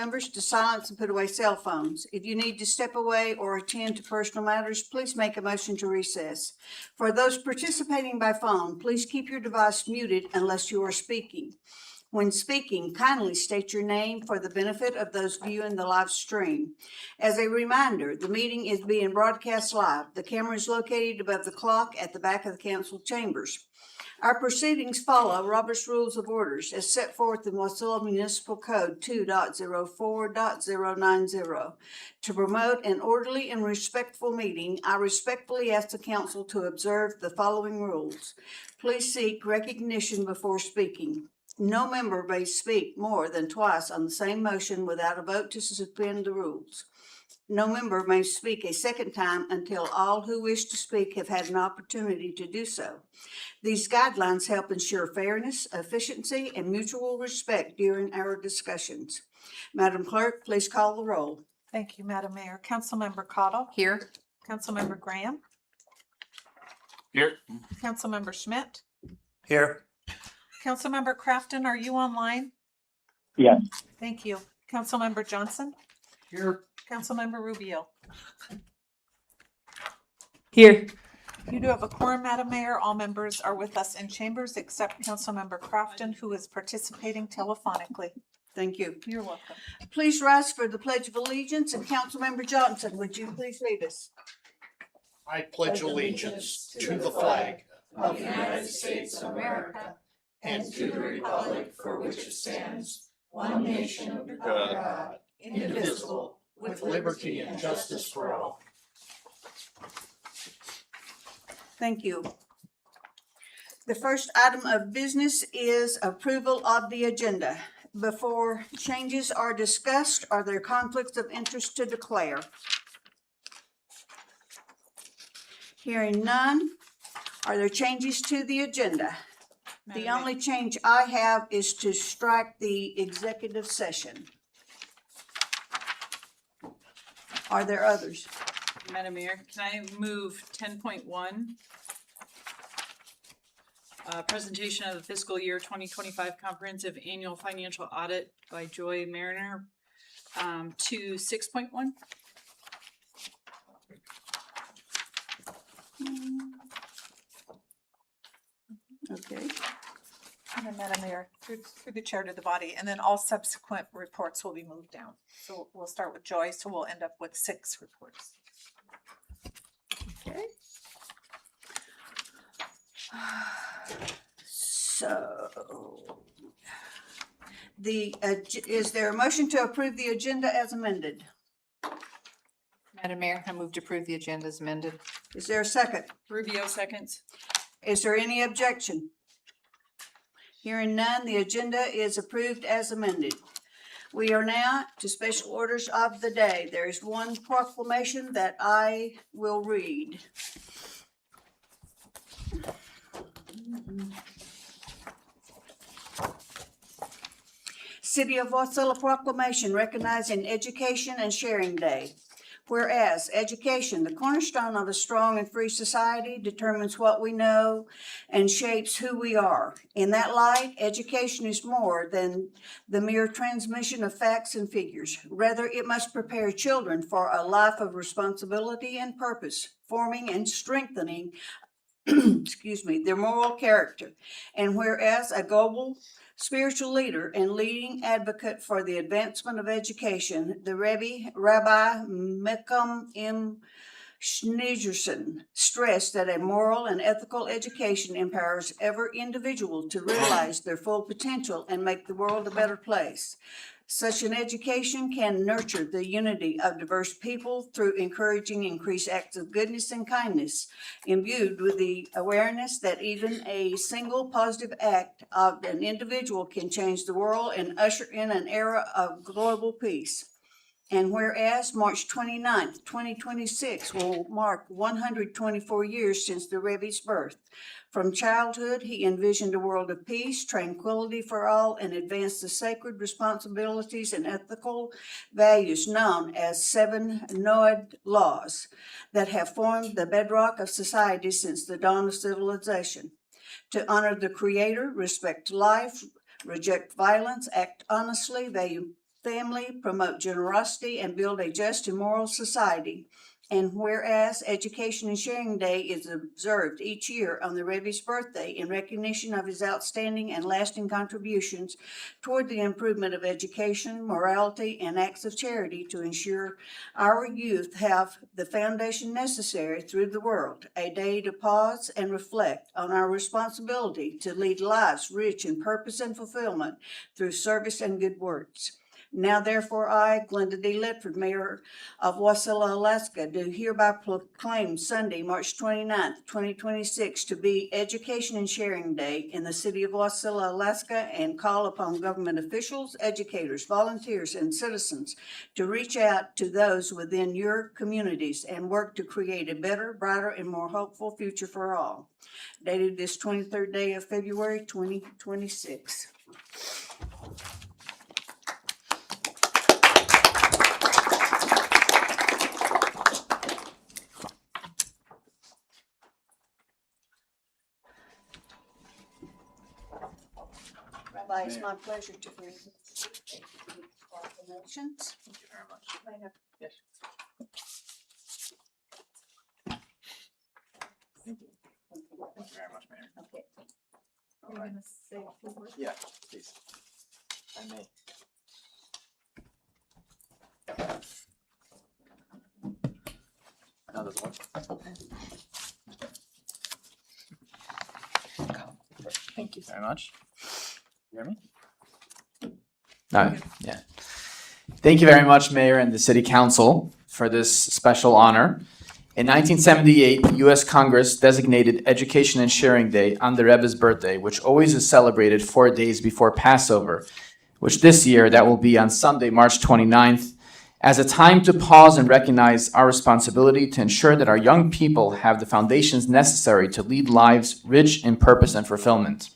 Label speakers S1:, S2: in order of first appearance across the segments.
S1: members to silence and put away cell phones. If you need to step away or attend to personal matters, please make a motion to recess. For those participating by phone, please keep your device muted unless you are speaking. When speaking, kindly state your name for the benefit of those viewing the live stream. As a reminder, the meeting is being broadcast live. The camera is located above the clock at the back of the council chambers. Our proceedings follow Robert's Rules of Orders as set forth in Wasilla Municipal Code 2.04.090. To promote an orderly and respectful meeting, I respectfully ask the council to observe the following rules. Please seek recognition before speaking. No member may speak more than twice on the same motion without a vote to suspend the rules. No member may speak a second time until all who wish to speak have had an opportunity to do so. These guidelines help ensure fairness, efficiency, and mutual respect during our discussions. Madam Clerk, please call the roll.
S2: Thank you, Madam Mayor. Councilmember Cottle.
S3: Here.
S2: Councilmember Graham.
S4: Here.
S2: Councilmember Schmidt.
S4: Here.
S2: Councilmember Crafton, are you online?
S5: Yes.
S2: Thank you. Councilmember Johnson.
S4: Here.
S2: Councilmember Rubio.
S3: Here.
S2: You do have a quorum, Madam Mayor. All members are with us in chambers except Councilmember Crafton, who is participating telephonically.
S1: Thank you.
S2: You're welcome.
S1: Please rise for the Pledge of Allegiance, and Councilmember Johnson, would you please lead us?
S4: I pledge allegiance to the flag
S6: of the United States of America and to the republic for which it stands, one nation under God, indivisible, with liberty and justice for all.
S1: Thank you. The first item of business is approval of the agenda. Before changes are discussed, are there conflicts of interest to declare? Hearing none, are there changes to the agenda? The only change I have is to strike the executive session. Are there others?
S3: Madam Mayor, can I move 10.1? Presentation of the fiscal year 2025 comprehensive annual financial audit by Joy Mariner to 6.1?
S1: Okay.
S2: And then, Madam Mayor, through the chair to the body, and then all subsequent reports will be moved down. So we'll start with Joy, so we'll end up with 6 reports.
S1: Okay. So, is there a motion to approve the agenda as amended?
S3: Madam Mayor, I move to approve the agenda as amended.
S1: Is there a second?
S3: Rubio seconds.
S1: Is there any objection? Hearing none, the agenda is approved as amended. We are now to special orders of the day. There is one proclamation that I will read. City of Wasilla proclamation recognizing Education and Sharing Day. Whereas education, the cornerstone of a strong and free society, determines what we know and shapes who we are. In that light, education is more than the mere transmission of facts and figures. Rather, it must prepare children for a life of responsibility and purpose, forming and strengthening their moral character. And whereas a global spiritual leader and leading advocate for the advancement of education, the Rabbi Menachem M. Schneerson stressed that a moral and ethical education empowers every individual to realize their full potential and make the world a better place. Such an education can nurture the unity of diverse people through encouraging increased acts of goodness and kindness, imbued with the awareness that even a single positive act of an individual can change the world and usher in an era of global peace. And whereas March 29th, 2026 will mark 124 years since the Rebbe's birth. From childhood, he envisioned a world of peace, tranquility for all, and advanced the sacred responsibilities and ethical values known as 7 Noahide laws that have formed the bedrock of society since the dawn of civilization. To honor the Creator, respect life, reject violence, act honestly, value family, promote generosity, and build a just and moral society. And whereas Education and Sharing Day is observed each year on the Rebbe's birthday in recognition of his outstanding and lasting contributions toward the improvement of education, morality, and acts of charity to ensure our youth have the foundation necessary through the world, a day to pause and reflect on our responsibility to lead lives rich in purpose and fulfillment through service and good works. Now therefore I, Glenda D. Ledford, Mayor of Wasilla, Alaska, do hereby proclaim Sunday, March 29th, 2026 to be Education and Sharing Day in the city of Wasilla, Alaska, and call upon government officials, educators, volunteers, and citizens to reach out to those within your communities and work to create a better, brighter, and more hopeful future for all. Dated this 23rd day of February, 2026. Rabbi, it's my pleasure to bring proclamations.
S2: Thank you very much. Yes. Thank you very much, Mayor.
S1: Okay.
S2: You're gonna say a few words?
S6: Yeah, please. I may. Now there's one. Thank you very much. You hear me? Yeah. Thank you very much, Mayor and the City Council, for this special honor. In 1978, the U.S. Congress designated Education and Sharing Day on the Rebbe's birthday, which always is celebrated 4 days before Passover, which this year, that will be on Sunday, March 29th, as a time to pause and recognize our responsibility to ensure that our young people have the foundations necessary to lead lives rich in purpose and fulfillment.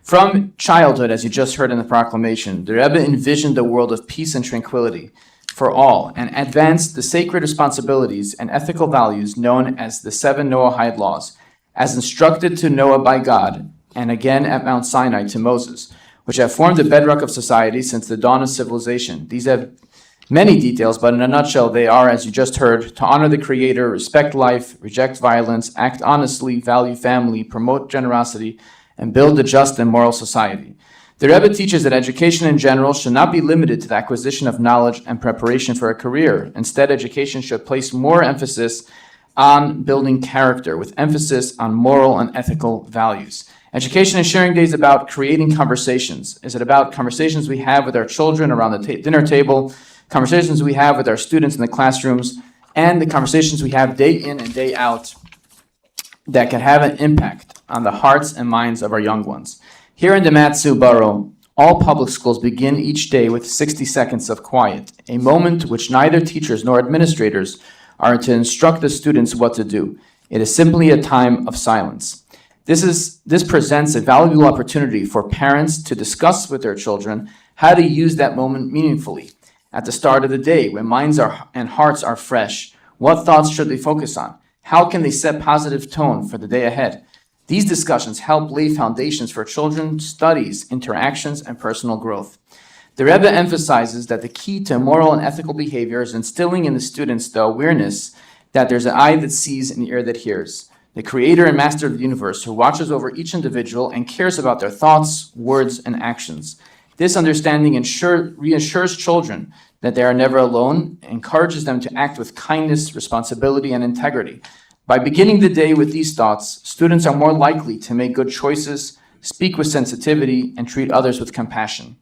S6: From childhood, as you just heard in the proclamation, the Rebbe envisioned a world of peace and tranquility for all and advanced the sacred responsibilities and ethical values known as the 7 Noahide laws, as instructed to Noah by God, and again at Mount Sinai to Moses, which have formed the bedrock of society since the dawn of civilization. These have many details, but in a nutshell, they are, as you just heard, to honor the Creator, respect life, reject violence, act honestly, value family, promote generosity, and build a just and moral society. The Rebbe teaches that education in general should not be limited to the acquisition of knowledge and preparation for a career. Instead, education should place more emphasis on building character, with emphasis on moral and ethical values. Education and Sharing Day is about creating conversations. Is it about conversations we have with our children around the dinner table, conversations we have with our students in the classrooms, and the conversations we have day in and day out that can have an impact on the hearts and minds of our young ones. Here in the Mat-Su Borough, all public schools begin each day with 60 seconds of quiet, a moment which neither teachers nor administrators are to instruct the students what to do. It is simply a time of silence. This presents a valuable opportunity for parents to discuss with their children how to use that moment meaningfully. At the start of the day, when minds and hearts are fresh, what thoughts should they focus on? How can they set positive tone for the day ahead? These discussions help lay foundations for children's studies, interactions, and personal growth. The Rebbe emphasizes that the key to moral and ethical behavior is instilling in the students the awareness that there's an eye that sees and an ear that hears. The Creator and Master of the universe who watches over each individual and cares about their thoughts, words, and actions. This understanding reassures children that they are never alone, encourages them to act with kindness, responsibility, and integrity. By beginning the day with these thoughts, students are more likely to make good choices, speak with sensitivity, and treat others with compassion.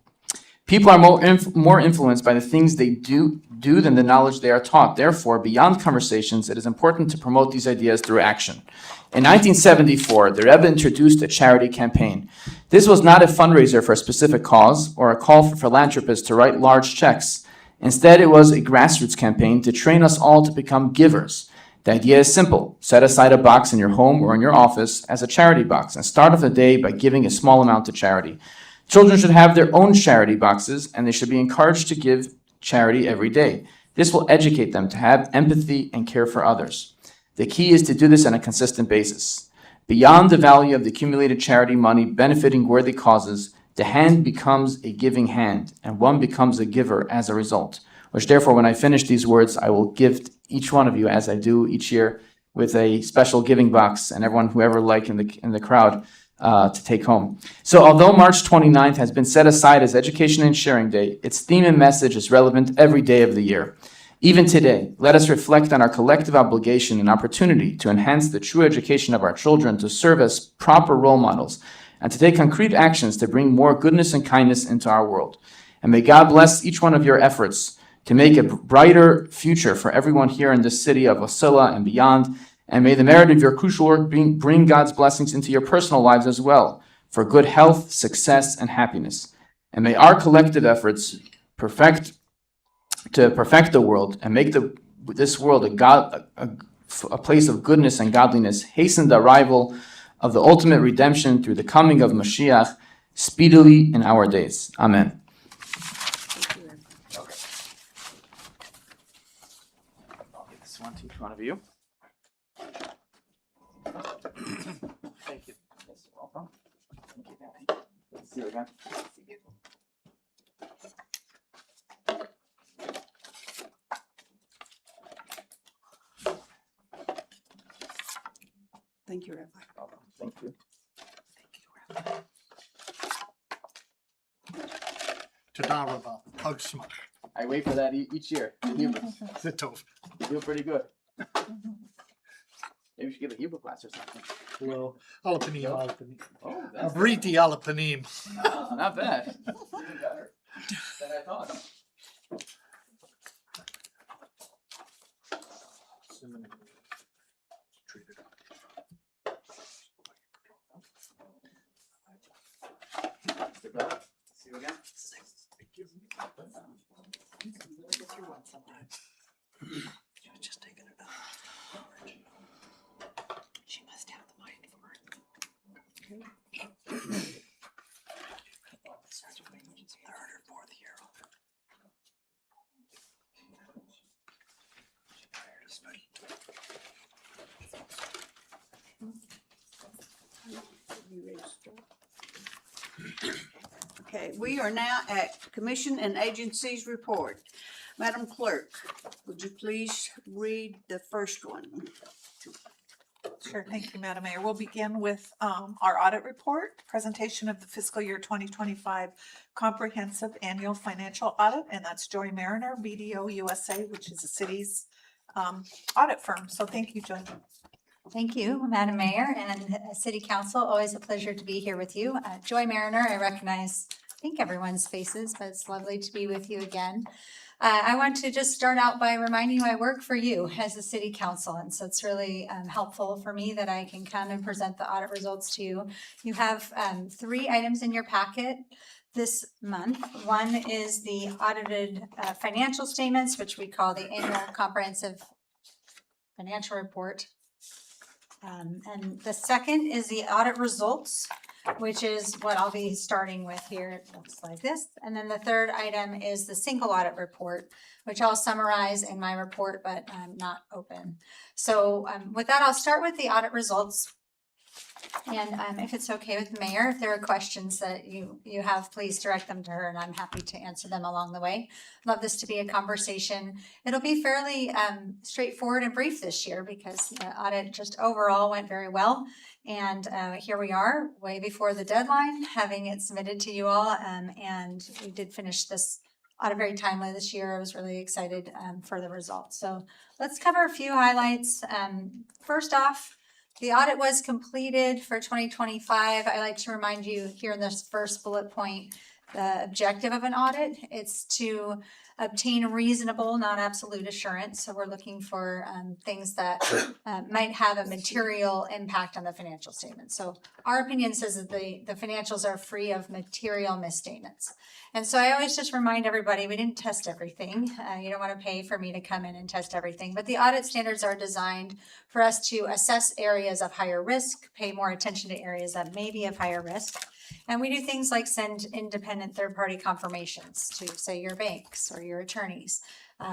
S6: People are more influenced by the things they do than the knowledge they are taught. Therefore, beyond conversations, it is important to promote these ideas through action. In 1974, the Rebbe introduced a charity campaign. This was not a fundraiser for a specific cause or a call for philanthropists to write large checks. Instead, it was a grassroots campaign to train us all to become givers. The idea is simple. Set aside a box in your home or in your office as a charity box and start off the day by giving a small amount to charity. Children should have their own charity boxes and they should be encouraged to give charity every day. This will educate them to have empathy and care for others. The key is to do this on a consistent basis. Beyond the value of the accumulated charity money benefiting worthy causes,
S5: the hand becomes a giving hand, and one becomes a giver as a result. Which therefore, when I finish these words, I will gift each one of you, as I do each year, with a special giving box, and everyone, whoever like in the crowd, to take home. So although March 29th has been set aside as Education and Sharing Day, its theme and message is relevant every day of the year. Even today, let us reflect on our collective obligation and opportunity to enhance the true education of our children, to serve as proper role models, and to take concrete actions to bring more goodness and kindness into our world. And may God bless each one of your efforts to make a brighter future for everyone here in the city of Wasilla and beyond. And may the merit of your crucial work bring God's blessings into your personal lives as well, for good health, success, and happiness. And may our collective efforts perfect the world and make this world a place of goodness and godliness, hasten the arrival of the ultimate redemption through the coming of Mashiach speedily in our days. Amen. I'll give this one to each one of you. Thank you. Yes, you're welcome. Thank you, Danny. See you again.
S1: Thank you, Rabbi.
S5: Thank you.
S4: Toda Rabba, Hag Shema.
S5: I wait for that each year. The Hebrew.
S4: Zitov.
S5: You do pretty good. Maybe we should give a Hebrew class or something.
S4: Well, Alapanim, Alapanim.
S5: Oh, that's
S4: Abriti Alapanim.
S5: oh, not bad. Better than I thought. See you again.
S1: Just taking it out. She must have the mind for it. Third or fourth year. Okay, we are now at Commission and Agencies Report. Madam Clerk, would you please read the first one?
S2: Sure, thank you, Madam Mayor. We'll begin with our audit report, presentation of the fiscal year 2025 comprehensive annual financial audit, and that's Joy Mariner, BDO USA, which is the city's audit firm. So thank you, Joy.
S7: Thank you, Madam Mayor and City Council. Always a pleasure to be here with you. Joy Mariner, I recognize, I think everyone's faces, but it's lovely to be with you again. I want to just start out by reminding you I work for you as a City Council, and so it's really helpful for me that I can come and present the audit results to you. You have 3 items in your packet this month. One is the audited financial statements, which we call the annual comprehensive financial report. And the second is the audit results, which is what I'll be starting with here. It looks like this. And then the third item is the single audit report, which I'll summarize in my report, but not open. So with that, I'll start with the audit results. And if it's okay with the mayor, if there are questions that you have, please direct them to her, and I'm happy to answer them along the way. Love this to be a conversation. It'll be fairly straightforward and brief this year because the audit just overall went very well. And here we are, way before the deadline, having it submitted to you all. And we did finish this audit very timely this year. I was really excited for the results. So let's cover a few highlights. First off, the audit was completed for 2025. I like to remind you here in this first bullet point, the objective of an audit. It's to obtain reasonable, not absolute assurance. So we're looking for things that might have a material impact on the financial statement. So our opinion says that the financials are free of material misstatements. And so I always just remind everybody, we didn't test everything. You don't want to pay for me to come in and test everything, but the audit standards are designed for us to assess areas of higher risk, pay more attention to areas that may be of higher risk. And we do things like send independent third-party confirmations to, say, your banks or your attorneys.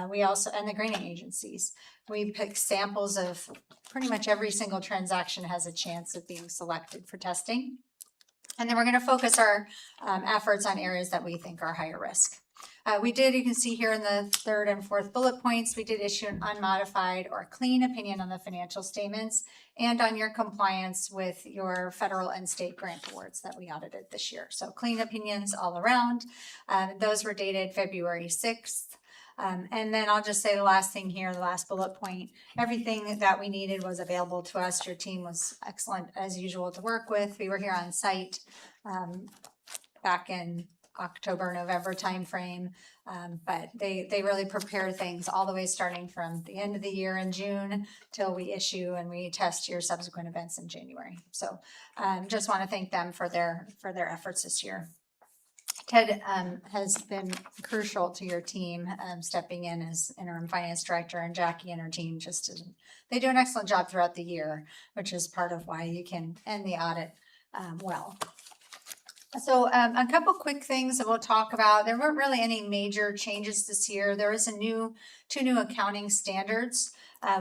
S7: We also, and the grading agencies, we pick samples of pretty much every single transaction has a chance of being selected for testing. And then we're going to focus our efforts on areas that we think are higher risk. You can see here in the third and fourth bullet points, we did issue an unmodified or clean opinion on the financial statements and on your compliance with your federal and state grant awards that we audited this year. So clean opinions all around. Those were dated February 6th. And then I'll just say the last thing here, the last bullet point, everything that we needed was available to us. Your team was excellent as usual to work with. We were here on site back in October, November timeframe. But they really prepare things all the way starting from the end of the year in June till we issue and we test your subsequent events in January. So just want to thank them for their efforts this year. Ted has been crucial to your team, stepping in as interim finance director, and Jackie and her team they do an excellent job throughout the year, which is part of why you can end the audit well. So a couple quick things that we'll talk about. There weren't really any major changes this year. There was two new accounting standards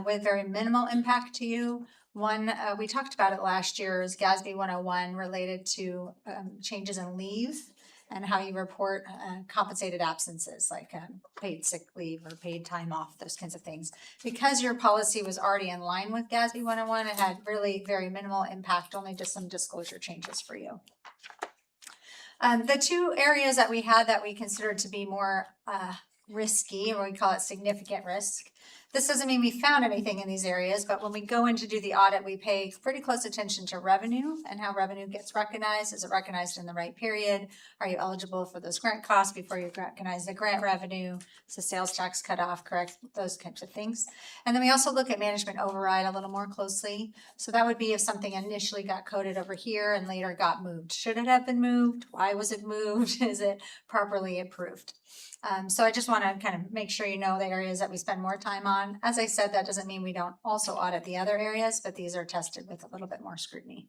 S7: with very minimal impact to you. One, we talked about it last year, is GASB 101 related to changes in leave and how you report compensated absences like paid sick leave or paid time off, those kinds of things. Because your policy was already in line with GASB 101, it had really very minimal impact, only just some disclosure changes for you. The two areas that we had that we considered to be more risky, or we call it significant risk. This doesn't mean we found anything in these areas, but when we go in to do the audit, we pay pretty close attention to revenue and how revenue gets recognized. Is it recognized in the right period? Are you eligible for those grant costs before you recognize the grant revenue? Is the sales tax cut off correct? Those kinds of things. And then we also look at management override a little more closely. So that would be if something initially got coded over here and later got moved. Should it have been moved? Why was it moved? Is it properly approved? So I just want to kind of make sure you know the areas that we spend more time on. As I said, that doesn't mean we don't also audit the other areas, but these are tested with a little bit more scrutiny.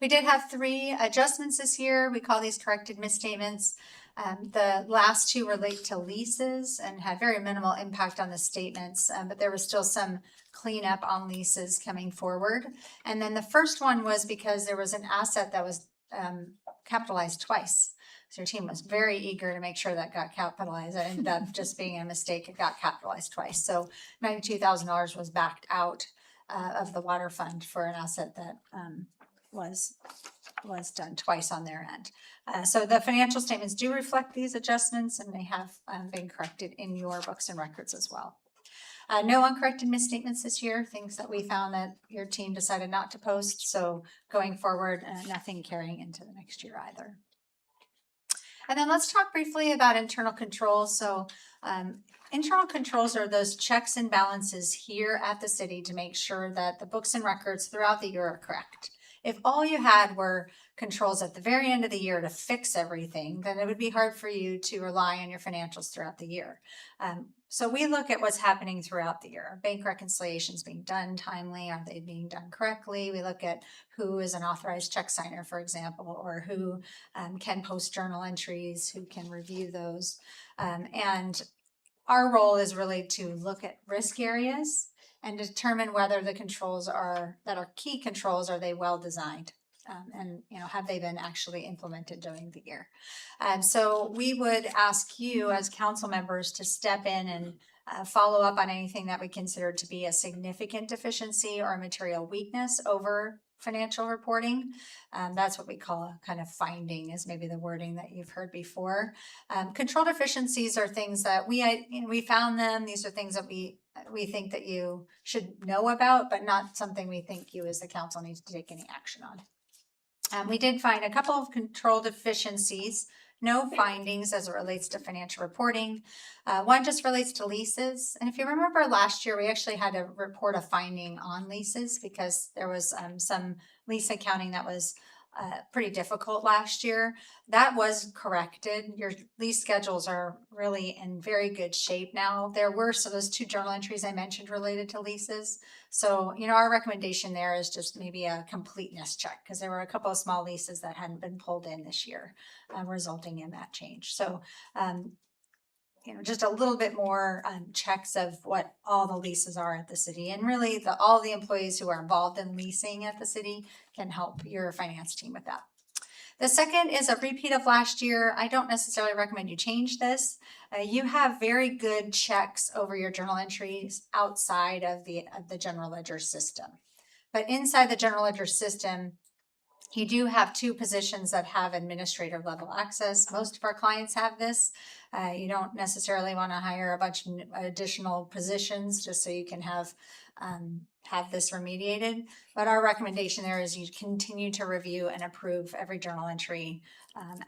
S7: We did have 3 adjustments this year. We call these corrected misstatements. The last 2 relate to leases and had very minimal impact on the statements, but there was still some cleanup on leases coming forward. And then the first one was because there was an asset that was capitalized twice. So your team was very eager to make sure that got capitalized. It ended up just being a mistake. It got capitalized twice. So $92,000 was backed out of the water fund for an asset that was done twice on their end. So the financial statements do reflect these adjustments, and they have been corrected in your books and records as well. No uncorrected misstatements this year, things that we found that your team decided not to post. So going forward, nothing carrying into the next year either. And then let's talk briefly about internal controls. So internal controls are those checks and balances here at the city to make sure that the books and records throughout the year are correct. If all you had were controls at the very end of the year to fix everything, then it would be hard for you to rely on your financials throughout the year. So we look at what's happening throughout the year. Are bank reconciliations being done timely? Are they being done correctly? We look at who is an authorized check signer, for example, or who can post journal entries, who can review those. And our role is really to look at risk areas and determine whether the controls that are key controls, are they well designed? And have they been actually implemented during the year? So we would ask you as council members to step in and follow up on anything that we consider to be a significant deficiency or a material weakness over financial reporting. That's what we call a kind of finding, is maybe the wording that you've heard before. Control deficiencies are things that we found them. These are things that we think that you should know about, but not something we think you as the council needs to take any action on. We did find a couple of control deficiencies, no findings as it relates to financial reporting. One just relates to leases. And if you remember last year, we actually had to report a finding on leases because there was some lease accounting that was pretty difficult last year. That was corrected. Your lease schedules are really in very good shape now. There were those 2 journal entries I mentioned related to leases. So, our recommendation there is just maybe a completeness check, because there were a couple of small leases that hadn't been pulled in this year, resulting in that change. So just a little bit more checks of what all the leases are at the city. And really, all the employees who are involved in leasing at the city can help your finance team with that. The second is a repeat of last year. I don't necessarily recommend you change this. You have very good checks over your journal entries outside of the general ledger system. But inside the general ledger system, you do have two positions that have administrator level access. Most of our clients have this. You don't necessarily want to hire a bunch of additional positions just so you can have this remediated. But our recommendation there is you continue to review and approve every journal entry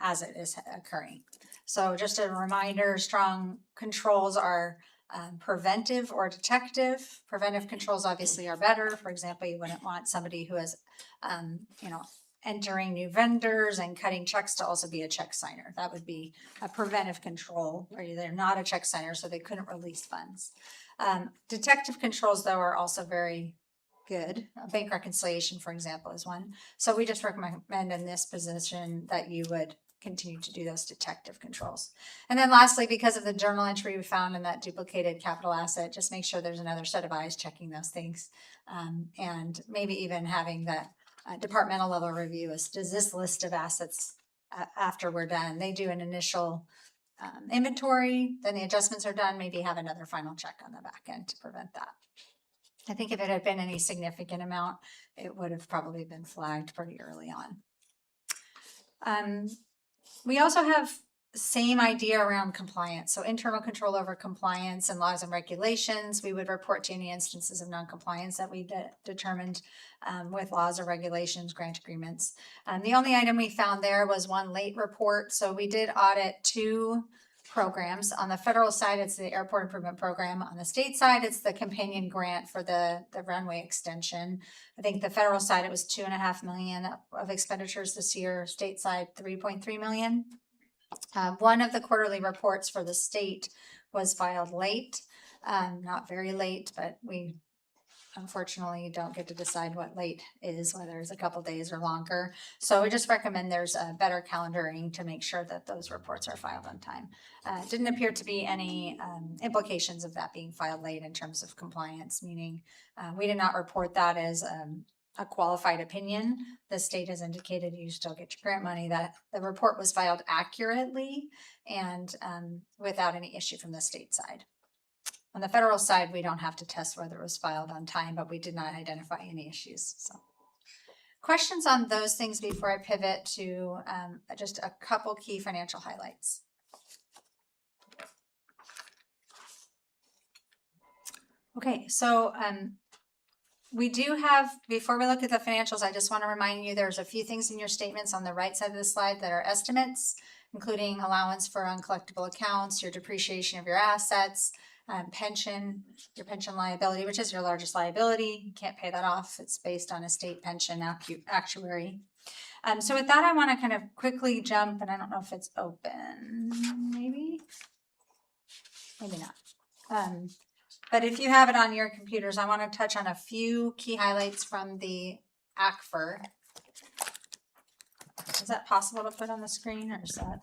S7: as it is occurring. So just a reminder, strong controls are preventive or detective. Preventive controls obviously are better. For example, you wouldn't want somebody who is, entering new vendors and cutting checks to also be a check signer. That would be a preventive control where they're not a check signer, so they couldn't release funds. Detective controls, though, are also very good. A bank reconciliation, for example, is one. So we just recommend in this position that you would continue to do those detective controls. And then lastly, because of the journal entry we found in that duplicated capital asset, just make sure there's another set of eyes checking those things. And maybe even having that departmental level review is, does this list of assets after we're done, they do an initial inventory, then the adjustments are done, maybe have another final check on the back end to prevent that. I think if it had been any significant amount, it would have probably been flagged pretty early on. We also have the same idea around compliance. So internal control over compliance and laws and regulations. We would report to any instances of non-compliance that we determined with laws or regulations, grant agreements. The only item we found there was one late report. So we did audit 2 programs. On the federal side, it's the airport improvement program. On the state side, it's the companion grant for the runway extension. I think the federal side, it was $2.5 million of expenditures this year. State side, $3.3 million. One of the quarterly reports for the state was filed late, not very late, but we unfortunately don't get to decide what late is, whether it's a couple days or longer. So we just recommend there's a better calendaring to make sure that those reports are filed on time. Didn't appear to be any implications of that being filed late in terms of compliance, meaning we did not report that as a qualified opinion. The state has indicated you still get your grant money, that the report was filed accurately and without any issue from the state side. On the federal side, we don't have to test whether it was filed on time, but we did not identify any issues. So, questions on those things before I pivot to just a couple key financial highlights. Okay, so we do have, before we look at the financials, I just want to remind you there's a few things in your statements on the right side of the slide that are estimates, including allowance for uncollectible accounts, your depreciation of your assets, pension, your pension liability, which is your largest liability. You can't pay that off. It's based on a state pension actuary. So with that, I want to kind of quickly jump, and I don't know if it's open, maybe not. But if you have it on your computers, I want to touch on a few key highlights from the ACFR. Is that possible to put on the screen, or is that?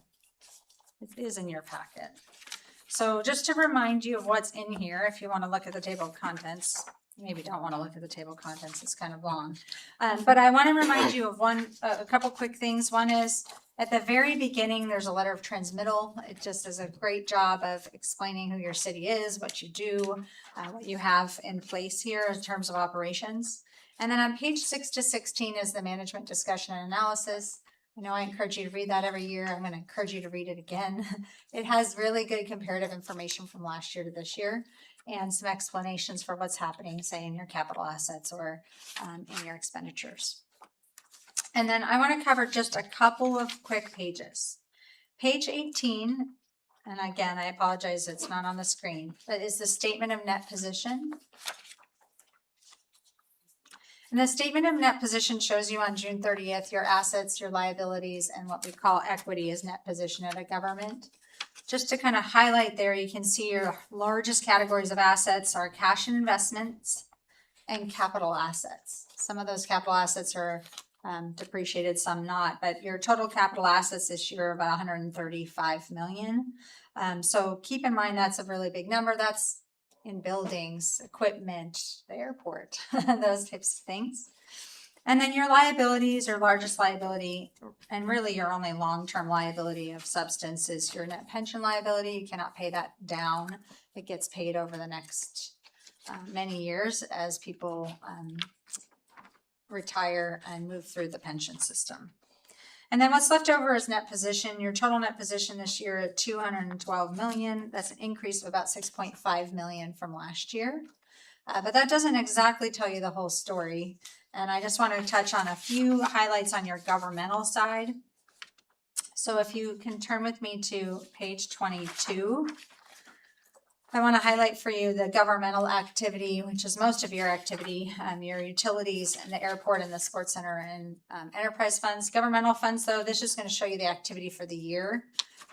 S7: It is in your packet. So just to remind you of what's in here, if you want to look at the table of contents, maybe don't want to look at the table of contents, it's kind of long. But I want to remind you of a couple quick things. One is at the very beginning, there's a letter of transmittal. It just does a great job of explaining who your city is, what you do, what you have in place here in terms of operations. And then on page 6 to 16 is the management discussion and analysis. I know I encourage you to read that every year. I'm going to encourage you to read it again. It has really good comparative information from last year to this year and some explanations for what's happening, say, in your capital assets or in your expenditures. And then I want to cover just a couple of quick pages. Page 18, and again, I apologize, it's not on the screen, but is the statement of net position. And the statement of net position shows you on June 30th, your assets, your liabilities, and what we call equity as net position at a government. Just to kind of highlight there, you can see your largest categories of assets are cash and investments and capital assets. Some of those capital assets are depreciated, some not, but your total capital assets this year are about $135 million. So keep in mind, that's a really big number. That's in buildings, equipment, the airport, those types of things. And then your liabilities, your largest liability, and really your only long-term liability of substance is your net pension liability. You cannot pay that down. It gets paid over the next many years as people retire and move through the pension system. And then what's left over is net position. Your total net position this year at 212 million. That's an increase of about 6.5 million from last year. But that doesn't exactly tell you the whole story. And I just want to touch on a few highlights on your governmental side. So if you can turn with me to page 22, I want to highlight for you the governmental activity, which is most of your activity, your utilities and the airport and the sports center and enterprise funds. Governmental funds, though, this is going to show you the activity for the year.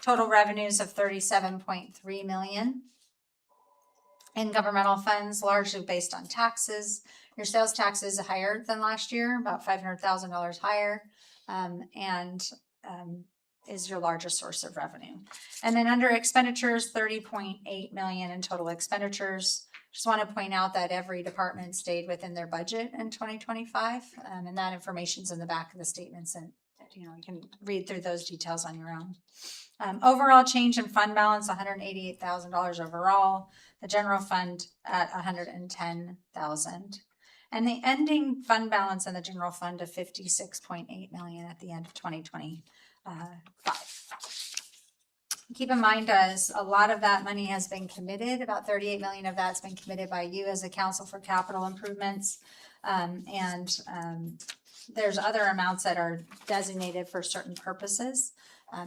S7: Total revenues of 37.3 million. In governmental funds, largely based on taxes. Your sales tax is higher than last year, about $500,000 higher, is your largest source of revenue. And then under expenditures, 30.8 million in total expenditures. Just want to point out that every department stayed within their budget in 2025, and that information's in the back of the statements, and you can read through those details on your own. Overall change in fund balance, $188,000 overall. The general fund at $110,000. And the ending fund balance in the general fund of 56.8 million at the end of 2025. Keep in mind, as a lot of that money has been committed, about 38 million of that's been committed by you as a council for capital improvements. There's other amounts that are designated for certain purposes.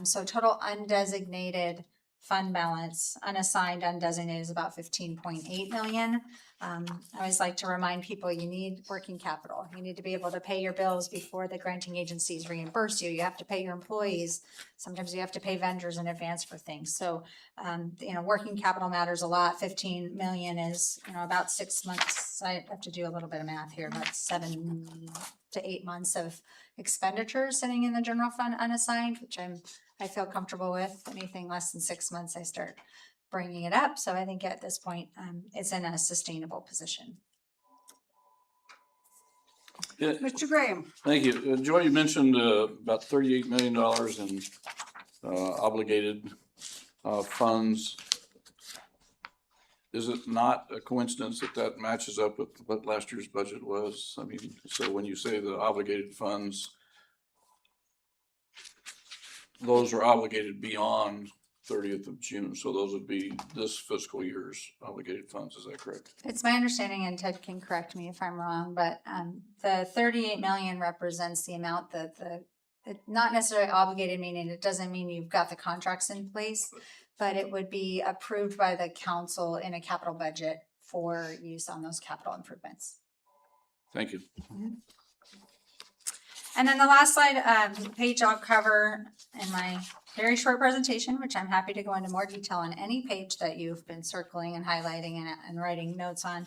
S7: So total undesignated fund balance, unassigned, undesignated, is about 15.8 million. I always like to remind people you need working capital. You need to be able to pay your bills before the granting agencies reimburse you. You have to pay your employees. Sometimes you have to pay vendors in advance for things. So, working capital matters a lot. 15 million is, about 6 months. I have to do a little bit of math here, about 7 to 8 months of expenditures sitting in the general fund unassigned, which I feel comfortable with. Anything less than 6 months, I start bringing it up. So I think at this point, it's in a sustainable position.
S6: Yeah,
S1: Mr. Graham?
S6: thank you. Joy, you mentioned about $38 million in obligated funds. Is it not a coincidence that matches up with what last year's budget was? I mean, so when you say the obligated funds, those are obligated beyond 30th of June, so those would be this fiscal year's obligated funds, is that correct?
S7: It's my understanding, and Ted can correct me if I'm wrong, but the 38 million represents the amount that not necessarily obligated, meaning it doesn't mean you've got the contracts in place, but it would be approved by the council in a capital budget for use on those capital improvements.
S6: Thank you.
S7: And then the last slide, page I'll cover in my very short presentation, which I'm happy to go into more detail on any page that you've been circling and highlighting and writing notes on,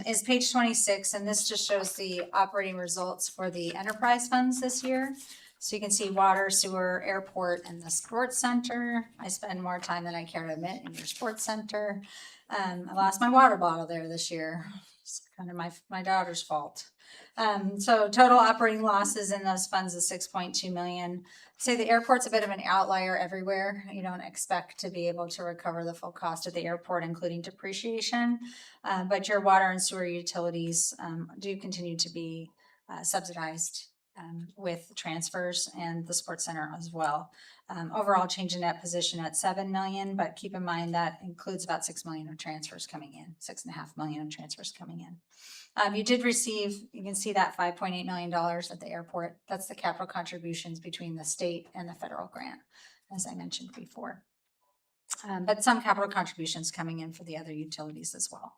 S7: is page 26. And this just shows the operating results for the enterprise funds this year. So you can see water, sewer, airport, and the sports center. I spend more time than I care to admit in your sports center. I lost my water bottle there this year. It's kind of my daughter's fault. So total operating losses in those funds is 6.2 million. Say the airport's a bit of an outlier everywhere. You don't expect to be able to recover the full cost of the airport, including depreciation. But your water and sewer utilities do continue to be subsidized with transfers, and the sports center as well. Overall change in net position at 7 million, but keep in mind that includes about 6 million of transfers coming in, 6.5 million of transfers coming in. You did receive, you can see that $5.8 million at the airport. That's the capital contributions between the state and the federal grant, as I mentioned before. But some capital contributions coming in for the other utilities as well.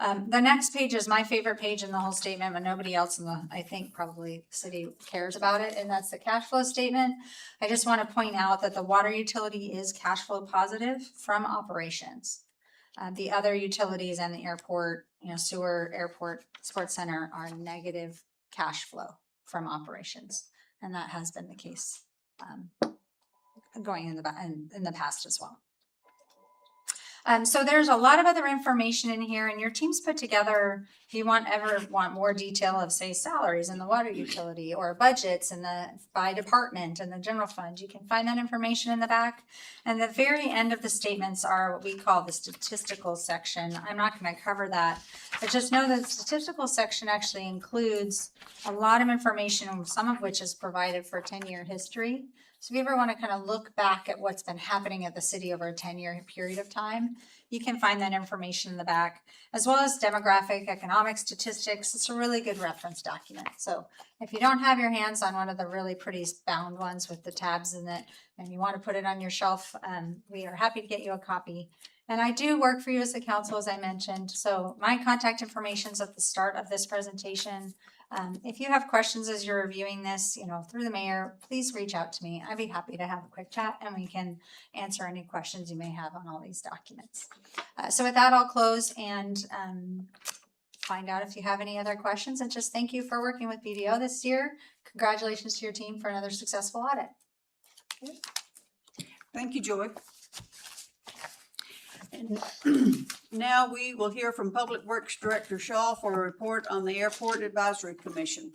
S7: The next page is my favorite page in the whole statement, but nobody else I think probably the city cares about it, and that's the cash flow statement. I just want to point out that the water utility is cash flow positive from operations. The other utilities and the airport, sewer, airport, sports center are negative cash flow from operations. And that has been the case going in the past as well. So there's a lot of other information in here, and your team's put together, if you ever want more detail of, say, salaries in the water utility or budgets in the by department and the general fund, you can find that information in the back. And the very end of the statements are what we call the statistical section. I'm not going to cover that, but just know that the statistical section actually includes a lot of information, some of which is provided for 10-year history. So if you ever want to kind of look back at what's been happening at the city over a 10-year period of time, you can find that information in the back, as well as demographic, economic statistics. It's a really good reference document. So if you don't have your hands on one of the really pretty bound ones with the tabs in it, and you want to put it on your shelf, we are happy to get you a copy. And I do work for you as the council, as I mentioned. So my contact information is at the start of this presentation. If you have questions as you're reviewing this, through the mayor, please reach out to me. I'd be happy to have a quick chat and we can answer any questions you may have on all these documents. So with that, I'll close and find out if you have any other questions, and just thank you for working with BDO this year. Congratulations to your team for another successful audit.
S1: Thank you, Joy. And now we will hear from Public Works Director Shaw for a report on the Airport Advisory Commission.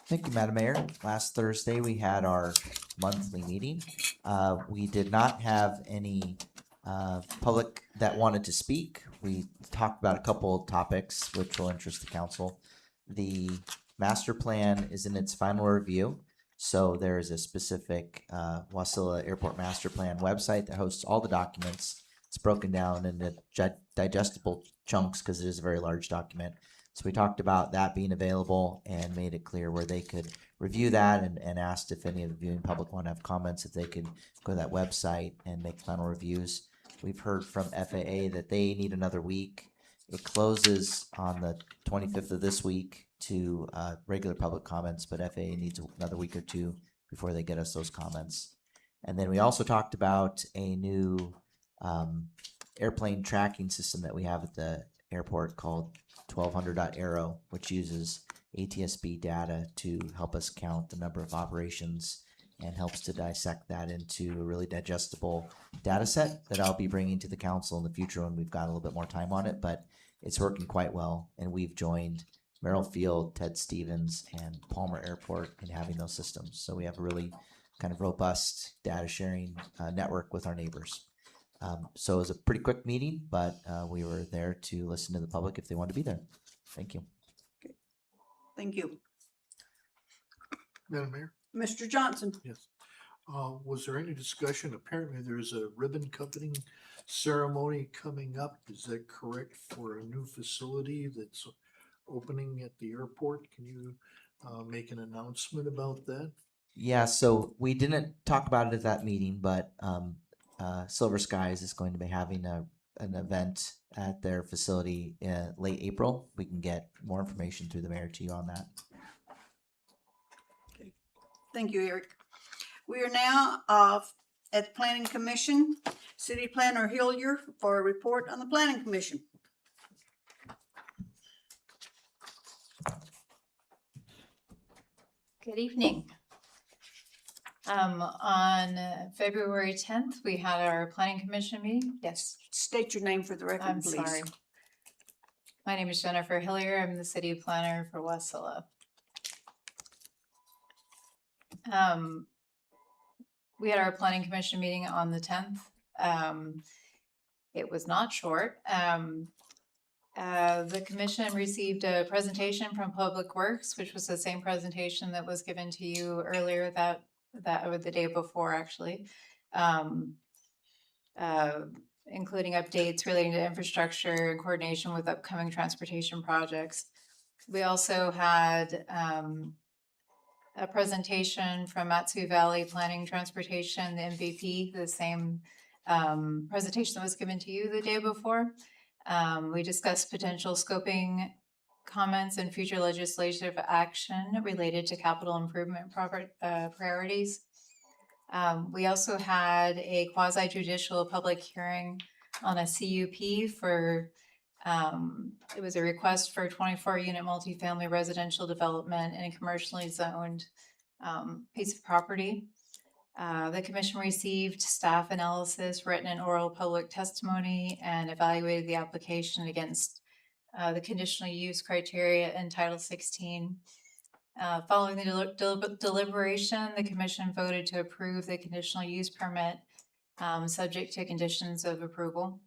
S8: Thank you, Madam Mayor. Last Thursday, we had our monthly meeting. We did not have any public that wanted to speak. We talked about a couple of topics which will interest the council. The master plan is in its final review. So there is a specific Wasilla Airport Master Plan website that hosts all the documents. It's broken down into digestible chunks because it is a very large document. So we talked about that being available and made it clear where they could review that, and asked if any of the viewing public want to have comments, if they could go to that website and make final reviews. We've heard from FAA that they need another week. It closes on the 25th of this week to regular public comments, but FAA needs another week or two before they get us those comments. And then we also talked about a new airplane tracking system that we have at the airport called 1200.aero, which uses ATSB data to help us count the number of operations and helps to dissect that into a really digestible data set that I'll be bringing to the council in the future when we've got a little bit more time on it. But it's working quite well, and we've joined Merrill Field, Ted Stevens, and Palmer Airport in having those systems. So we have a really kind of robust data sharing network with our neighbors. So it was a pretty quick meeting, but we were there to listen to the public if they wanted to be there. Thank you.
S1: Thank you.
S6: Madam Mayor?
S1: Mr. Johnson?
S6: Yes. Was there any discussion? Apparently there's a ribbon cutting ceremony coming up. Is that correct, for a new facility that's opening at the airport? Can you make an announcement about that?
S8: Yeah, so we didn't talk about it at that meeting, but Silver Skies is going to be having an event at their facility in late April. We can get more information through the mayor to you on that.
S1: Thank you, Eric. We are now at the Planning Commission. City Planner Hillier for a report on the Planning Commission.
S9: Good evening. On February 10th, we had our planning commission meeting. Yes,
S1: State your name for the record,
S9: I'm
S1: please.
S9: sorry. My name is Jennifer Hillier. I'm the city planner for Wasilla. We had our planning commission meeting on the 10th. It was not short. The commission received a presentation from Public Works, which was the same presentation that was given to you earlier that or the day before, actually, including updates relating to infrastructure and coordination with upcoming transportation projects. We also had a presentation from Matsu Valley Planning Transportation, the MVP, the same presentation that was given to you the day before. We discussed potential scoping comments and future legislative action related to capital improvement priorities. We also had a quasi-judicial public hearing on a CUP for, it was a request for 24-unit multifamily residential development in a commercially zoned piece of property. The commission received staff analysis, written and oral public testimony, and evaluated the application against the conditional use criteria in Title 16. Following the deliberation, the commission voted to approve the conditional use permit, subject to conditions of approval.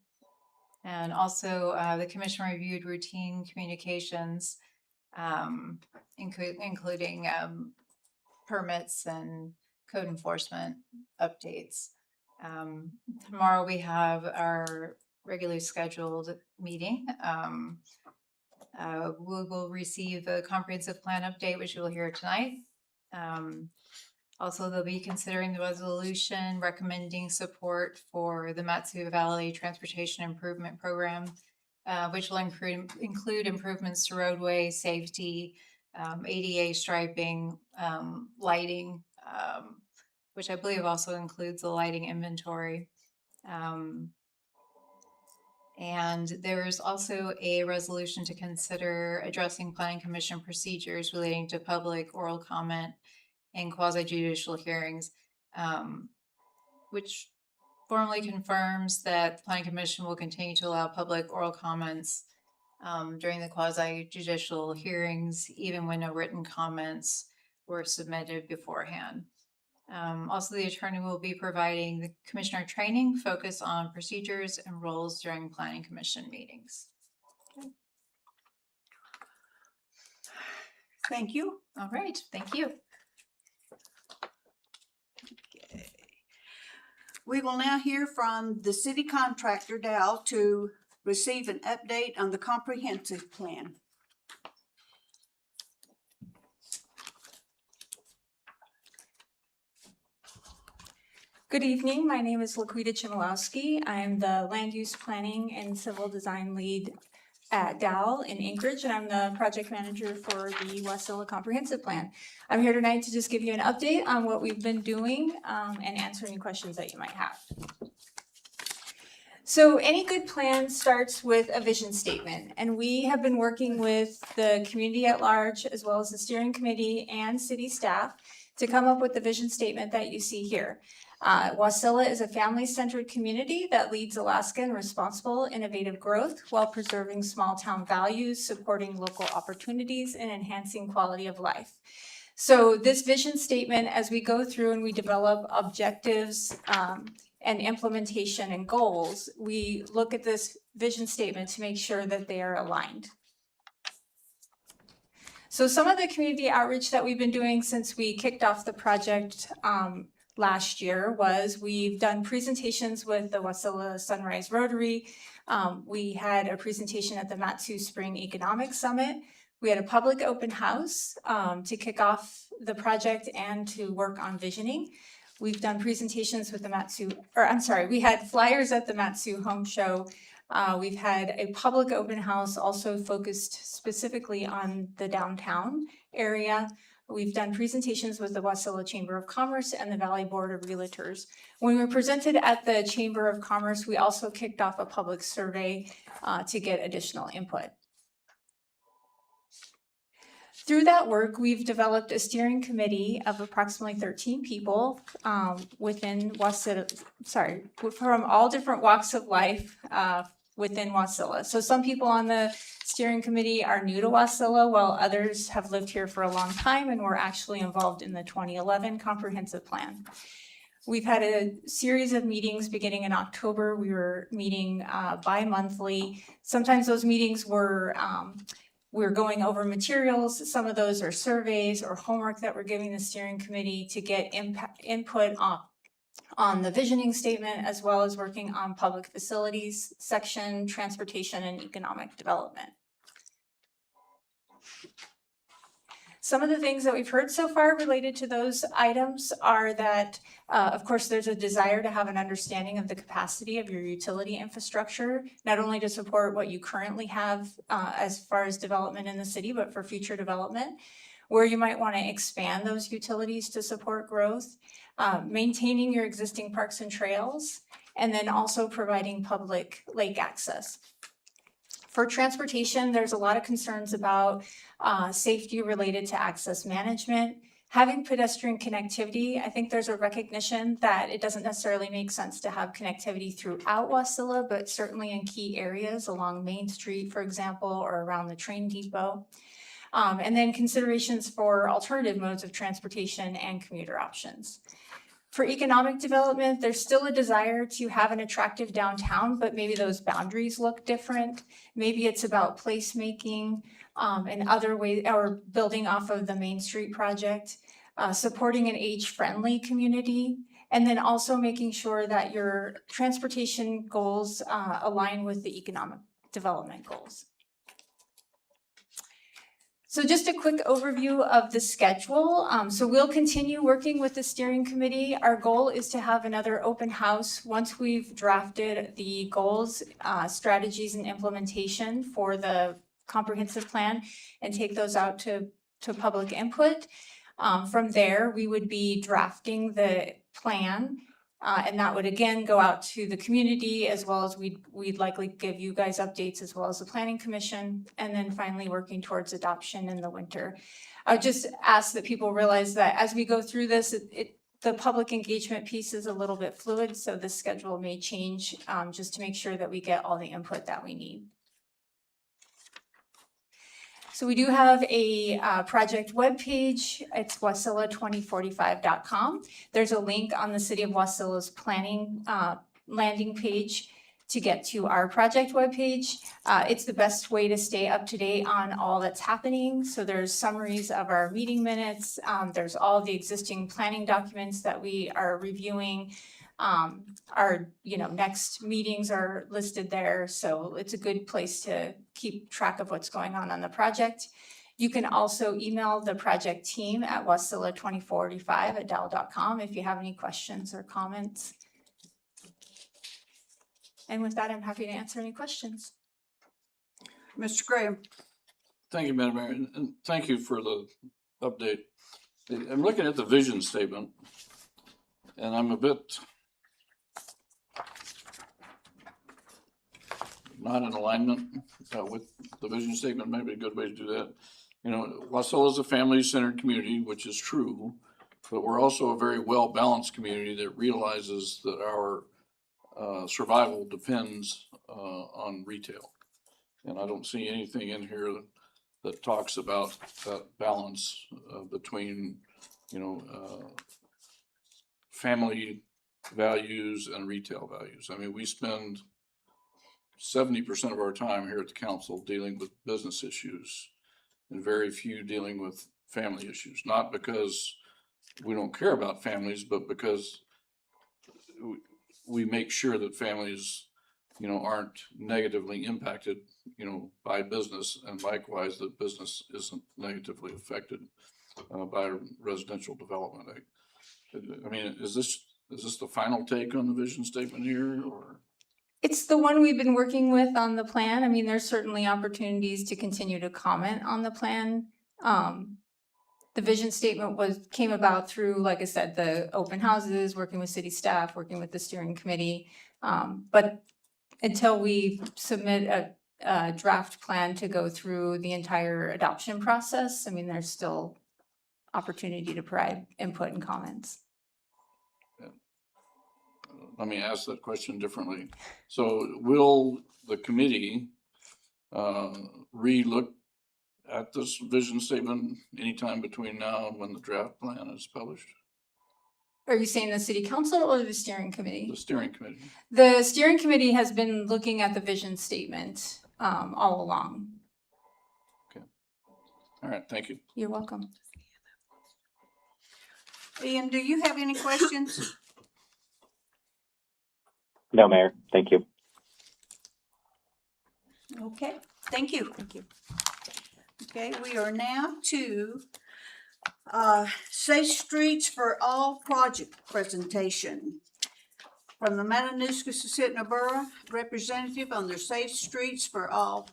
S9: And also, the commission reviewed routine communications, including permits and code enforcement updates. Tomorrow we have our regularly scheduled meeting. We will receive a comprehensive plan update, which you will hear tonight. Also, they'll be considering the resolution recommending support for the Matsu Valley Transportation Improvement Program, which will include improvements to roadway safety, ADA striping, lighting, which I believe also includes the lighting inventory. And there is also a resolution to consider addressing planning commission procedures relating to public oral comment and quasi-judicial hearings, which formally confirms that the planning commission will continue to allow public oral comments during the quasi-judicial hearings, even when no written comments were submitted beforehand. Also, the attorney will be providing the commissioner training focused on procedures and roles during planning commission meetings.
S1: Thank you.
S9: All right, thank you.
S1: We will now hear from the city contractor, Dow, to receive an update on the comprehensive plan.
S10: Good evening. My name is Laquita Chmielowski. I am the Land Use Planning and Civil Design Lead at Dow in Anchorage, and I'm the project manager for the Wasilla Comprehensive Plan. I'm here tonight to just give you an update on what we've been doing and answer any questions that you might have. So any good plan starts with a vision statement, and we have been working with the community at large, as well as the steering committee and city staff, to come up with the vision statement that you see here. Wasilla is a family-centered community that leads Alaska in responsible, innovative growth while preserving small-town values, supporting local opportunities, and enhancing quality of life. So this vision statement, as we go through and we develop objectives and implementation and goals, we look at this vision statement to make sure that they are aligned. So some of the community outreach that we've been doing since we kicked off the project last year was we've done presentations with the Wasilla Sunrise Rotary. We had a presentation at the Matsu Spring Economic Summit. We had a public open house to kick off the project and to work on visioning. We've done presentations with the we had flyers at the Matsu Home Show. We've had a public open house also focused specifically on the downtown area. We've done presentations with the Wasilla Chamber of Commerce and the Valley Board of Realtors. When we presented at the Chamber of Commerce, we also kicked off a public survey to get additional input. Through that work, we've developed a steering committee of approximately 13 people within Wasilla, from all different walks of life within Wasilla. So some people on the steering committee are new to Wasilla, while others have lived here for a long time and were actually involved in the 2011 comprehensive plan. We've had a series of meetings beginning in October. We were meeting bi-monthly. Sometimes those meetings were we're going over materials. Some of those are surveys or homework that we're giving the steering committee to get input on the visioning statement, as well as working on public facilities section, transportation, and economic development. Some of the things that we've heard so far related to those items are that, of course, there's a desire to have an understanding of the capacity of your utility infrastructure, not only to support what you currently have as far as development in the city, but for future development, where you might want to expand those utilities to support growth, maintaining your existing parks and trails, and then also providing public lake access. For transportation, there's a lot of concerns about safety related to access management, Having pedestrian connectivity, I think there's a recognition that it doesn't necessarily make sense to have connectivity throughout Wasilla, but certainly in key areas along Main Street, for example, or around the train depot. And then considerations for alternative modes of transportation and commuter options. For economic development, there's still a desire to have an attractive downtown, but maybe those boundaries look different. Maybe it's about placemaking and other ways, or building off of the Main Street project, supporting an age-friendly community, and then also making sure that your transportation goals align with the economic development goals. So just a quick overview of the schedule. So we'll continue working with the steering committee. Our goal is to have another open house once we've drafted the goals, strategies, and implementation for the comprehensive plan and take those out to public input. From there, we would be drafting the plan. And that would again go out to the community, as well as we'd likely give you guys updates, as well as the planning commission, and then finally working towards adoption in the winter. I would just ask that people realize that as we go through this, the public engagement piece is a little bit fluid, so the schedule may change just to make sure that we get all the input that we need. So we do have a project webpage. It's wasilla2045.com. There's a link on the City of Wasilla's planning landing page to get to our project webpage. It's the best way to stay up to date on all that's happening. So there's summaries of our meeting minutes. There's all the existing planning documents that we are reviewing. Our next meetings are listed there, so it's a good place to keep track of what's going on the project. You can also email the project team at wasilla2045@dell.com if you have any questions or comments. And with that, I'm happy to answer any questions.
S1: Mr. Graham?
S6: Thank you, Madam Mayor, and thank you for the update. I'm looking at the vision statement, and I'm a bit not in alignment with the vision statement. Maybe a good way to do that. Wasilla is a family-centered community, which is true, but we're also a very well-balanced community that realizes that our survival depends on retail. And I don't see anything in here that talks about that balance between, family values and retail values. I mean, we spend 70% of our time here at the council dealing with business issues and very few dealing with family issues, not because we don't care about families, but because we make sure that families, aren't negatively impacted, by business, and likewise that business isn't negatively affected by residential development. I mean, is this the final take on the vision statement here, or?
S10: It's the one we've been working with on the plan. I mean, there's certainly opportunities to continue to comment on the plan. The vision statement came about through, like I said, the open houses, working with city staff, working with the steering committee. But until we submit a draft plan to go through the entire adoption process, I mean, there's still opportunity to provide input and comments.
S6: Let me ask that question differently. So will the committee re-look at this vision statement anytime between now and when the draft plan is published?
S10: Are you saying the city council or the steering committee?
S6: The steering committee.
S10: The steering committee has been looking at the vision statement all along.
S6: Okay. All right, thank you.
S10: You're welcome.
S1: Ian, do you have any questions?
S11: No, Mayor. Thank you.
S1: Okay, thank you.
S10: Thank you.
S1: Okay, we are now to Safe Streets for All project presentation. From the Matanuska-Susitna Borough representative on their Safe Streets for All.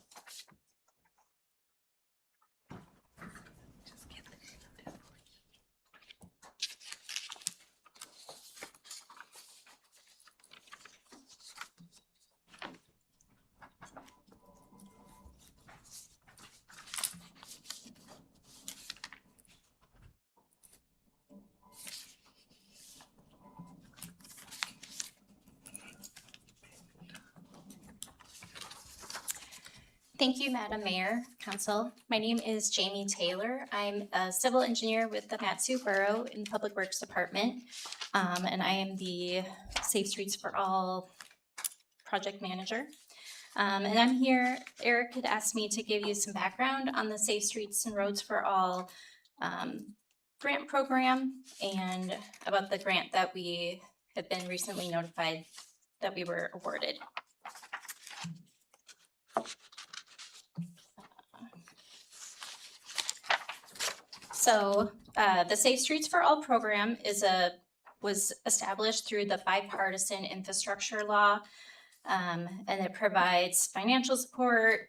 S12: Thank you, Madam Mayor, Council. My name is Jamie Taylor. I'm a civil engineer with the Matsu Borough in the Public Works Department. And I am the Safe Streets for All project manager. And I'm here, Eric had asked me to give you some background on the Safe Streets and Roads for All grant program and about the grant that we have been recently notified that we were awarded. So the Safe Streets for All program was established through the bipartisan infrastructure law, and it provides financial support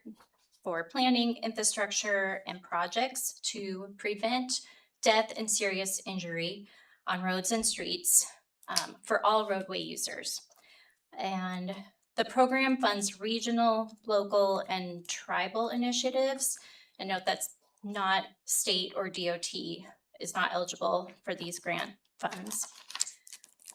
S12: for planning, infrastructure, and projects to prevent death and serious injury on roads and streets for all roadway users. And the program funds regional, local, and tribal initiatives. And note that's not state or DOT is not eligible for these grant funds.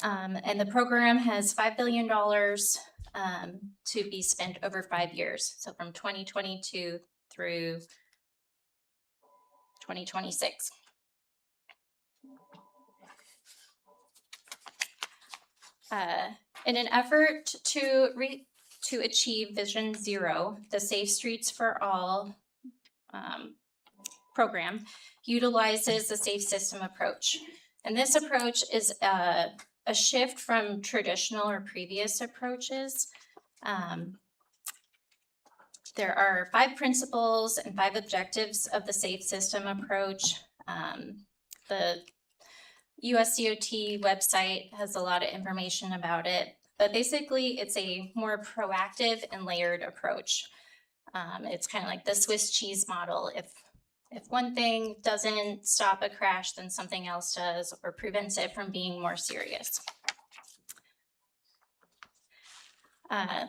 S12: And the program has $5 billion to be spent over 5 years. So from 2022 through 2026. In an effort to achieve Vision Zero, the Safe Streets for All program utilizes the safe system approach. And this approach is a shift from traditional or previous approaches. There are 5 principles and 5 objectives of the safe system approach. The USDOT website has a lot of information about it, but basically it's a more proactive and layered approach. It's kind of like the Swiss cheese model. If one thing doesn't stop a crash, then something else does or prevents it from being more serious.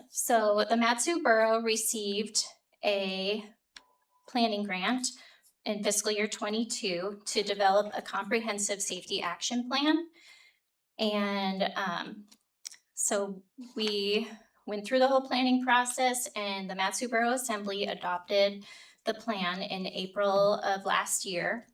S12: So the Matsu Borough received a planning grant in fiscal year 22 to develop a comprehensive safety action plan. And so we went through the whole planning process, and the Matsu Borough Assembly adopted the plan in April of last year.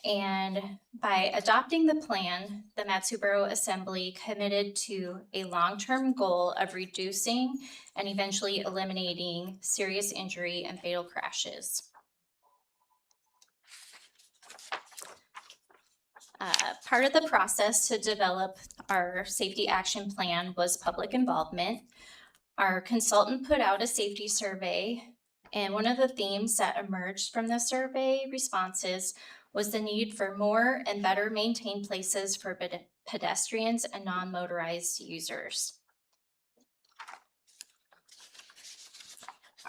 S12: And by adopting the plan, the Matsu Borough Assembly committed to a long-term goal of reducing and eventually eliminating serious injury and fatal crashes. Part of the process to develop our safety action plan was public involvement. Our consultant put out a safety survey, and one of the themes that emerged from the survey responses was the need for more and better maintained places for pedestrians and non-motorized users.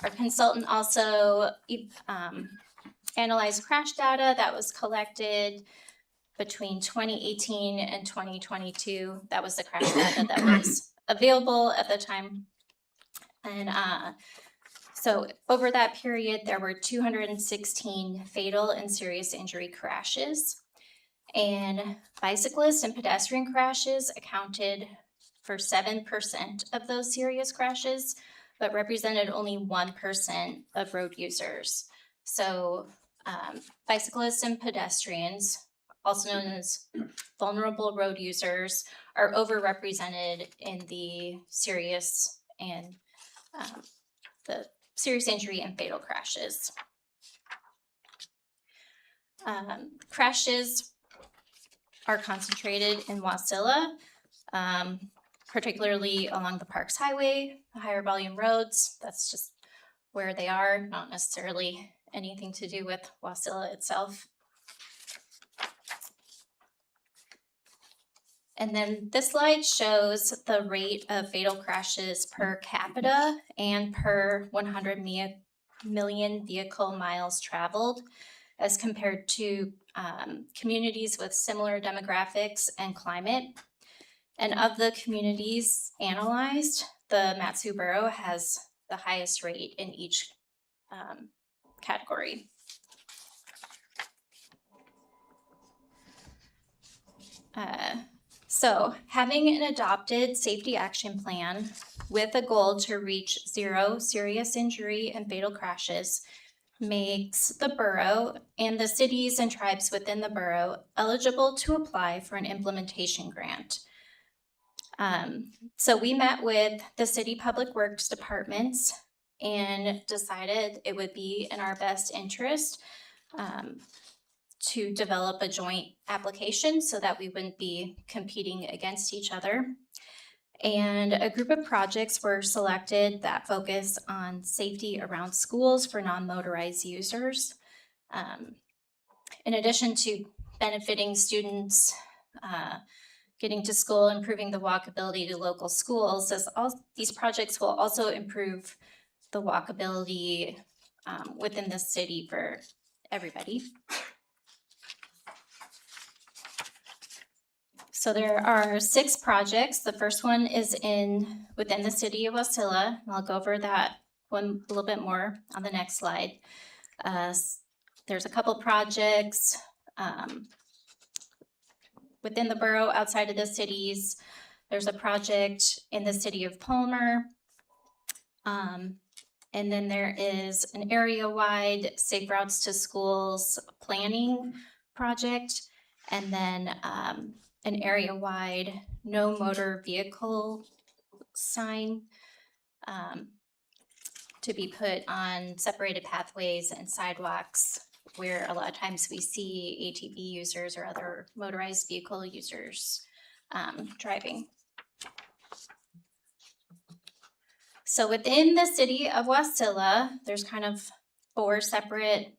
S12: Our consultant also analyzed crash data that was collected between 2018 and 2022. That was the crash data that was available at the time. And so over that period, there were 216 fatal and serious injury crashes. And bicyclist and pedestrian crashes accounted for 7% of those serious crashes, but represented only 1% of road users. So bicyclists and pedestrians, also known as vulnerable road users, are overrepresented in the serious and the serious injury and fatal crashes. Crashes are concentrated in Wasilla, particularly along the Parks Highway, the higher volume roads. That's just where they are, not necessarily anything to do with Wasilla itself. And then this slide shows the rate of fatal crashes per capita and per 100 million vehicle miles traveled as compared to communities with similar demographics and climate. And of the communities analyzed, the Matsu Borough has the highest rate in each category. So having an adopted safety action plan with a goal to reach 0 serious injury and fatal crashes, makes the borough and the cities and tribes within the borough eligible to apply for an implementation grant. So we met with the city public works departments and decided it would be in our best interest to develop a joint application so that we wouldn't be competing against each other. And a group of projects were selected that focus on safety around schools for non-motorized users. In addition to benefiting students, getting to school, improving the walkability to local schools, these projects will also improve the walkability within the city for everybody. So there are 6 projects. The first one is within the city of Wasilla. I'll go over that one a little bit more on the next slide. There's a couple projects within the borough outside of the cities. There's a project in the city of Palmer. And then there is an area-wide Safe Routes to Schools planning project. And then an area-wide no motor vehicle sign to be put on separated pathways and sidewalks where a lot of times we see ATV users or other motorized vehicle users driving. So within the city of Wasilla, there's kind of 4 separate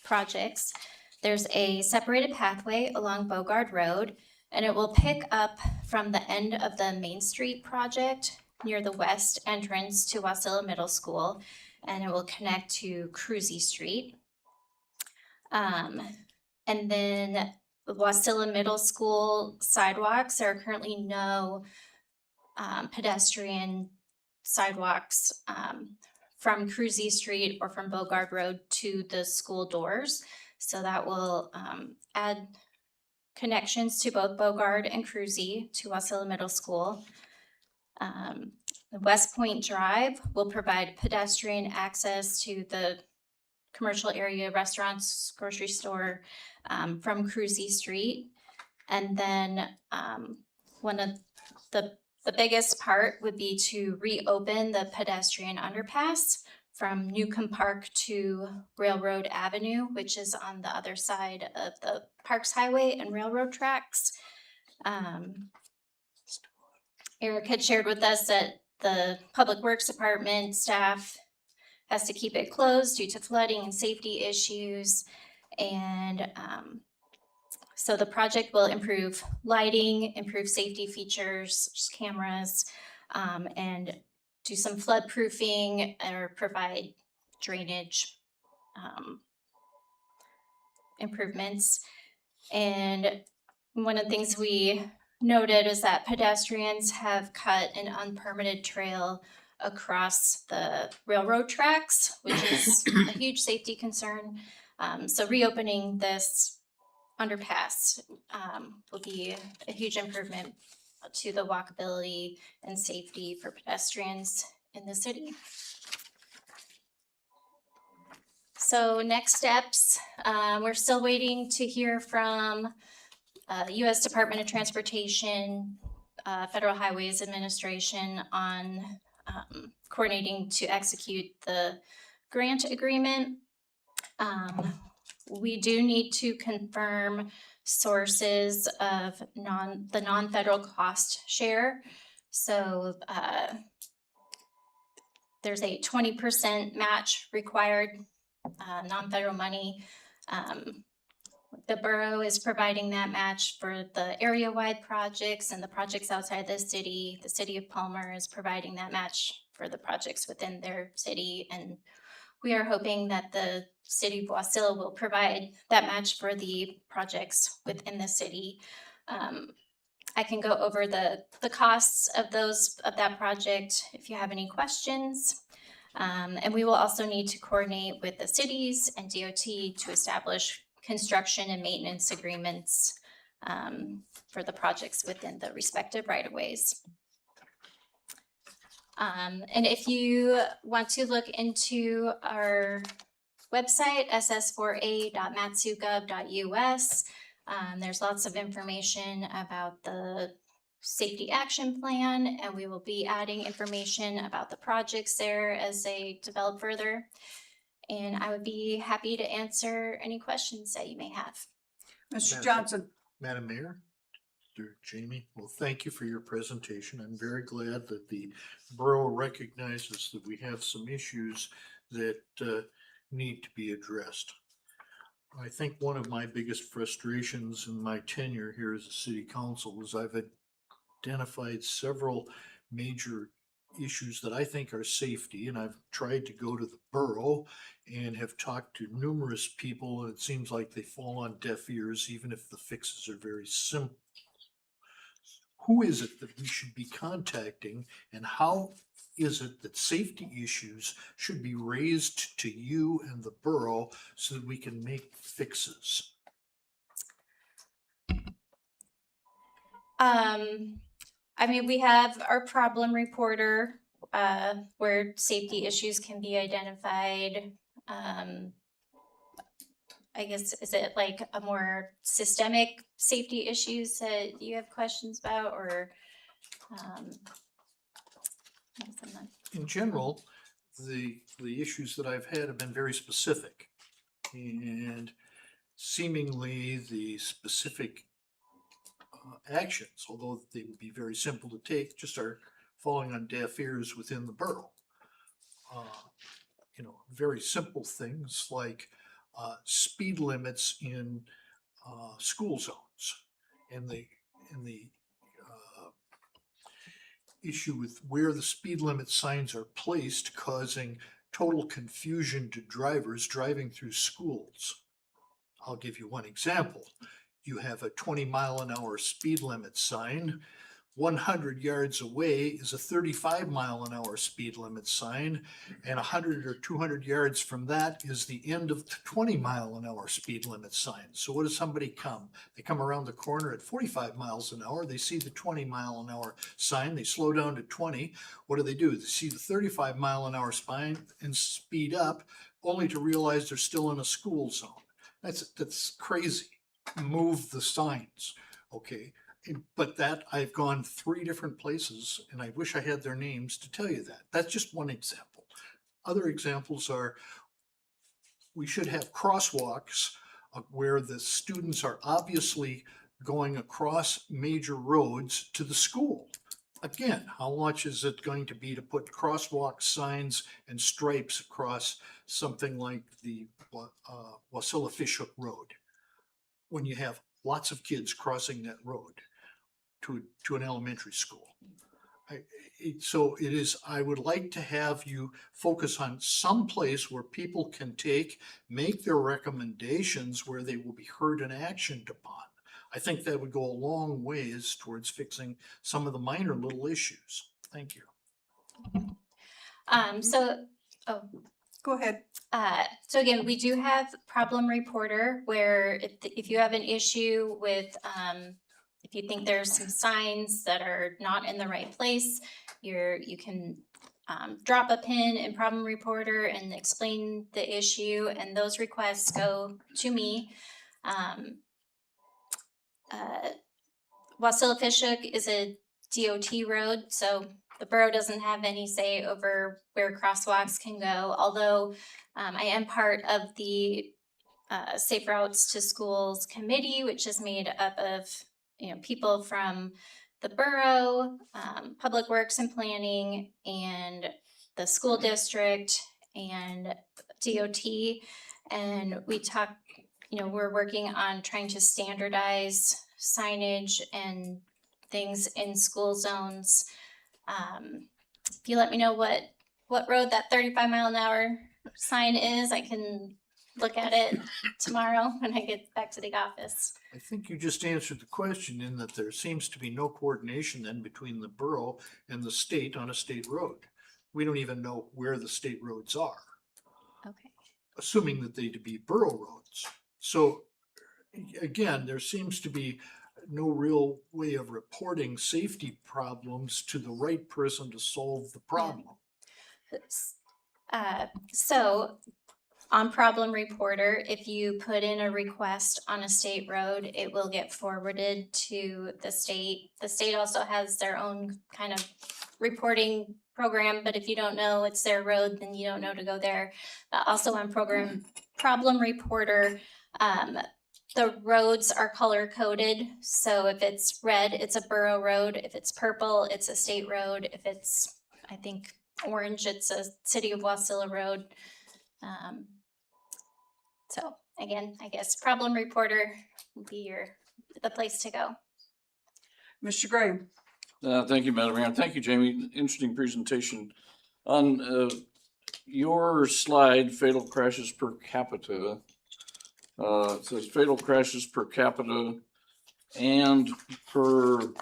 S12: projects. There's a separated pathway along Bogard Road, and it will pick up from the end of the Main Street project near the west entrance to Wasilla Middle School, and it will connect to Cruzy Street. And then the Wasilla Middle School sidewalks, there are currently no pedestrian sidewalks from Cruzy Street or from Bogard Road to the school doors. So that will add connections to both Bogard and Cruzy to Wasilla Middle School. The West Point Drive will provide pedestrian access to the commercial area, restaurants, grocery store from Cruzy Street. And then one of the biggest part would be to reopen the pedestrian underpass from Newcomb Park to Railroad Avenue, which is on the other side of the Parks Highway and railroad tracks. Eric had shared with us that the Public Works Department staff has to keep it closed due to flooding and safety issues. And so the project will improve lighting, improve safety features, cameras, and do some flood proofing or provide drainage improvements. And one of the things we noted is that pedestrians have cut an unpermitted trail across the railroad tracks, which is a huge safety concern. So reopening this underpass will be a huge improvement to the walkability and safety for pedestrians in the city. So next steps, we're still waiting to hear from the U.S. Department of Transportation, Federal Highways Administration on coordinating to execute the grant agreement. We do need to confirm sources of the non-federal cost share. So there's a 20% match required, non-federal money. The borough is providing that match for the area-wide projects and the projects outside the city. The city of Palmer is providing that match for the projects within their city. And we are hoping that the city of Wasilla will provide that match for the projects within the city. I can go over the costs of that project if you have any questions. And we will also need to coordinate with the cities and DOT to establish construction and maintenance agreements for the projects within the respective right-of-ways. And if you want to look into our website, ss4a.matsu.gov.us, there's lots of information about the safety action plan, and we will be adding information about the projects there as they develop further. And I would be happy to answer any questions that you may have.
S1: Mr.
S4: Madam-
S1: Johnson.
S4: Madam Mayor, Mr. Jamie, well, thank you for your presentation. I'm very glad that the borough recognizes that we have some issues that need to be addressed. I think one of my biggest frustrations in my tenure here as a city council is I've identified several major issues that I think are safety, and I've tried to go to the borough and have talked to numerous people, and it seems like they fall on deaf ears, even if the fixes are very simple. Who is it that we should be contacting, and how is it that safety issues should be raised to you and the borough so that we can make fixes?
S12: I mean, we have our problem reporter, where safety issues can be identified. I guess, is it like a more systemic safety issues that you have questions about, or?
S4: In general, the issues that I've had have been very specific. And seemingly the specific actions, although they would be very simple to take, just are falling on deaf ears within the borough. Very simple things like speed limits in school zones, and the issue with where the speed limit signs are placed, causing total confusion to drivers driving through schools. I'll give you one example. You have a 20-mile-an-hour speed limit sign. 100 yards away is a 35-mile-an-hour speed limit sign, and 100 or 200 yards from that is the end of the 20-mile-an-hour speed limit sign. So what does somebody come? They come around the corner at 45 miles an hour. They see the 20-mile-an-hour sign. They slow down to 20. What do? They see the 35-mile-an-hour sign and speed up, only to realize they're still in a school zone. That's crazy. Move the signs, okay? But that, I've gone 3 different places, and I wish I had their names to tell you that. That's just one example. Other examples are, we should have crosswalks where the students are obviously going across major roads to the school. Again, how much is it going to be to put crosswalk signs and stripes across something like the Wasilla-Fishhook Road, when you have lots of kids crossing that road to an elementary school? So it is, I would like to have you focus on some place where people can make their recommendations, where they will be heard and actioned upon. I think that would go a long ways towards fixing some of the minor little issues. Thank you.
S2: Go ahead.
S12: So again, we do have problem reporter, where if you have an issue with, if you think there's some signs that are not in the right place, you can drop a pin in problem reporter and explain the issue, and those requests go to me. Wasilla-Fishhook is a DOT road, so the borough doesn't have any say over where crosswalks can go, although I am part of the Safe Routes to Schools Committee, which is made up of people from the borough, Public Works and Planning, and the school district, and DOT. And we talk, we're working on trying to standardize signage and things in school zones. If you let me know what road that 35-mile-an-hour sign is, I can look at it tomorrow when I get back to the office.
S4: I think you just answered the question, in that there seems to be no coordination then between the borough and the state on a state road. We don't even know where the state roads are,
S12: Okay.
S4: assuming that they to be borough roads. So again, there seems to be no real way of reporting safety problems to the right person to solve the problem.
S12: So on Problem Reporter, if you put in a request on a state road, it will get forwarded to the state. The state also has their own kind of reporting program, but if you don't know it's their road, then you don't know to go there. Also on Problem Reporter, the roads are color coded. So if it's red, it's a borough road. If it's purple, it's a state road. If it's, I think, orange, it's a City of Wasilla road. So again, I guess Problem Reporter would be the place to go.
S1: Mr. Gray?
S6: Thank you, Madam Mayor. Thank you, Jamie. Interesting presentation. On your slide, fatal crashes per capita, it says fatal crashes per capita and per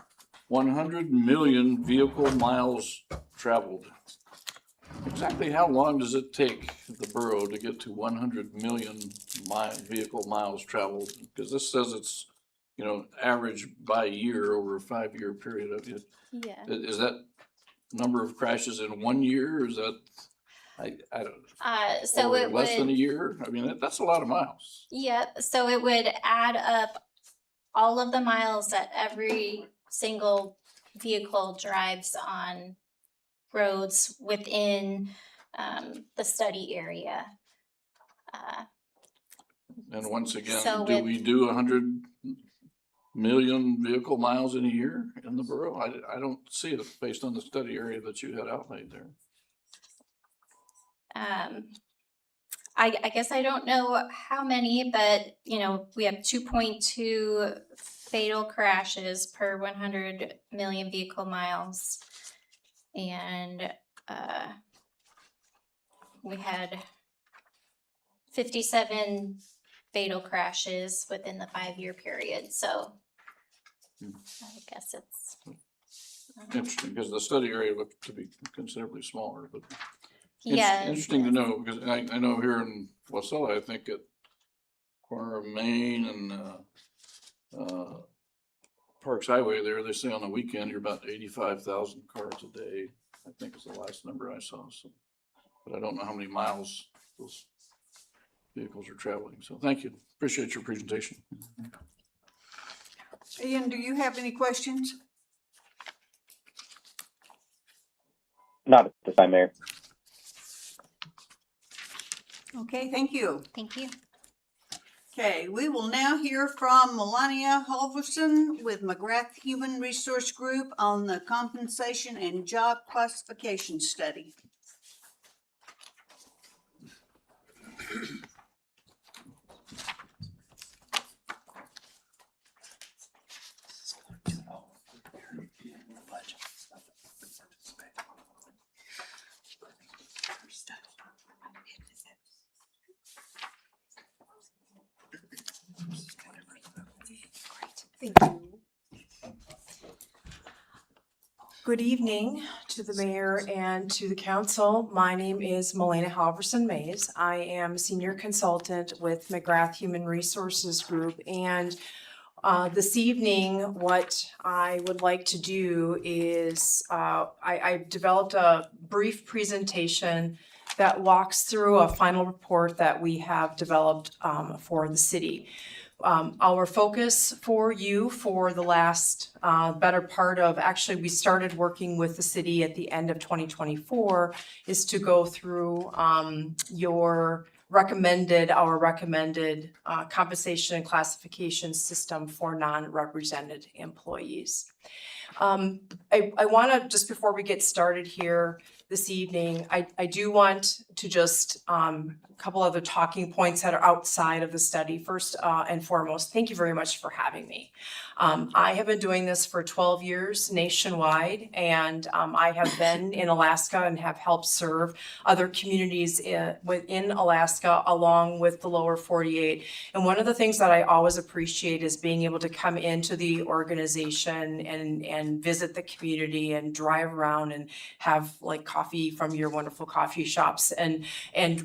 S6: 100 million vehicle miles traveled. Exactly how long does it take the borough to get to 100 million vehicle miles traveled? Because this says it's, average by year over a 5-year period of it.
S12: Yeah.
S6: Is that number of crashes in 1 year? Or is that, I don't,
S12: So
S6: or
S12: it
S6: less than a
S12: would,
S6: year? I mean, that's a lot of miles.
S12: yeah, so it would add up all of the miles that every single vehicle drives on roads within the study area.
S6: And once again,
S12: So
S6: do we do 100 million vehicle miles in a year in the borough? I don't see it based on the study area that you had outlaid there.
S12: I guess I don't know how many, but we have 2.2 fatal crashes per 100 million vehicle miles. And we had 57 fatal crashes within the 5-year period. So I guess it's
S6: Interesting, because the study area looked to be considerably smaller, but
S12: yeah.
S6: interesting to know, because I know here in Wasilla, I think at corner of Main and Parks Highway there, they say on the weekend, you're about 85,000 cars a day, I think is the last number I saw, so. But I don't know how many miles those vehicles are traveling, so thank you, appreciate your presentation.
S1: Ian, do you have any questions?
S11: Not at this time, Mayor.
S1: Okay, thank you.
S12: Thank you.
S1: Okay, we will now hear from Melania Halverson with McGrath Human Resource Group on the compensation and job classification study.
S13: Thank you. Good evening to the mayor and to the council. My name is Melena Halverson Mays. I am senior consultant with McGrath Human Resources Group. And this evening, what I would like to do is I developed a brief presentation that walks through a final report that we have developed for the city. Our focus for you for the last better part of, actually, we started working with the city at the end of 2024, is to go through our recommended compensation and classification system for non-represented employees. I want to, just before we get started here this evening, I do want to just a couple other talking points that are outside of the study. First and foremost, thank you very much for having me. I have been doing this for 12 years nationwide, and I have been in Alaska and have helped serve other communities within Alaska along with the lower 48. And one of the things that I always appreciate is being able to come into the organization and visit the community and drive around and have like coffee from your wonderful coffee shops and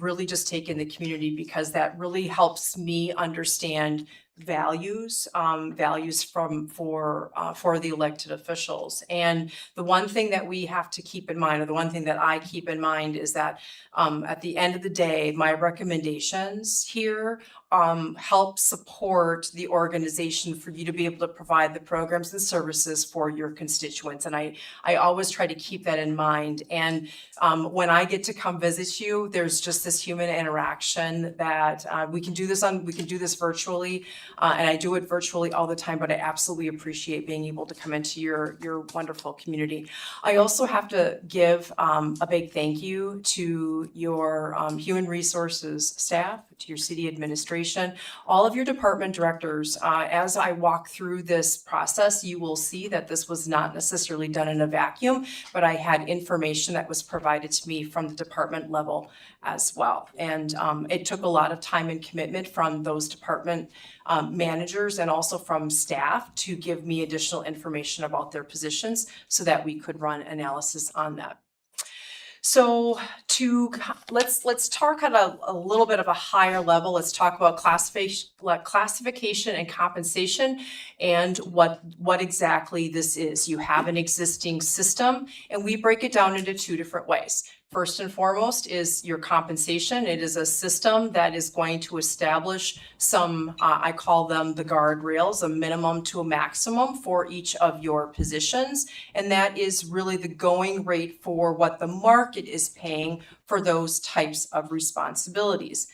S13: really just take in the community, because that really helps me understand values, values for the elected officials. And the one thing that we have to keep in mind, or the one thing that I keep in mind, is that at the end of the day, my recommendations here help support the organization for you to be able to provide the programs and services for your constituents. And I always try to keep that in mind. And when I get to come visit you, there's just this human interaction that we can do this virtually, and I do it virtually all the time, but I absolutely appreciate being able to come into your wonderful community. I also have to give a big thank you to your human resources staff, to your city administration, all of your department directors. As I walk through this process, you will see that this was not necessarily done in a vacuum, but I had information that was provided to me from the department level as well. And it took a lot of time and commitment from those department managers and also from staff to give me additional information about their positions so that we could run analysis on that. So let's talk at a little bit of a higher level. Let's talk about classification and compensation and what exactly this is. You have an existing system, and we break it down into two different ways. First and foremost is your compensation. It is a system that is going to establish some, I call them the guardrails, a minimum to a maximum for each of your positions. And that is really the going rate for what the market is paying for those types of responsibilities.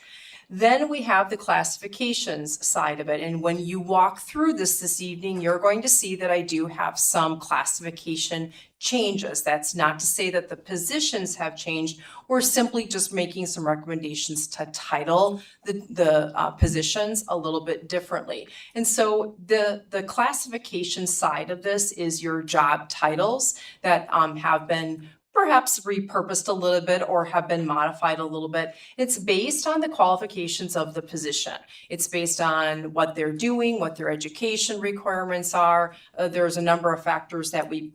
S13: Then we have the classifications side of it. And when you walk through this evening, you're going to see that I do have some classification changes. That's not to say that the positions have changed. We're simply just making some recommendations to title the positions a little bit differently. And so the classification side of this is your job titles that have been perhaps repurposed a little bit or have been modified a little bit. It's based on the qualifications of the position. It's based on what they're doing, what their education requirements are. There's a number of factors that we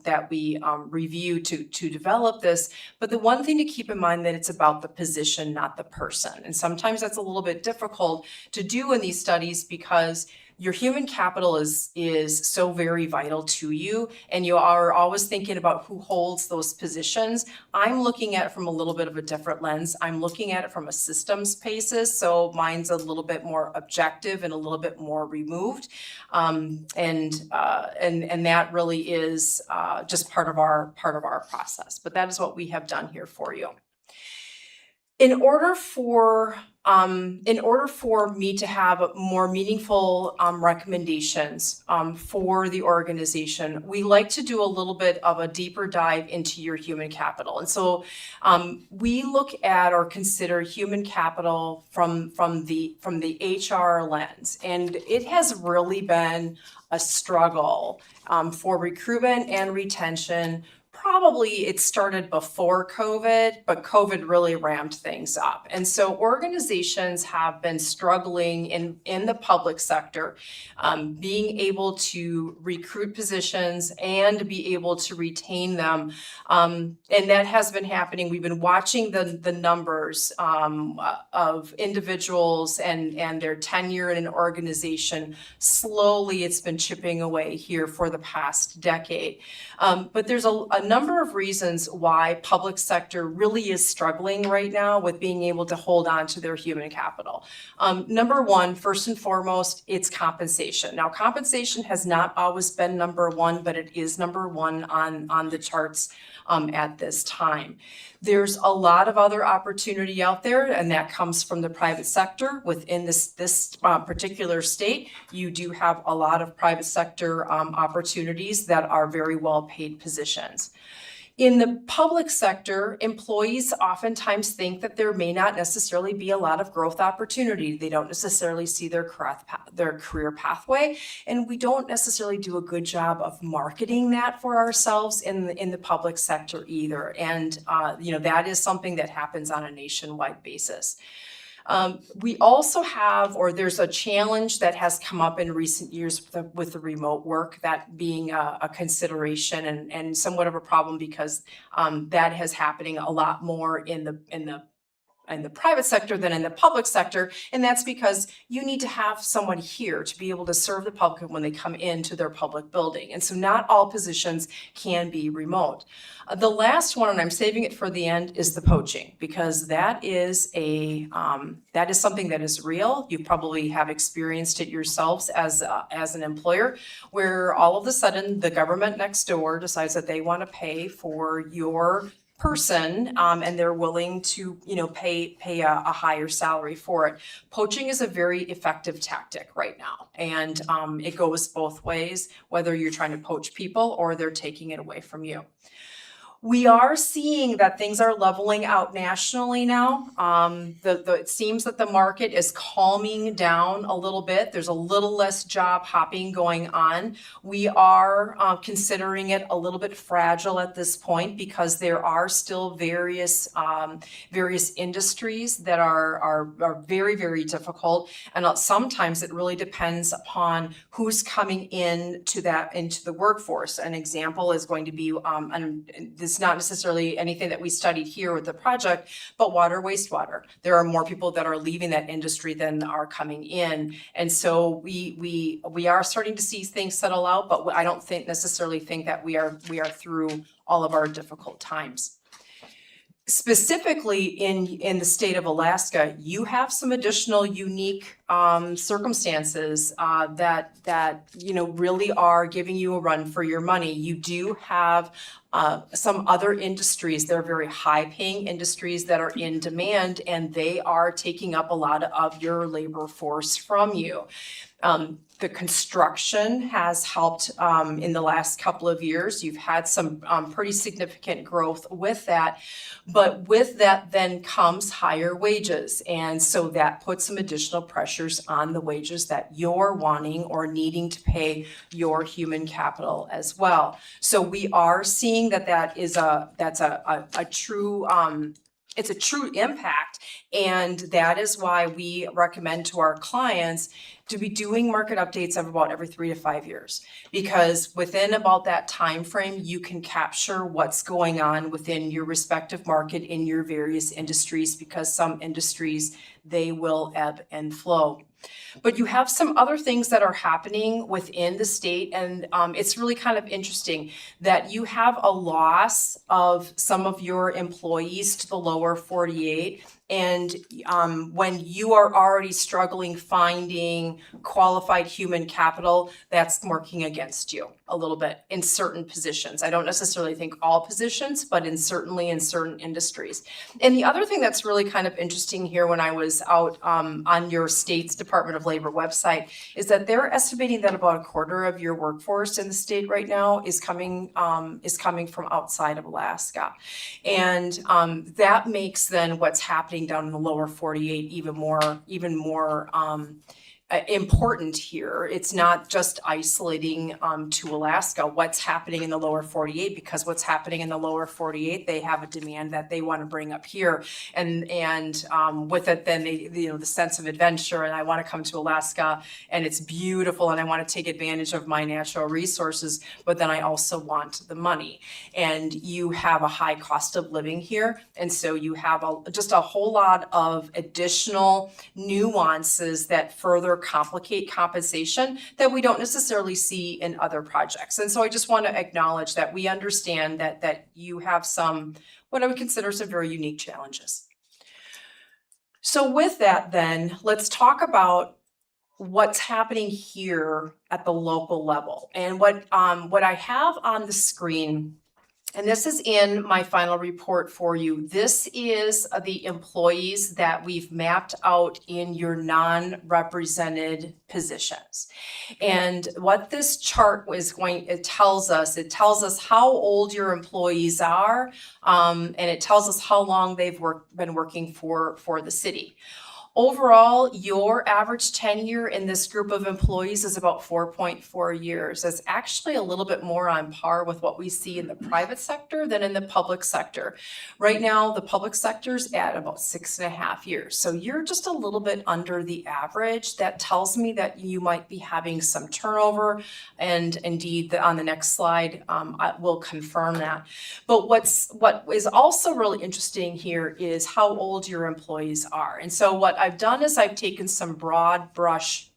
S13: review to develop this. But the one thing to keep in mind that it's about the position, not the person. And sometimes that's a little bit difficult to do in these studies because your human capital is so very vital to you, and you are always thinking about who holds those positions. I'm looking at it from a little bit of a different lens. I'm looking at it from a systems basis, so mine's a little bit more objective and a little bit more removed, and that really is just part of our process. But that is what we have done here for you. In order for me to have more meaningful recommendations for the organization, we like to do a little bit of a deeper dive into your human capital. And so we look at or consider human capital from the HR lens. And it has really been a struggle for recruitment and retention. Probably it started before COVID, but COVID really ramped things up. And so organizations have been struggling in the public sector, being able to recruit positions and be able to retain them. And that has been happening. We've been watching the numbers of individuals and their tenure in an organization. Slowly, it's been chipping away here for the past decade. But there's a number of reasons why public sector really is struggling right now with being able to hold on to their human capital. Number one, first and foremost, it's compensation. Now, compensation has not always been number one, but it is number one on the charts at this time. There's a lot of other opportunity out there, and that comes from the private sector. Within this particular state, you do have a lot of private sector opportunities that are very well-paid positions. In the public sector, employees oftentimes think that there may not necessarily be a lot of growth opportunity. They don't necessarily see their career pathway, and we don't necessarily do a good job of marketing that for ourselves in the public sector either. And that is something that happens on a nationwide basis. We also have, or there's a challenge that has come up in recent years with the remote work, that being a consideration and somewhat of a problem because that is happening a lot more in the in the private sector than in the public sector. And that's because you need to have someone here to be able to serve the public when they come into their public building. And so not all positions can be remote. The last one, and I'm saving it for the end, is the poaching, because that is something that is real. You probably have experienced it yourselves as an employer, where all of a sudden the government next door decides that they want to pay for your person, and they're willing to, pay a higher salary for it. Poaching is a very effective tactic right now, and it goes both ways, whether you're trying to poach people or they're taking it away from you. We are seeing that things are leveling out nationally now. It seems that the market is calming down a little bit. There's a little less job hopping going on. We are considering it a little bit fragile at this point because there are still various industries that are very, very difficult. And sometimes it really depends upon who's coming into the workforce. An example is going to be, it's not necessarily anything that we studied here with the project, but water, wastewater. There are more people that are leaving that industry than are coming in. And so we are starting to see things settle out, but I don't necessarily think that we are through all of our difficult times. Specifically in the state of Alaska, you have some additional unique circumstances that really are giving you a run for your money. You do have some other industries that are very high-paying industries that are in demand, and they are taking up a lot of your labor force from you. The construction has helped in the last couple of years. You've had some pretty significant growth with that, but with that then comes higher wages. And so that puts some additional pressures on the wages that you're wanting or needing to pay your human capital as well. So we are seeing that's a true it's a true impact, and that is why we recommend to our clients to be doing market updates of about every 3 to 5 years, because within about that time frame, you can capture what's going on within your respective market in your various industries, because some industries, they will ebb and flow. But you have some other things that are happening within the state, and it's really kind of interesting that you have a loss of some of your employees to the lower 48. And when you are already struggling finding qualified human capital, that's working against you a little bit in certain positions. I don't necessarily think all positions, but certainly in certain industries. And the other thing that's really kind of interesting here when I was out on your state's Department of Labor website is that they're estimating that about a quarter of your workforce in the state right now is coming from outside of Alaska. And that makes then what's happening down in the lower 48 even more important here. It's not just isolating to Alaska what's happening in the lower 48, because what's happening in the lower 48, they have a demand that they want to bring up here, and with it then they, the sense of adventure, and I want to come to Alaska and it's beautiful and I want to take advantage of my natural resources, but then I also want the money. And you have a high cost of living here, and so you have just a whole lot of additional nuances that further complicate compensation that we don't necessarily see in other projects. And so I just want to acknowledge that we understand that you have some, what I would consider some very unique challenges. So with that then, let's talk about what's happening here at the local level. And what I have on the screen, and this is in my final report for you. This is the employees that we've mapped out in your non-represented positions. And what this chart it tells us how old your employees are, and it tells us how long they've been working for the city. Overall, your average tenure in this group of employees is about 4.4 years. That's actually a little bit more on par with what we see in the private sector than in the public sector. Right now, the public sector's at about 6.5 years. So you're just a little bit under the average. That tells me that you might be having some turnover. And indeed, on the next slide, I will confirm that. But what is also really interesting here is how old your employees are. And so what I've done is I've taken some broad brush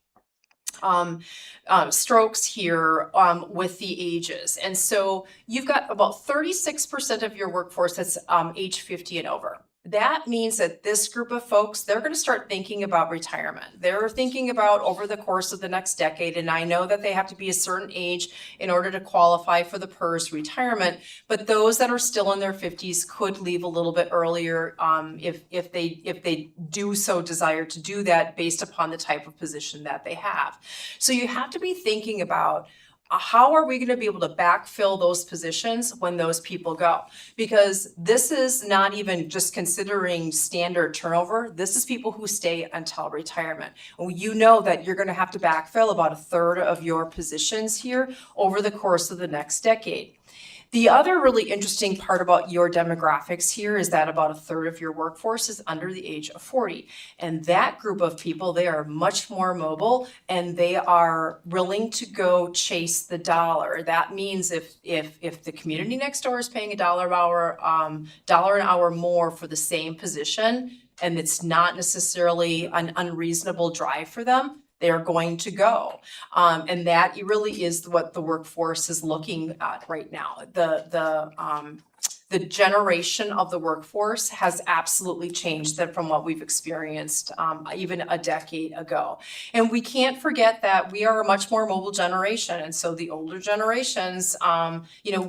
S13: strokes here with the ages. And so you've got about 36% of your workforce that's age 50 and over. That means that this group of folks, they're going to start thinking about retirement. They're thinking about over the course of the next decade, and I know that they have to be a certain age in order to qualify for the PERS retirement, but those that are still in their 50s could leave a little bit earlier if they do so desire to do that based upon the type of position that they have. So you have to be thinking about how are we going to be able to backfill those positions when those people go? Because this is not even just considering standard turnover. This is people who stay until retirement. You know that you're going to have to backfill about 1/3 of your positions here over the course of the next decade. The other really interesting part about your demographics here is that about 1/3 of your workforce is under the age of 40. And that group of people, they are much more mobile and they are willing to go chase the dollar. That means if the community next door is paying $1 an hour more for the same position, and it's not necessarily an unreasonable drive for them, they're going to go. And that really is what the workforce is looking at right now. The generation of the workforce has absolutely changed from what we've experienced even a decade ago. And we can't forget that we are a much more mobile generation. And so the older generations,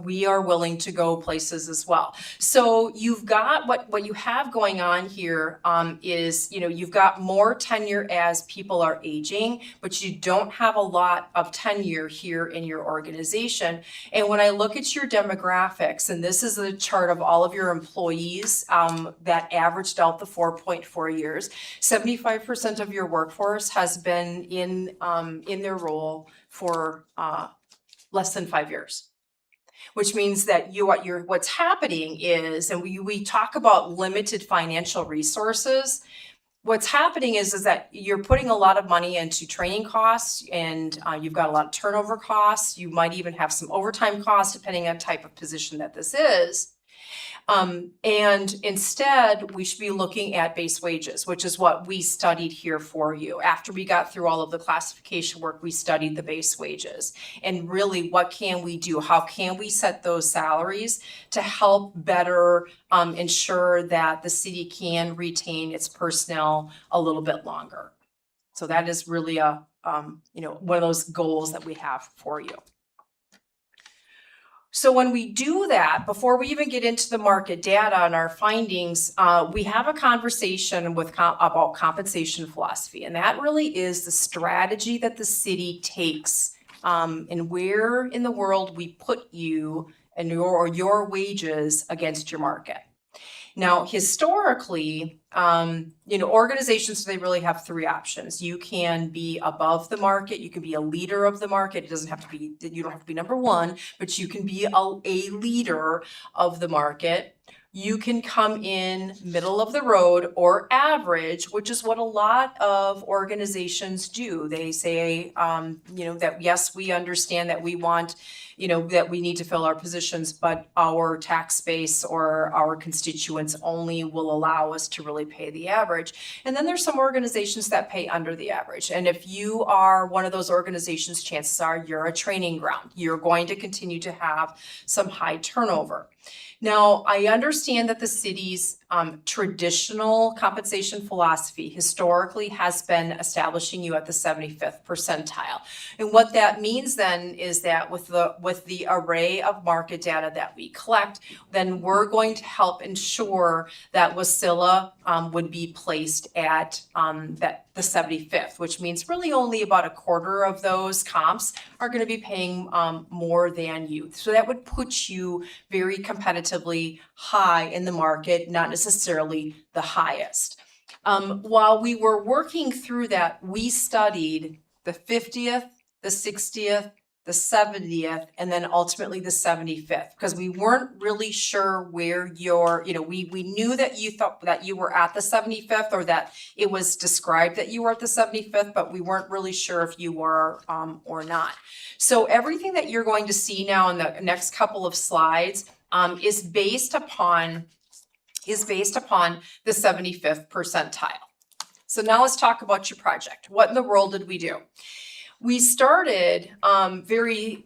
S13: we are willing to go places as well. So you've got what you have going on here is, you've got more tenure as people are aging, but you don't have a lot of tenure here in your organization. And when I look at your demographics, and this is a chart of all of your employees that averaged out the 4.4 years, 75% of your workforce has been in their role for less than 5 years. Which means that what's happening is, and we talk about limited financial resources, what's happening is that you're putting a lot of money into training costs, and you've got a lot of turnover costs. You might even have some overtime costs depending on type of position that this is. And instead, we should be looking at base wages, which is what we studied here for you. After we got through all of the classification work, we studied the base wages. And really, what can we do? How can we set those salaries to help better ensure that the city can retain its personnel a little bit longer? So that is really one of those goals that we have for you. So when we do that, before we even get into the market data and our findings, we have a conversation about compensation philosophy. And that really is the strategy that the city takes and where in the world we put you and your wages against your market. Now, historically, organizations, they really have 3 options. You can be above the market. You can be a leader of the market. You don't have to be number 1, but you can be a leader of the market. You can come in middle of the road or average, which is what a lot of organizations do. They say, that yes, we understand that we want, that we need to fill our positions, but our tax base or our constituents only will allow us to really pay the average. And then there's some organizations that pay under the average. And if you are one of those organizations, chances are you're a training ground. You're going to continue to have some high turnover. Now, I understand that the city's traditional compensation philosophy historically has been establishing you at the 75th percentile. And what that means then is that with the array of market data that we collect, then we're going to help ensure that Wasilla would be placed at the 75th, which means really only about 1/4 of those comps are going to be paying more than you. So that would put you very competitively high in the market, not necessarily the highest. While we were working through that, we studied the 50th, the 60th, the 70th, and then ultimately the 75th, because we weren't really sure where we knew that you thought that you were at the 75th, or that it was described that you were at the 75th, but we weren't really sure if you were or not. So everything that you're going to see now in the next couple of slides is based upon the 75th percentile. So now let's talk about your project. What in the world did we do? We started very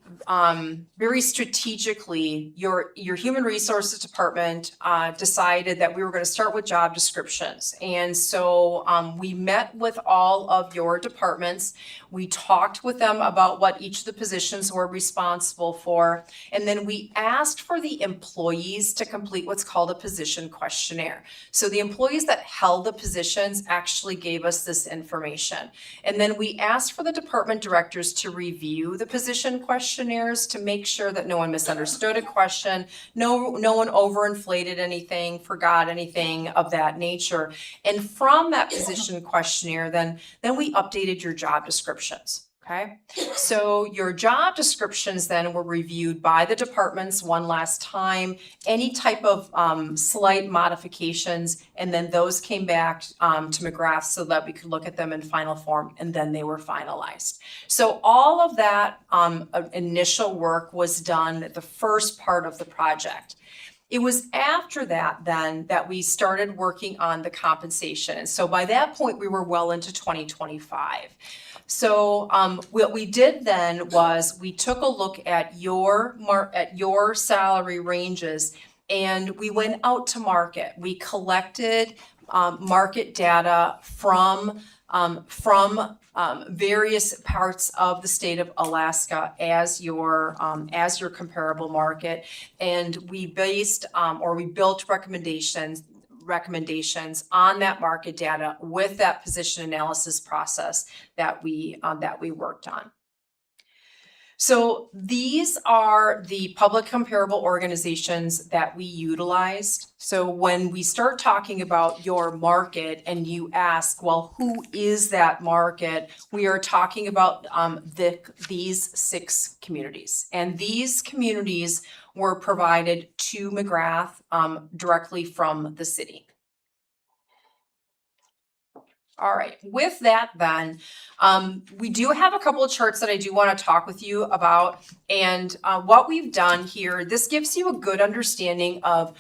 S13: strategically. Your human resources department decided that we were going to start with job descriptions, and so we met with all of your departments. We talked with them about what each of the positions were responsible for, and then we asked for the employees to complete what's called a position questionnaire. So the employees that held the positions actually gave us this information, and then we asked for the department directors to review the position questionnaires to make sure that no one misunderstood a question, no one overinflated anything, forgot anything of that nature. And from that position questionnaire, then we updated your job descriptions. Okay, so your job descriptions then were reviewed by the departments one last time, any type of slight modifications, and then those came back to McGrath so that we could look at them in final form, and then they were finalized. So all of that initial work was done at the first part of the project. It was after that then that we started working on the compensation. And so by that point, we were well into 2025. So what we did then was we took a look at your salary ranges, and we went out to market. We collected market data from various parts of the state of Alaska as your comparable market, and we based we built recommendations on that market data with that position analysis process that we worked on. So these are the public comparable organizations that we utilized. So when we start talking about your market and you ask, well, who is that market? We are talking about these 6 communities. And these communities were provided to McGrath directly from the city. All right, with that then, we do have a couple of charts that I do want to talk with you about. And what we've done here, this gives you a good understanding of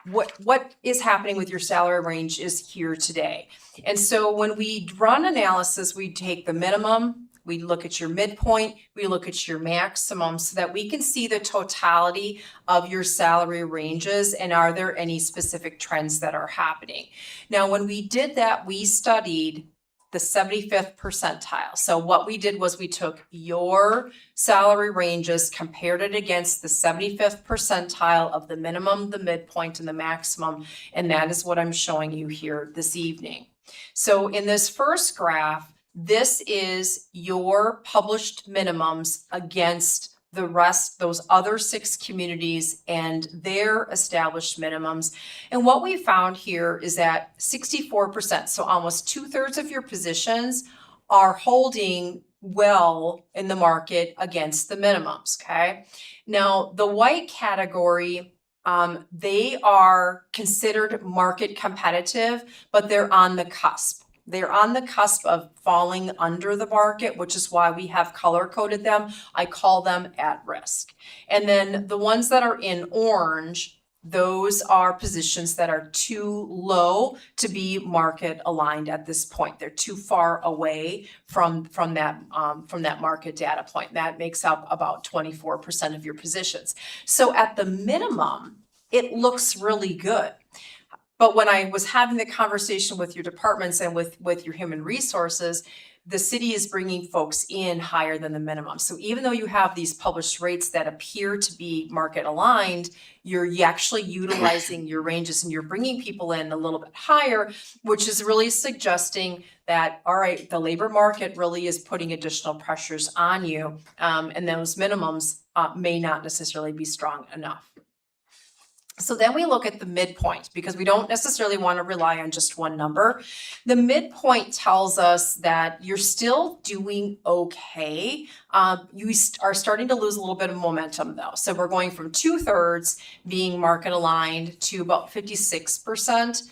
S13: what is happening with your salary range is here today. And so when we run analysis, we take the minimum, we look at your midpoint, we look at your maximum so that we can see the totality of your salary ranges and are there any specific trends that are happening. Now, when we did that, we studied the 75th percentile. So what we did was we took your salary ranges, compared it against the 75th percentile of the minimum, the midpoint, and the maximum, and that is what I'm showing you here this evening. So in this first graph, this is your published minimums against the rest, those other 6 communities and their established minimums. And what we found here is that 64%, so almost 2/3 of your positions are holding well in the market against the minimums, okay? Now, the white category, they are considered market competitive, but they're on the cusp. They're on the cusp of falling under the market, which is why we have color coded them. I call them at risk. And then the ones that are in orange, those are positions that are too low to be market aligned at this point. They're too far away from that market data point. That makes up about 24% of your positions. So at the minimum, it looks really good. But when I was having the conversation with your departments and with your human resources, the city is bringing folks in higher than the minimum. So even though you have these published rates that appear to be market aligned, you're actually utilizing your ranges and you're bringing people in a little bit higher, which is really suggesting that, all right, the labor market really is putting additional pressures on you, and those minimums may not necessarily be strong enough. So then we look at the midpoint because we don't necessarily want to rely on just one number. The midpoint tells us that you're still doing okay. You are starting to lose a little bit of momentum though. So we're going from 2/3 being market aligned to about 56%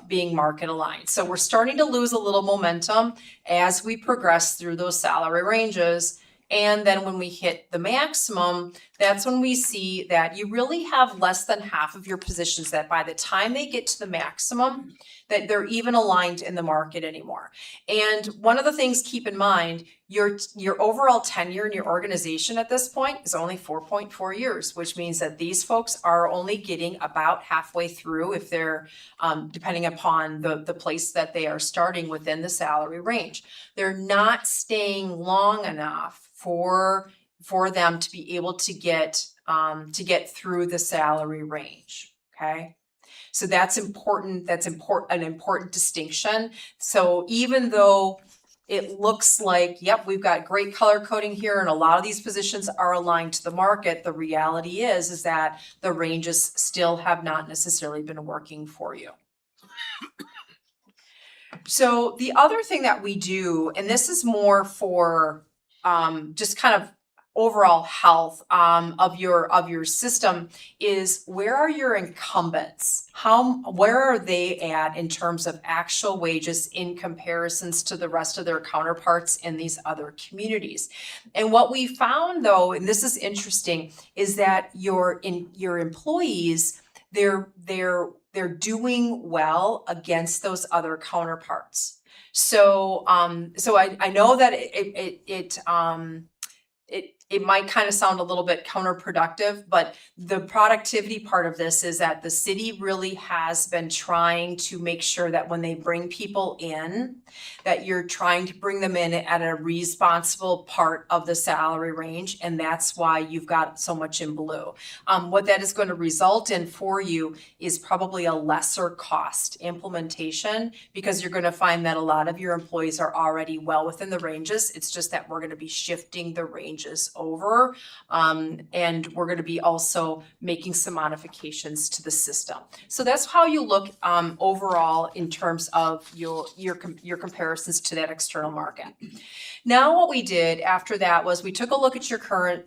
S13: being market aligned. So we're starting to lose a little momentum as we progress through those salary ranges. And then when we hit the maximum, that's when we see that you really have less than half of your positions that by the time they get to the maximum, that they're even aligned in the market anymore. And one of the things, keep in mind, your overall tenure in your organization at this point is only 4.4 years, which means that these folks are only getting about halfway through if they're, depending upon the place that they are starting within the salary range. They're not staying long enough for them to be able to get through the salary range, okay? So that's important. That's an important distinction. So even though it looks like, yep, we've got great color coding here and a lot of these positions are aligned to the market, the reality is that the ranges still have not necessarily been working for you. So the other thing that we do, and this is more for just kind of overall health of your system, is where are your incumbents? Where are they at in terms of actual wages in comparisons to the rest of their counterparts in these other communities? And what we found though, and this is interesting, is that your employees, they're doing well against those other counterparts. So I know that it might kind of sound a little bit counterproductive, but the productivity part of this is that the city really has been trying to make sure that when they bring people in, that you're trying to bring them in at a responsible part of the salary range, and that's why you've got so much in blue. What that is going to result in for you is probably a lesser cost implementation, because you're going to find that a lot of your employees are already well within the ranges. It's just that we're going to be shifting the ranges over, and we're going to be also making some modifications to the system. So that's how you look overall in terms of your comparisons to that external market. Now what we did after that was we took a look at your current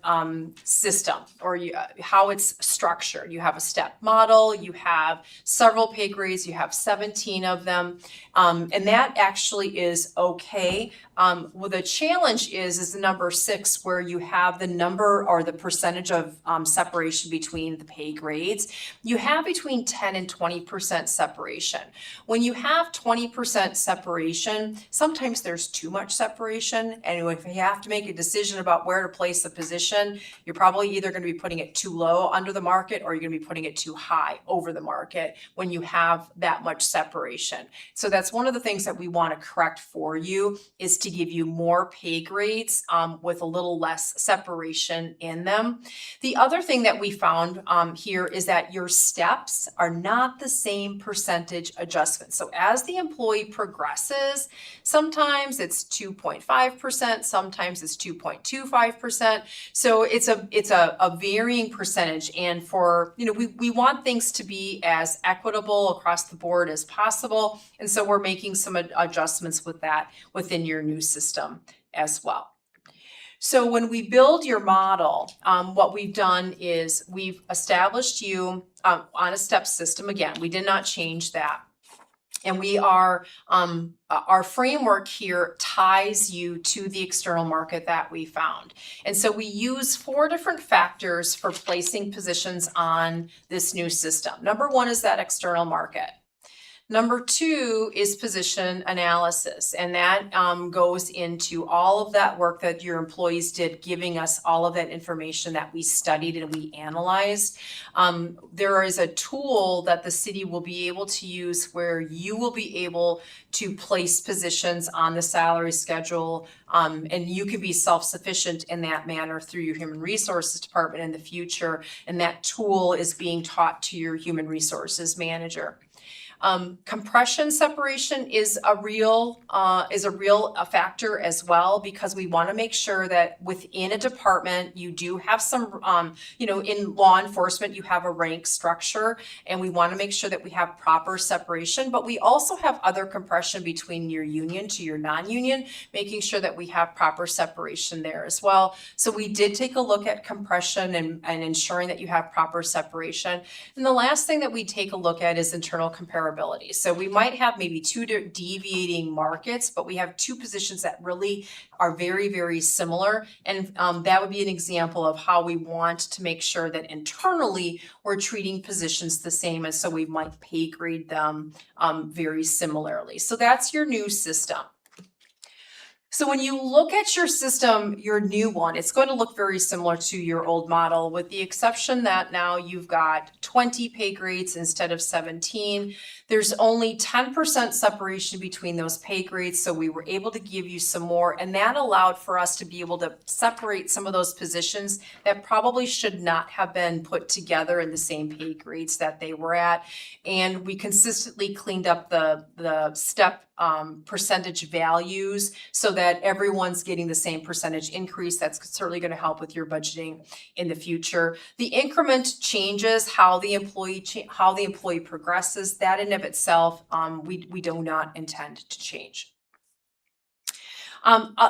S13: system, or how it's structured. You have a step model, you have several pay grades, you have 17 of them, and that actually is okay. Well, the challenge is the number 6, where you have the number or the percentage of separation between the pay grades. You have between 10 and 20% separation. When you have 20% separation, sometimes there's too much separation. And if you have to make a decision about where to place the position, you're probably either going to be putting it too low under the market, or you're going to be putting it too high over the market when you have that much separation. So that's one of the things that we want to correct for you, is to give you more pay grades with a little less separation in them. The other thing that we found here is that your steps are not the same percentage adjustment. So as the employee progresses, sometimes it's 2.5%, sometimes it's 2.25%. So it's a varying percentage. And for, we want things to be as equitable across the board as possible. And so we're making some adjustments with that within your new system as well. So when we build your model, what we've done is we've established you on a step system. Again, we did not change that. And we are, our framework here ties you to the external market that we found. And so we use 4 different factors for placing positions on this new system. Number 1 is that external market. Number 2 is position analysis, and that goes into all of that work that your employees did, giving us all of that information that we studied and we analyzed. There is a tool that the city will be able to use where you will be able to place positions on the salary schedule, and you can be self-sufficient in that manner through your human resources department in the future, and that tool is being taught to your human resources manager. Compression separation is a real factor as well, because we want to make sure that within a department, you do have some, in law enforcement, you have a rank structure, and we want to make sure that we have proper separation, but we also have other compression between your union to your non-union, making sure that we have proper separation there as well. So we did take a look at compression and ensuring that you have proper separation. And the last thing that we take a look at is internal comparability. So we might have maybe two deviating markets, but we have two positions that really are very, very similar. And that would be an example of how we want to make sure that internally we're treating positions the same, and so we might pay grade them very similarly. So that's your new system. So when you look at your system, your new one, it's going to look very similar to your old model, with the exception that now you've got 20 pay grades instead of 17. There's only 10% separation between those pay grades, so we were able to give you some more, and that allowed for us to be able to separate some of those positions that probably should not have been put together in the same pay grades that they were at. And we consistently cleaned up the step percentage values so that everyone's getting the same percentage increase. That's certainly going to help with your budgeting in the future. The increment changes how the employee progresses. That in of itself, we do not intend to change.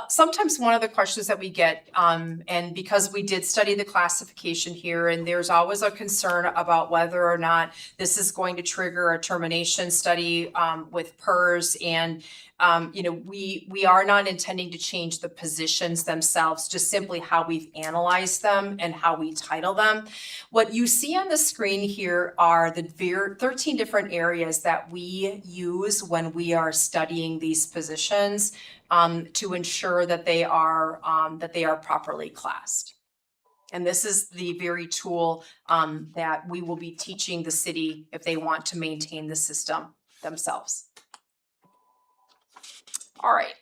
S13: Sometimes one of the questions that we get, and because we did study the classification here, and there's always a concern about whether or not this is going to trigger a termination study with PERS, and we are not intending to change the positions themselves, just simply how we've analyzed them and how we title them. What you see on the screen here are the 13 different areas that we use when we are studying these positions to ensure that they are properly classed. And this is the very tool that we will be teaching the city if they want to maintain the system themselves. All right.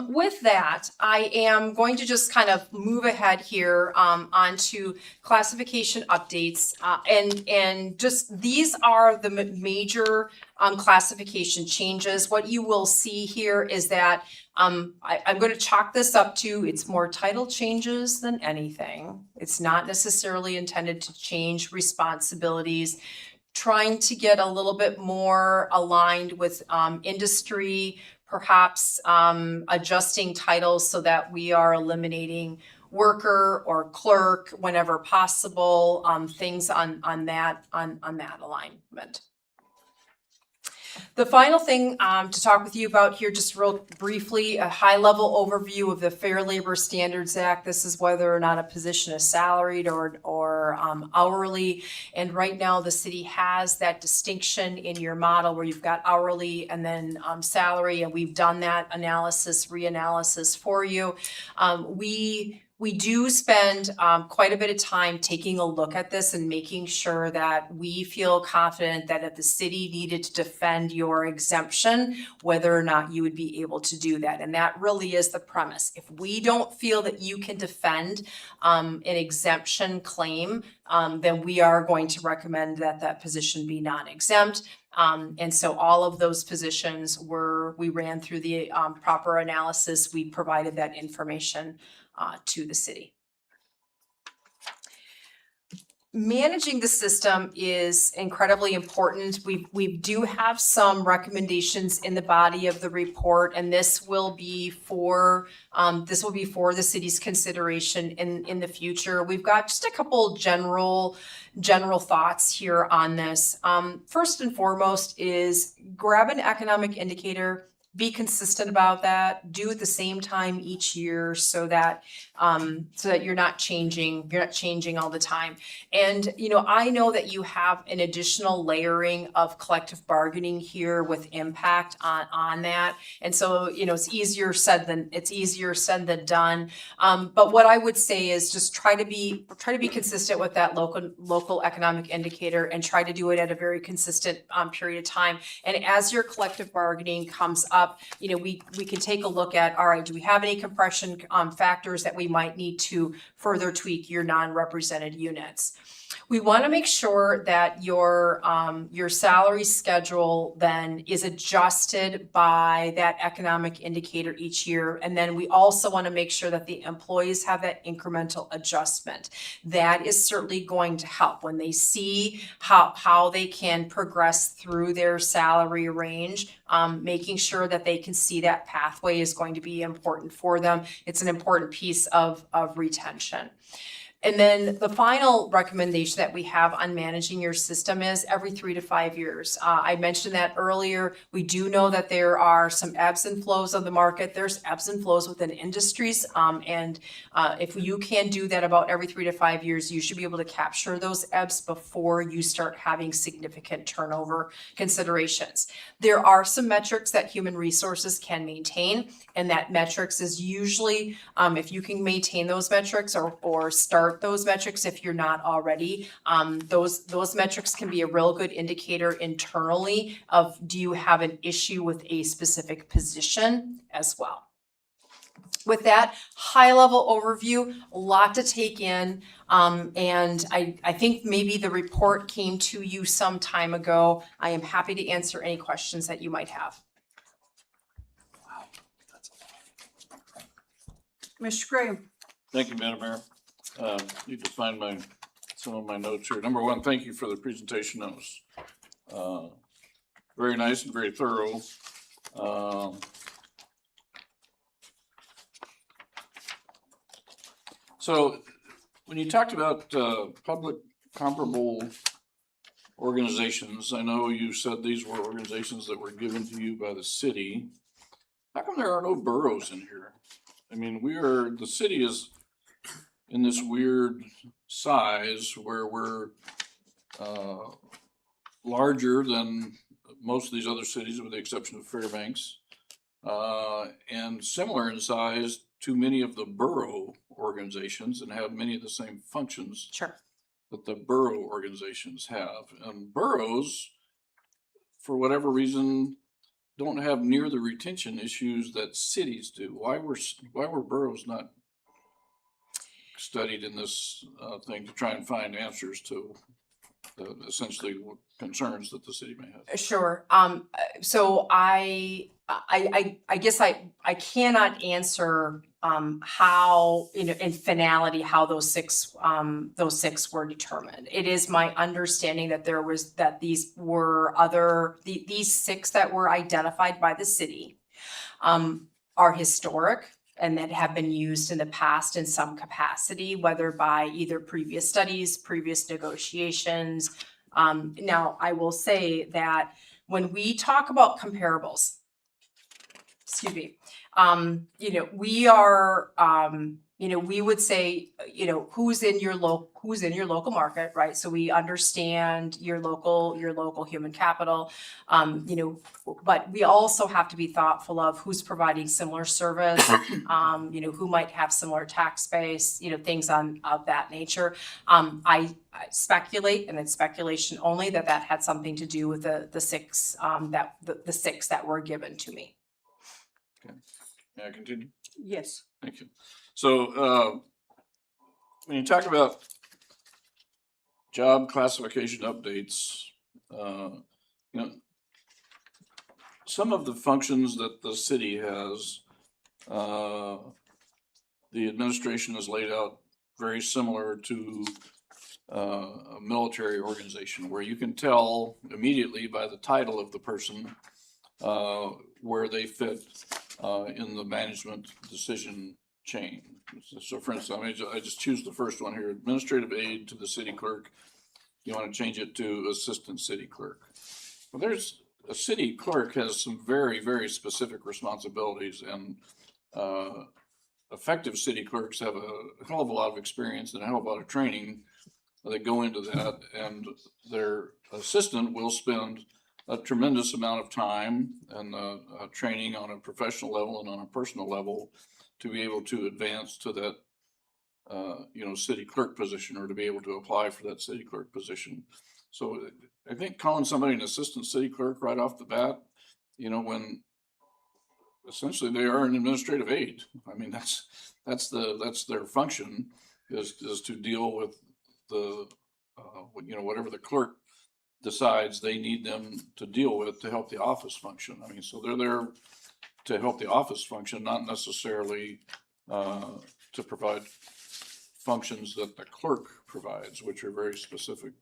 S13: With that, I am going to just kind of move ahead here onto classification updates. And just these are the major classification changes. What you will see here is that I'm going to chalk this up to it's more title changes than anything. It's not necessarily intended to change responsibilities. Trying to get a little bit more aligned with industry, perhaps adjusting titles so that we are eliminating worker or clerk whenever possible, things on that alignment. The final thing to talk with you about here, just real briefly, a high-level overview of the Fair Labor Standards Act. This is whether or not a position is salaried or hourly. And right now, the city has that distinction in your model where you've got hourly and then salary, and we've done that reanalysis for you. We do spend quite a bit of time taking a look at this and making sure that we feel confident that if the city needed to defend your exemption, whether or not you would be able to do that. And that really is the premise. If we don't feel that you can defend an exemption claim, then we are going to recommend that that position be non-exempt. And so all of those positions we ran through the proper analysis. We provided that information to the city. Managing the system is incredibly important. We do have some recommendations in the body of the report, and this will be for the city's consideration in the future. We've got just a couple general thoughts here on this. First and foremost is grab an economic indicator. Be consistent about that. Do it the same time each year so that you're not changing all the time. And I know that you have an additional layering of collective bargaining here with impact on that. And so it's easier said than done. But what I would say is just try to be consistent with that local economic indicator and try to do it at a very consistent period of time. And as your collective bargaining comes up, we can take a look at, all right, do we have any compression factors that we might need to further tweak your non-represented units? We want to make sure that your salary schedule then is adjusted by that economic indicator each year. And then we also want to make sure that the employees have that incremental adjustment. That is certainly going to help when they see how they can progress through their salary range. Making sure that they can see that pathway is going to be important for them. It's an important piece of retention. And then the final recommendation that we have on managing your system is every 3 to 5 years. I mentioned that earlier. We do know that there are some ebbs and flows of the market. There's ebbs and flows within industries. If you can do that about every 3 to 5 years, you should be able to capture those ebbs before you start having significant turnover considerations. There are some metrics that human resources can maintain, and that metrics is usually, if you can maintain those metrics or start those metrics if you're not already, those metrics can be a real good indicator internally of do you have an issue with a specific position as well. With that high level overview, a lot to take in. And I think maybe the report came to you some time ago. I am happy to answer any questions that you might have.
S1: Mr. Graham?
S6: Thank you, Madam Mayor. Need to find some of my notes here. Number one, thank you for the presentation. That was very nice and very thorough. So when you talked about public comparable organizations, I know you said these were organizations that were given to you by the city. How come there are no boroughs in here? I mean, the city is in this weird size where we're larger than most of these other cities with the exception of Fairbanks, and similar in size to many of the borough organizations and have many of the same functions that the borough organizations have. And boroughs, for whatever reason, don't have near the retention issues that cities do. Why were boroughs not studied in this thing to try and find answers to essentially concerns that the city may have?
S13: Sure. So I guess I cannot answer how, in finality, how those six were determined. It is my understanding that these were these six that were identified by the city are historic and that have been used in the past in some capacity, whether by either previous studies, previous negotiations. Now, I will say that when we talk about comparables, excuse me, we are, we would say, who's in your local market, right? So we understand your local human capital, but we also have to be thoughtful of who's providing similar service, who might have similar tax base, things of that nature. I speculate, and it's speculation only, that had something to do with the six that were given to me.
S6: Okay. May I continue?
S1: Yes.
S6: Thank you. So when you talk about job classification updates, some of the functions that the city has, the administration has laid out very similar to a military organization, where you can tell immediately by the title of the person where they fit in the management decision chain. So for instance, I just choose the first one here, administrative aide to the city clerk. You want to change it to assistant city clerk. Well, there's a city clerk has some very, very specific responsibilities, and effective city clerks have a hell of a lot of experience and a hell of a lot of training that go into that, and their assistant will spend a tremendous amount of time and training on a professional level and on a personal level to be able to advance to that, city clerk position, or to be able to apply for that city clerk position. So I think calling somebody an assistant city clerk right off the bat, when essentially they are an administrative aide. I mean, that's their function is to deal with the whatever the clerk decides they need them to deal with to help the office function. I mean, so they're there to help the office function, not necessarily to provide functions that the clerk provides, which are very specific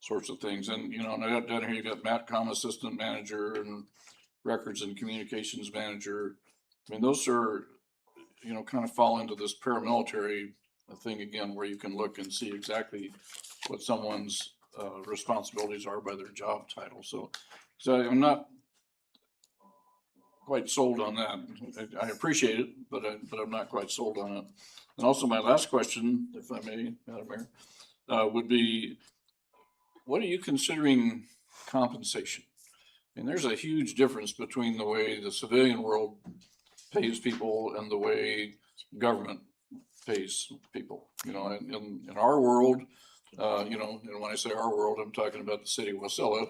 S6: sorts of things. And, and down here you got Matcom assistant manager and records and communications manager. I mean, those are, kind of fall into this paramilitary thing again, where you can look and see exactly what someone's responsibilities are by their job title. So I'm not quite sold on that. I appreciate it, but I'm not quite sold on it. And also my last question, if I may, Madam Mayor, would be, what are you considering compensation? I mean, there's a huge difference between the way the civilian world pays people and the way government pays people. In our world, and when I say our world, I'm talking about the city of Wasilla.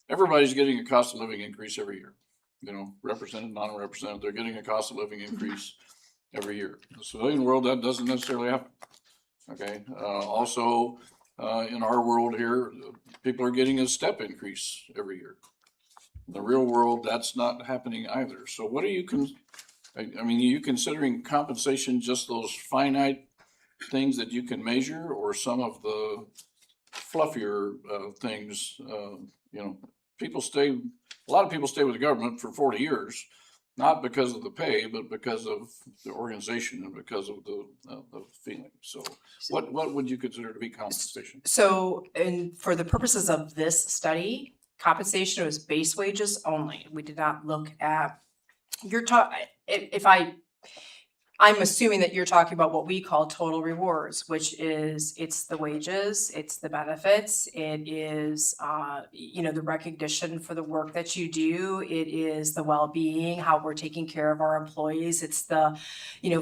S6: Everybody's getting a cost of living increase every year. Represented, non-represented, they're getting a cost of living increase every year. In the civilian world, that doesn't necessarily happen. Okay. Also, in our world here, people are getting a step increase every year. In the real world, that's not happening either. So what are you are you considering compensation just those finite things that you can measure, or some of the fluffier things? A lot of people stay with the government for 40 years, not because of the pay, but because of the organization and because of the feeling. So what would you consider to be compensation?
S13: So, and for the purposes of this study, compensation was base wages only. We did not look at, I'm assuming that you're talking about what we call total rewards, which is, it's the wages, it's the benefits, it is, the recognition for the work that you do, it is the well-being, how we're taking care of our employees, it's the,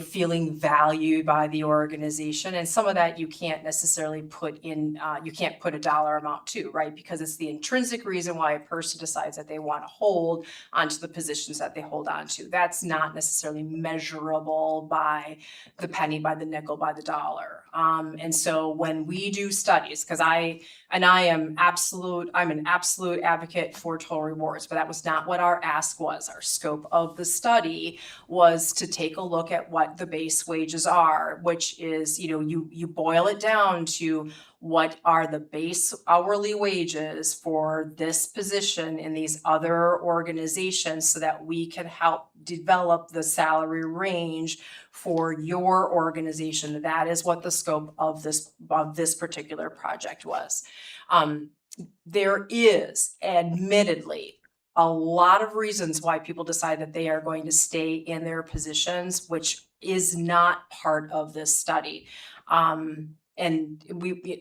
S13: feeling valued by the organization. And some of that you can't necessarily put in, you can't put a dollar amount to, right? Because it's the intrinsic reason why a person decides that they want to hold onto the positions that they hold onto. That's not necessarily measurable by the penny, by the nickel, by the dollar. And so when we do studies, because I'm an absolute advocate for total rewards, but that was not what our ask was. Our scope of the study was to take a look at what the base wages are, which is, you boil it down to what are the base hourly wages for this position in these other organizations, so that we can help develop the salary range for your organization. That is what the scope of this particular project was. There is admittedly a lot of reasons why people decide that they are going to stay in their positions, which is not part of this study. And it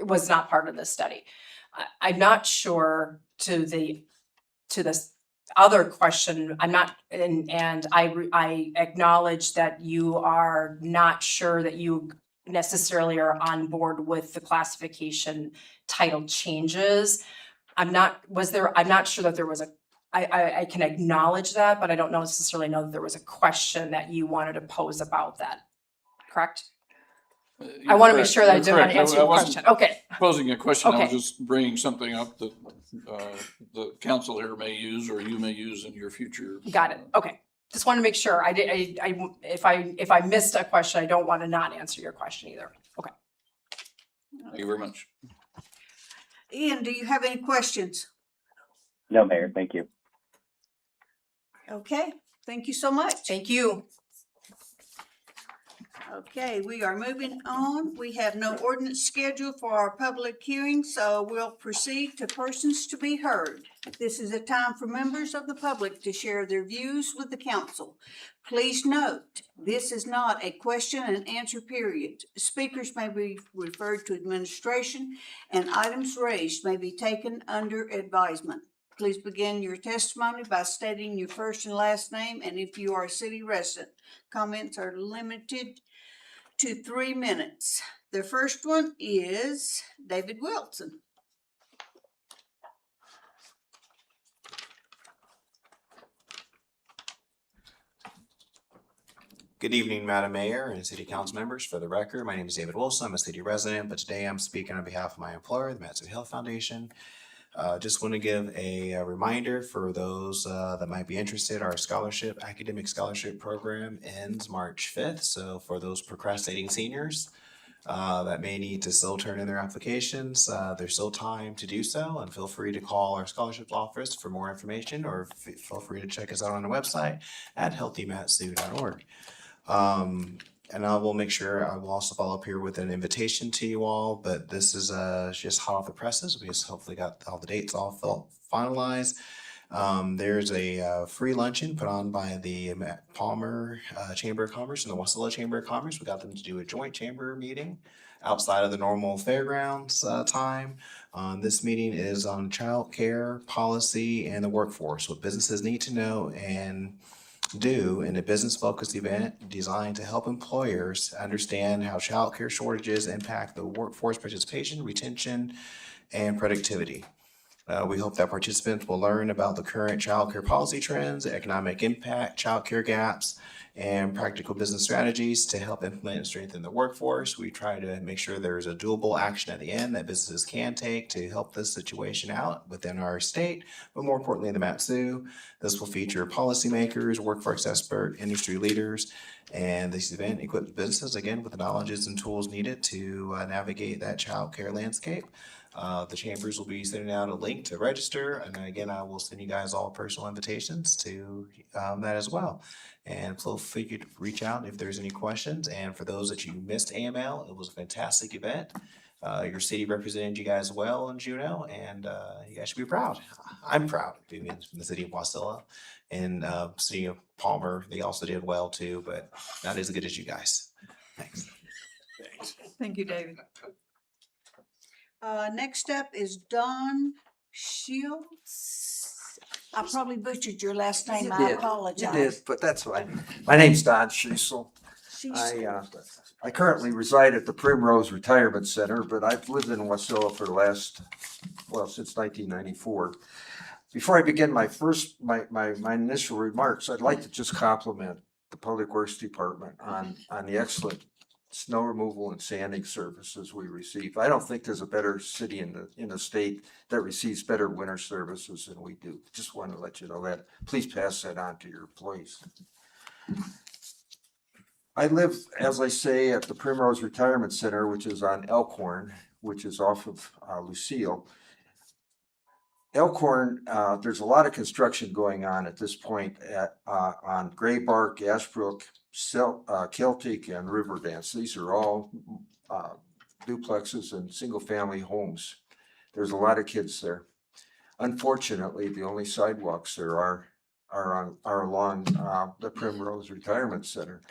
S13: was not part of this study. I'm not sure to this other question. I'm not, and I acknowledge that you are not sure that you necessarily are on board with the classification title changes. I'm not sure that there was I can acknowledge that, but I don't necessarily know that there was a question that you wanted to pose about that. Correct? I want to make sure that I didn't want to answer your question. Okay.
S6: Posing a question, I was
S13: Okay.
S6: just bringing something up that the council here may use, or you may use in your future.
S13: Got it. Okay. Just want to make sure. If I missed a question, I don't want to not answer your question either. Okay.
S6: Thank you very much.
S1: Ian, do you have any questions?
S11: No, Mayor, thank you.
S1: Okay, thank you so much.
S13: Thank you.
S1: Okay, we are moving on. We have no ordinance scheduled for our public hearing, so we'll proceed to persons to be heard. This is a time for members of the public to share their views with the council. Please note, this is not a question and answer period. Speakers may be referred to administration, and items raised may be taken under advisement. Please begin your testimony by stating your first and last name, and if you are a city resident. Comments are limited to 3 minutes. The first one is David Wilson.
S14: Good evening, Madam Mayor and City Council members. For the record, my name is David Wilson. I'm a city resident, but today I'm speaking on behalf of my employer, the Madison Hill Foundation. Just want to give a reminder for those that might be interested. Our academic scholarship program ends March 5th. So for those procrastinating seniors that may need to still turn in their applications, there's still time to do so. And feel free to call our scholarships office for more information, or feel free to check us out on the website at healthymatsu.org. And I will make sure I will also follow up here with an invitation to you all, but this is just hot off the presses. We just hopefully got all the dates all finalized. There's a free luncheon put on by the Palmer Chamber of Commerce and the Wasilla Chamber of Commerce. We got them to do a joint chamber meeting outside of the normal fairgrounds time. This meeting is on child care policy and the workforce, what businesses need to know and do in a business-focused event designed to help employers understand how childcare shortages impact the workforce participation, retention, and productivity. We hope that participants will learn about the current childcare policy trends, the economic impact, childcare gaps, and practical business strategies to help implement and strengthen the workforce. We try to make sure there's a doable action at the end that businesses can take to help this situation out within our state, but more importantly, the MATSU. This will feature policymakers, workforce expert, industry leaders, and this event equips businesses, again, with the knowledges and tools needed to navigate that childcare landscape. The chambers will be sending out a link to register, and again, I will send you guys all personal invitations to that as well. And feel free to reach out if there's any questions. And for those that you missed AML, it was a fantastic event. Your city represented you guys well in Juneau, and you guys should be proud. I'm proud to be from the city of Wasilla, and city of Palmer. They also did well too, but not as good as you guys. Thanks.
S2: Thank you, David.
S1: Next up is Don Shields. I probably butchered your last name. I apologize.
S6: You did, but that's fine. My name's Don Schiessel. I currently reside at the Primrose Retirement Center, but I've lived in Wasilla for since 1994. Before I begin my initial remarks, I'd like to just compliment the Public Works Department on the excellent snow removal and sanding services we receive. I don't think there's a better city in the state that receives better winter services than we do. Just want to let you know that. Please pass that on to your employees. I live, as I say, at the Primrose Retirement Center, which is on Elkhorn, which is off of Lucille. Elkhorn, there's a lot of construction going on at this point on Graybark, Ashbrook, Celtic, and Riverdance. These are all duplexes and single-family homes. There's a lot of kids there. Unfortunately, the only sidewalks there are along the Primrose Retirement Center.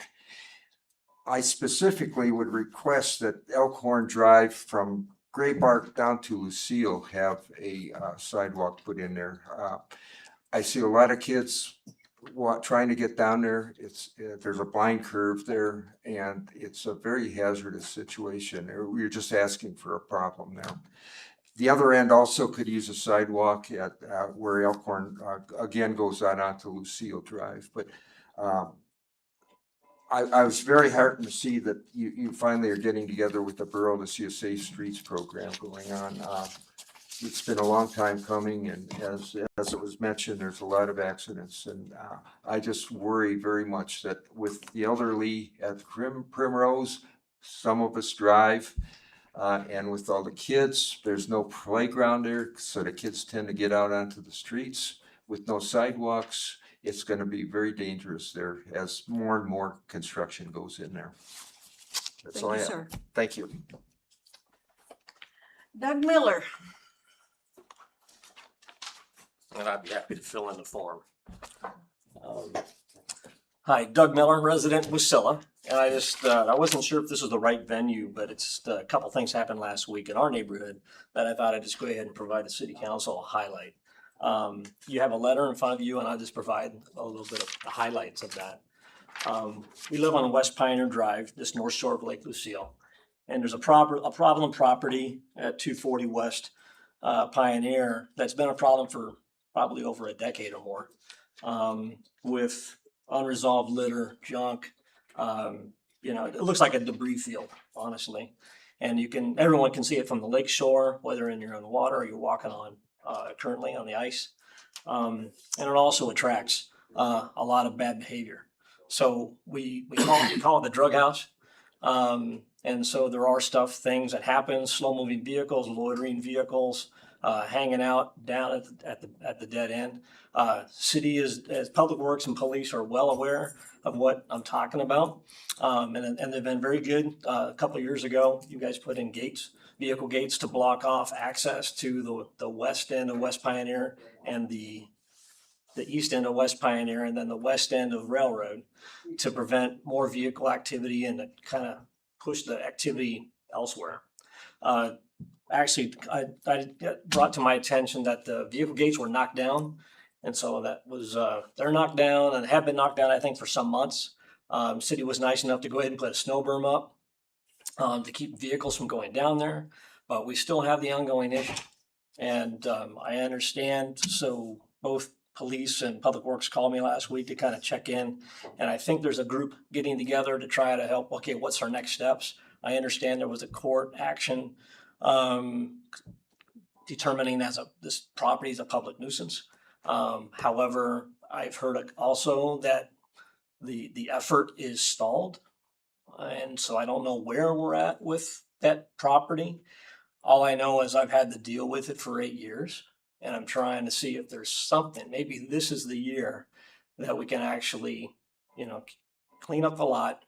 S6: I specifically would request that Elkhorn Drive from Graybark down to Lucille have a sidewalk put in there. I see a lot of kids trying to get down there. There's a blind curve there, and it's a very hazardous situation. We're just asking for a problem now. The other end also could use a sidewalk at where Elkhorn again goes onto Lucille Drive. But I was very heartened to see that you finally are getting together with the borough to see a Safe Streets program going on. It's been a long time coming, and as it was mentioned, there's a lot of accidents, and I just worry very much that with the elderly at Primrose, some of us drive, and with all the kids, there's no playground there, so the kids tend to get out onto the streets with no sidewalks. It's going to be very dangerous there as more and more construction goes in there. That's all I have.
S1: Sir.
S6: Thank you.
S1: Doug Miller.
S15: And I'd be happy to fill in the form. Hi, Doug Miller, resident Wasilla. And I wasn't sure if this was the right venue, but it's a couple things happened last week in our neighborhood that I thought I'd just go ahead and provide the city council a highlight. You have a letter in front of you, and I'll just provide a little bit of the highlights of that. We live on West Pioneer Drive, this north shore of Lake Lucille. And there's a problem property at 240 West Pioneer that's been a problem for probably over a decade or more, with unresolved litter, junk, You know, it looks like a debris field, honestly. And everyone can see it from the lake shore, whether you're in the water or you're walking on, currently on the ice. And it also attracts, a lot of bad behavior. So we call it the drug house. And so there are things that happen, slow moving vehicles, loitering vehicles, hanging out down at the dead end. City as Public Works and Police are well aware of what I'm talking about. And they've been very good. A couple of years ago, you guys put in vehicle gates to block off access to the west end of West Pioneer and the east end of West Pioneer and then the west end of Railroad to prevent more vehicle activity and to kind of push the activity elsewhere. Actually, I brought to my attention that the vehicle gates were knocked down. And so that was, they're knocked down and have been knocked down, I think, for some months. City was nice enough to go ahead and put a snow berm up to keep vehicles from going down there, but we still have the ongoing issue. And I understand, so both police and Public Works called me last week to kind of check in. And I think there's a group getting together to try to help, okay, what's our next steps? I understand there was a court action determining this property is a public nuisance. However, I've heard also that the effort is stalled. And so I don't know where we're at with that property. All I know is I've had to deal with it for 8 years. And I'm trying to see if there's something, maybe this is the year that we can actually, clean up the lot,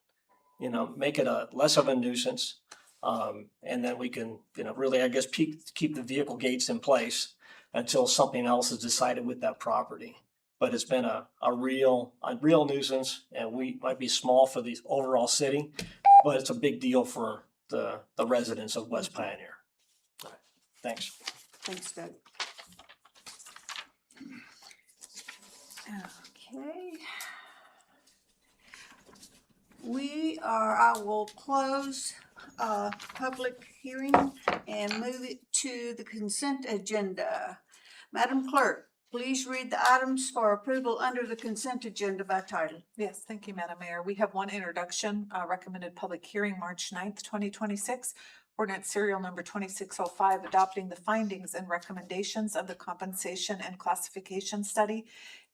S15: make it less of a nuisance. And then we can, really, I guess, keep the vehicle gates in place until something else is decided with that property. But it's been a real nuisance, and we might be small for the overall city, but it's a big deal for the residents of West Pioneer. Thanks.
S1: Thanks, Doug. Okay. I will close public hearing and move it to the consent agenda. Madam Clerk, please read the items for approval under the consent agenda by title.
S2: Yes, thank you, Madam Mayor. We have one introduction, recommended public hearing, March 9th, 2026. Ordinance serial number 2605, adopting the findings and recommendations of the compensation and classification study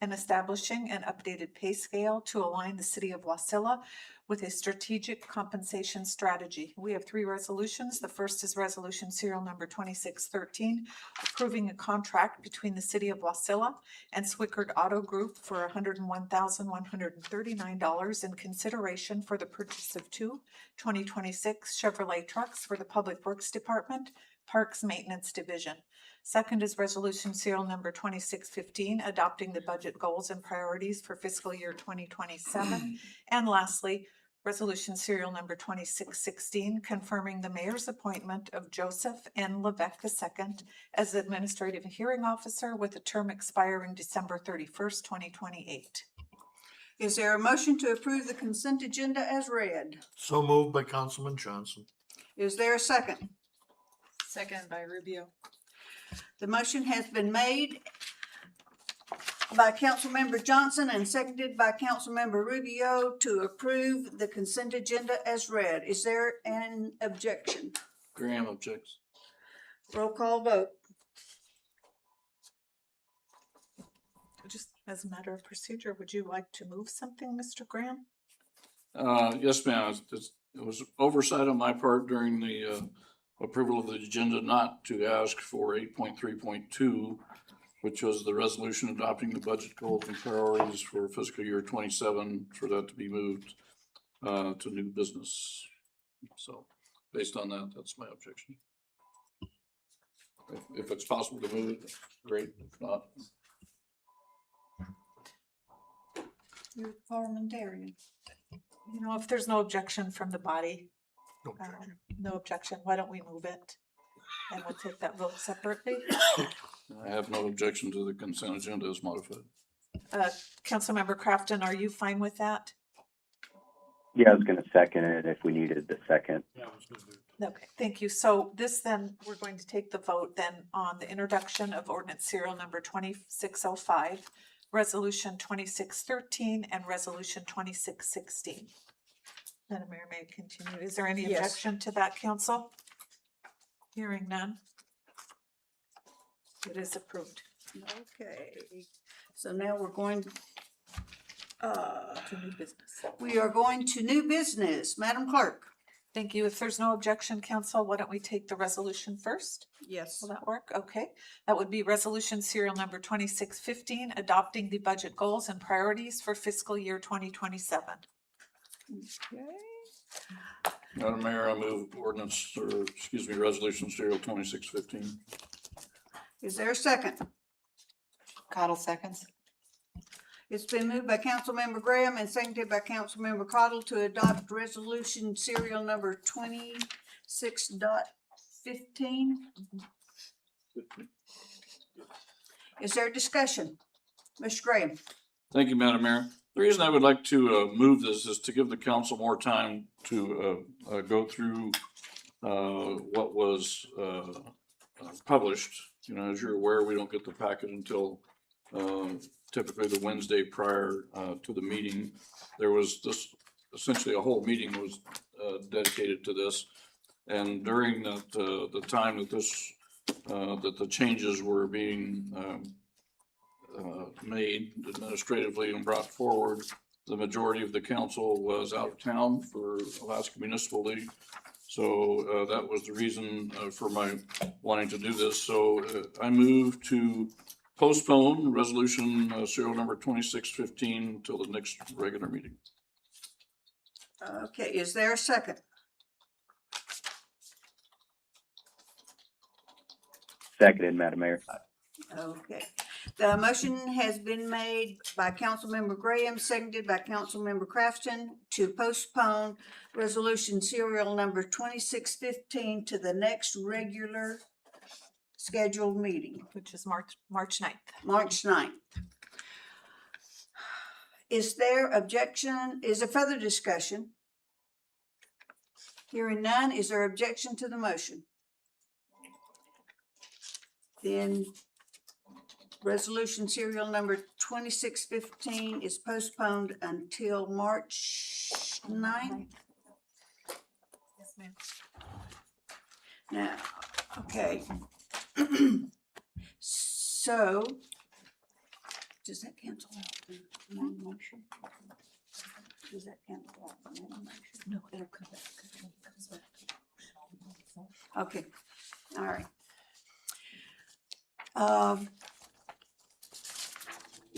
S2: and establishing an updated pay scale to align the city of Wasilla with a strategic compensation strategy. We have 3 resolutions. The first is resolution serial number 2613, approving a contract between the city of Wasilla and Swickard Auto Group for $101,139 in consideration for the purchase of 2 2026 Chevrolet trucks for the Public Works Department, Parks Maintenance Division. Second is resolution serial number 2615, adopting the budget goals and priorities for fiscal year 2027. And lastly, resolution serial number 2616, confirming the mayor's appointment of Joseph N. Levesque II as administrative hearing officer with a term expiring December 31st, 2028.
S1: Is there a motion to approve the consent agenda as read?
S4: So moved by Councilman Johnson.
S1: Is there a second?
S3: Second by Rubio.
S1: The motion has been made by Councilmember Johnson and seconded by Councilmember Rubio to approve the consent agenda as read. Is there an objection?
S6: Graham objects.
S1: Roll call vote.
S2: Just as a matter of procedure, would you like to move something, Mr. Graham?
S6: Yes, ma'am. It was oversight on my part during the approval of the agenda not to ask for 8.3.2, which was the resolution adopting the budget goals and priorities for fiscal year 27, for that to be moved to new business. So based on that, that's my objection. If it's possible to move it, great. If not,
S1: You're parliamentarian.
S2: If there's no objection from the body,
S4: No objection.
S2: no objection, why don't we move it? And we'll take that vote separately.
S6: I have no objection to the consent agenda as modified.
S2: Councilmember Crafton, are you fine with that?
S11: Yeah, I was going to second it if we needed the second.
S4: Yeah, I was gonna do it.
S2: Okay, thank you. So we're going to take the vote then on the introduction of ordinance serial number 2605, resolution 2613, and resolution 2616. Madam Mayor, may I continue? Is there any
S1: Yes.
S2: objection to that, council? Hearing none. It is approved.
S1: Okay, so now we're going,
S2: To new business.
S1: we are going to new business. Madam Clerk?
S2: Thank you. If there's no objection, council, why don't we take the resolution first?
S1: Yes.
S2: Will that work? Okay. That would be resolution serial number 2615, adopting the budget goals and priorities for fiscal year 2027.
S1: Okay.
S6: Madam Mayor, I move ordinance, or excuse me, resolution serial 2615.
S1: Is there a second?
S9: Cottle seconds.
S1: It's been moved by Councilmember Graham and seconded by Councilmember Cottle to adopt resolution serial number 26.15. Is there discussion? Mr. Graham?
S6: Thank you, Madam Mayor. The reason I would like to move this is to give the council more time to go through what was published. You know, as you're aware, we don't get the packet until typically the Wednesday prior to the meeting. There was this, essentially a whole meeting was dedicated to this. And during that, the time that this, that the changes were being made administratively and brought forward, the majority of the council was out of town for Alaska Municipal League. So that was the reason for my wanting to do this. So I move to postpone resolution serial number 2615 till the next regular meeting.
S1: Okay, is there a second?
S11: Seconded, Madam Mayor.
S1: Okay. The motion has been made by Councilmember Graham, seconded by Councilmember Crafton to postpone resolution serial number 2615 to the next regular scheduled meeting,
S2: Which is March 9th.
S1: March 9th. Is there objection? Is there further discussion? Hearing none, is there objection to the motion? Then resolution serial number 2615 is postponed until March 9th.
S2: Yes, ma'am.
S1: Now, okay. So, does that cancel out the main motion? Does that cancel out the main motion?
S2: No, it'll come back. It comes back.
S1: Okay, all right.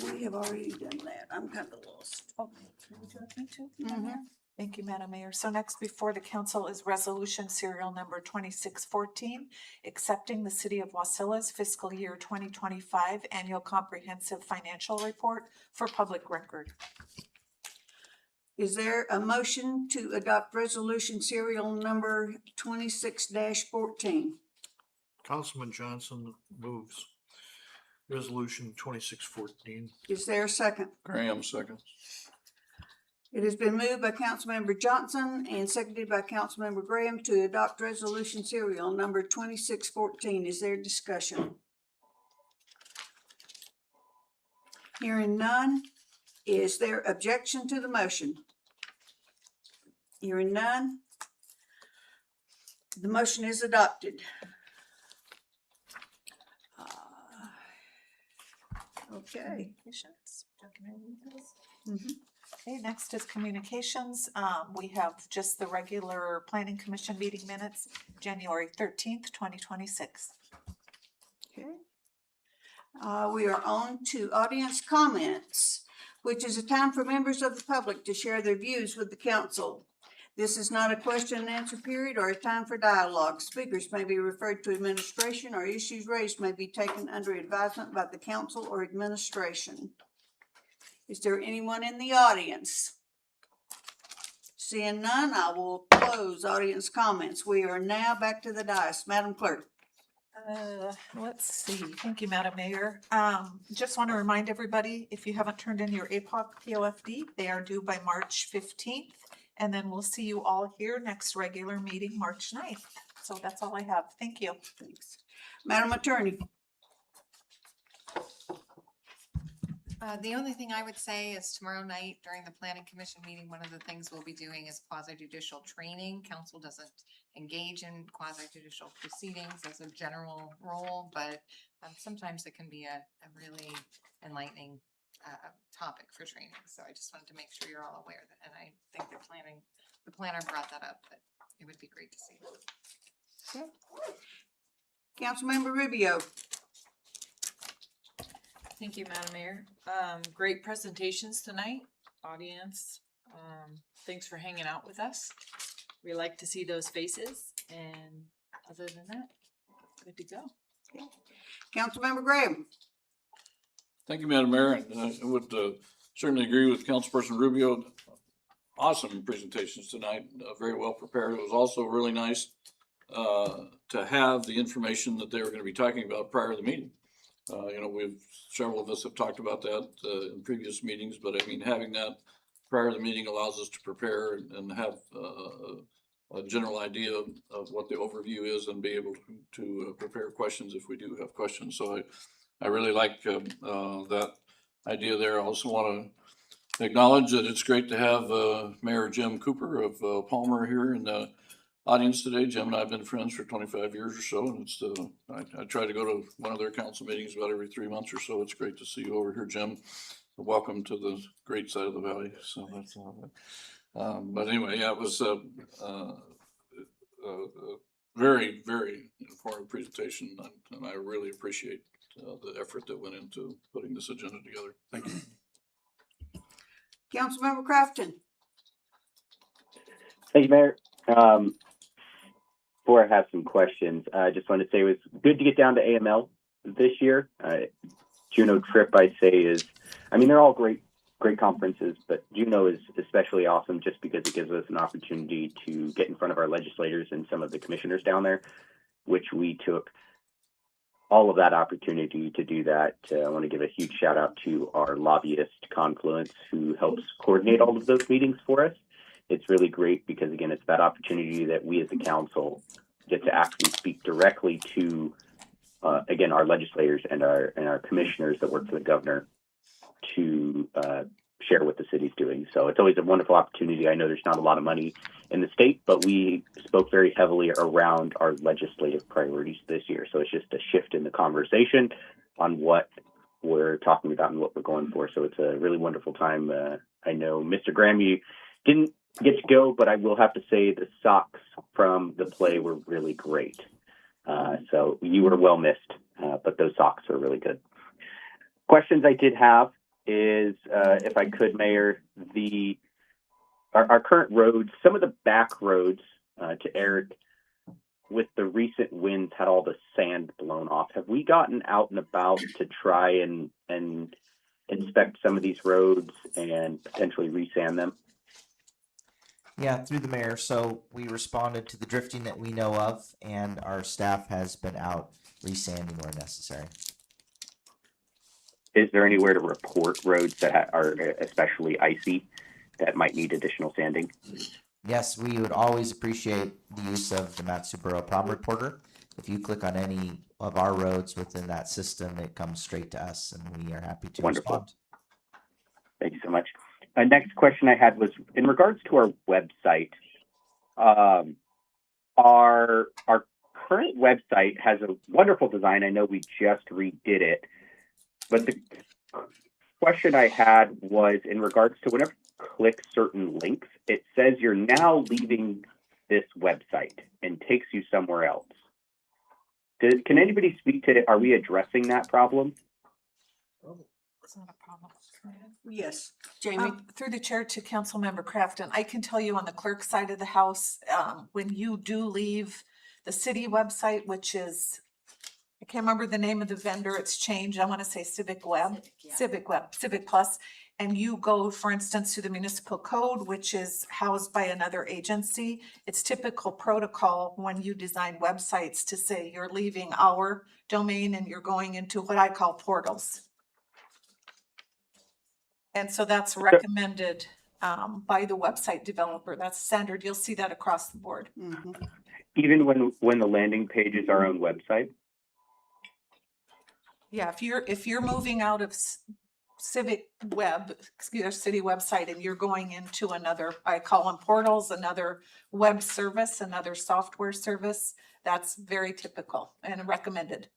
S1: We have already done that. I'm kind of lost. Mhm.
S2: Thank you, Madam Mayor. So next before the council is resolution serial number 2614, accepting the City of Wasilla's fiscal year 2025 annual comprehensive financial report for public record.
S1: Is there a motion to adopt resolution serial number 26-14?
S4: Councilman Johnson moves resolution 2614.
S1: Is there a second?
S6: Graham seconds.
S1: It has been moved by Councilmember Johnson and seconded by Councilmember Graham to adopt resolution serial number 2614. Is there discussion? Hearing none, is there objection to the motion? Hearing none, the motion is adopted. Okay.
S2: Communications. Can I read this?
S1: Mhm.
S2: Okay, next is communications. We have just the regular planning commission meeting minutes, January 13th, 2026.
S1: Okay. We are on to audience comments, which is a time for members of the public to share their views with the council. This is not a question and answer period or a time for dialogue. Speakers may be referred to administration, or issues raised may be taken under advisement by the council or administration. Is there anyone in the audience? Seeing none, I will close audience comments. We are now back to the dais. Madam Clerk.
S2: Let's see. Thank you, Madam Mayor. Just want to remind everybody, if you haven't turned in your APOC POFD, they are due by March 15th. And then we'll see you all here next regular meeting, March 9th. So that's all I have. Thank you.
S1: Thanks. Madam Attorney.
S9: The only thing I would say is tomorrow night during the planning commission meeting, one of the things we'll be doing is quasi judicial training. Council doesn't engage in quasi judicial proceedings as a general rule, but sometimes it can be a really enlightening topic for training. So I just wanted to make sure you're all aware that, and I think the planner brought that up, but it would be great to see.
S1: Okay. Councilmember Rubio.
S3: Thank you, Madam Mayor. Great presentations tonight, audience. Thanks for hanging out with us. We like to see those faces, and other than that, good to go.
S1: Councilmember Graham.
S6: Thank you, Madam Mayor. And I would certainly agree with Councilperson Rubio. Awesome presentations tonight, very well prepared. It was also really nice to have the information that they were going to be talking about prior to the meeting. Several of us have talked about that in previous meetings, but I mean, having that prior to the meeting allows us to prepare and have a general idea of what the overview is and be able to prepare questions if we do have questions. So I really like that idea there. I also want to acknowledge that it's great to have Mayor Jim Cooper of Palmer here in the audience today. Jim and I have been friends for 25 years or so, and it's I try to go to one of their council meetings about every 3 months or so. It's great to see you over here, Jim. Welcome to the great side of the valley. So that's but anyway, yeah, it was a very, very informative presentation, and I really appreciate the effort that went into putting this agenda together. Thank you.
S1: Councilmember Crafton.
S11: Thank you, Mayor. Before I have some questions, I just want to say it was good to get down to AML this year. Juneau trip, I'd say, is, I mean, they're all great conferences, but Juneau is especially awesome just because it gives us an opportunity to get in front of our legislators and some of the commissioners down there, which we took all of that opportunity to do that. I want to give a huge shout out to our lobbyist Confluence, who helps coordinate all of those meetings for us. It's really great because, again, it's that opportunity that we as a council get to actually speak directly to, again, our legislators and our commissioners that work for the governor to share what the city's doing. So it's always a wonderful opportunity. I know there's not a lot of money in the state, but we spoke very heavily around our legislative priorities this year. So it's just a shift in the conversation on what we're talking about and what we're going for. So it's a really wonderful time. I know, Mr. Graham, you didn't get to go, but I will have to say the socks from the play were really great. So you were well missed, but those socks are really good. Questions I did have is, if I could, Mayor, our current roads, some of the back roads, to Eric, with the recent winds had all the sand blown off. Have we gotten out and about to try and inspect some of these roads and potentially resand them?
S8: Yeah, through the mayor. So we responded to the drifting that we know of, and our staff has been out resanding where necessary.
S11: Is there anywhere to report roads that are especially icy that might need additional sanding?
S8: Yes, we would always appreciate the use of the Matsuboro Prom Reporter. If you click on any of our roads within that system, it comes straight to us, and we are happy to respond.
S11: Thank you so much. Next question I had was in regards to our website. Our current website has a wonderful design. I know we just redid it, but the question I had was in regards to whenever you click certain links, it says you're now leaving this website and takes you somewhere else. Can anybody speak to it? Are we addressing that problem?
S2: It's not a problem.
S1: Yes, Jamie.
S2: Through the chair to Councilmember Crafton, I can tell you on the clerk side of the house, when you do leave the city website, which is, I can't remember the name of the vendor, it's changed, I want to say Civic Web, Civic Plus, and you go, for instance, to the municipal code, which is housed by another agency, it's typical protocol when you design websites to say you're leaving our domain and you're going into what I call portals. And so that's recommended by the website developer. That's standard. You'll see that across the board.
S1: Mm-hmm.
S11: Even when the landing page is our own website?
S2: Yeah, if you're moving out of city website, and you're going into another, I call them portals, another web service, another software service, that's very typical and recommended.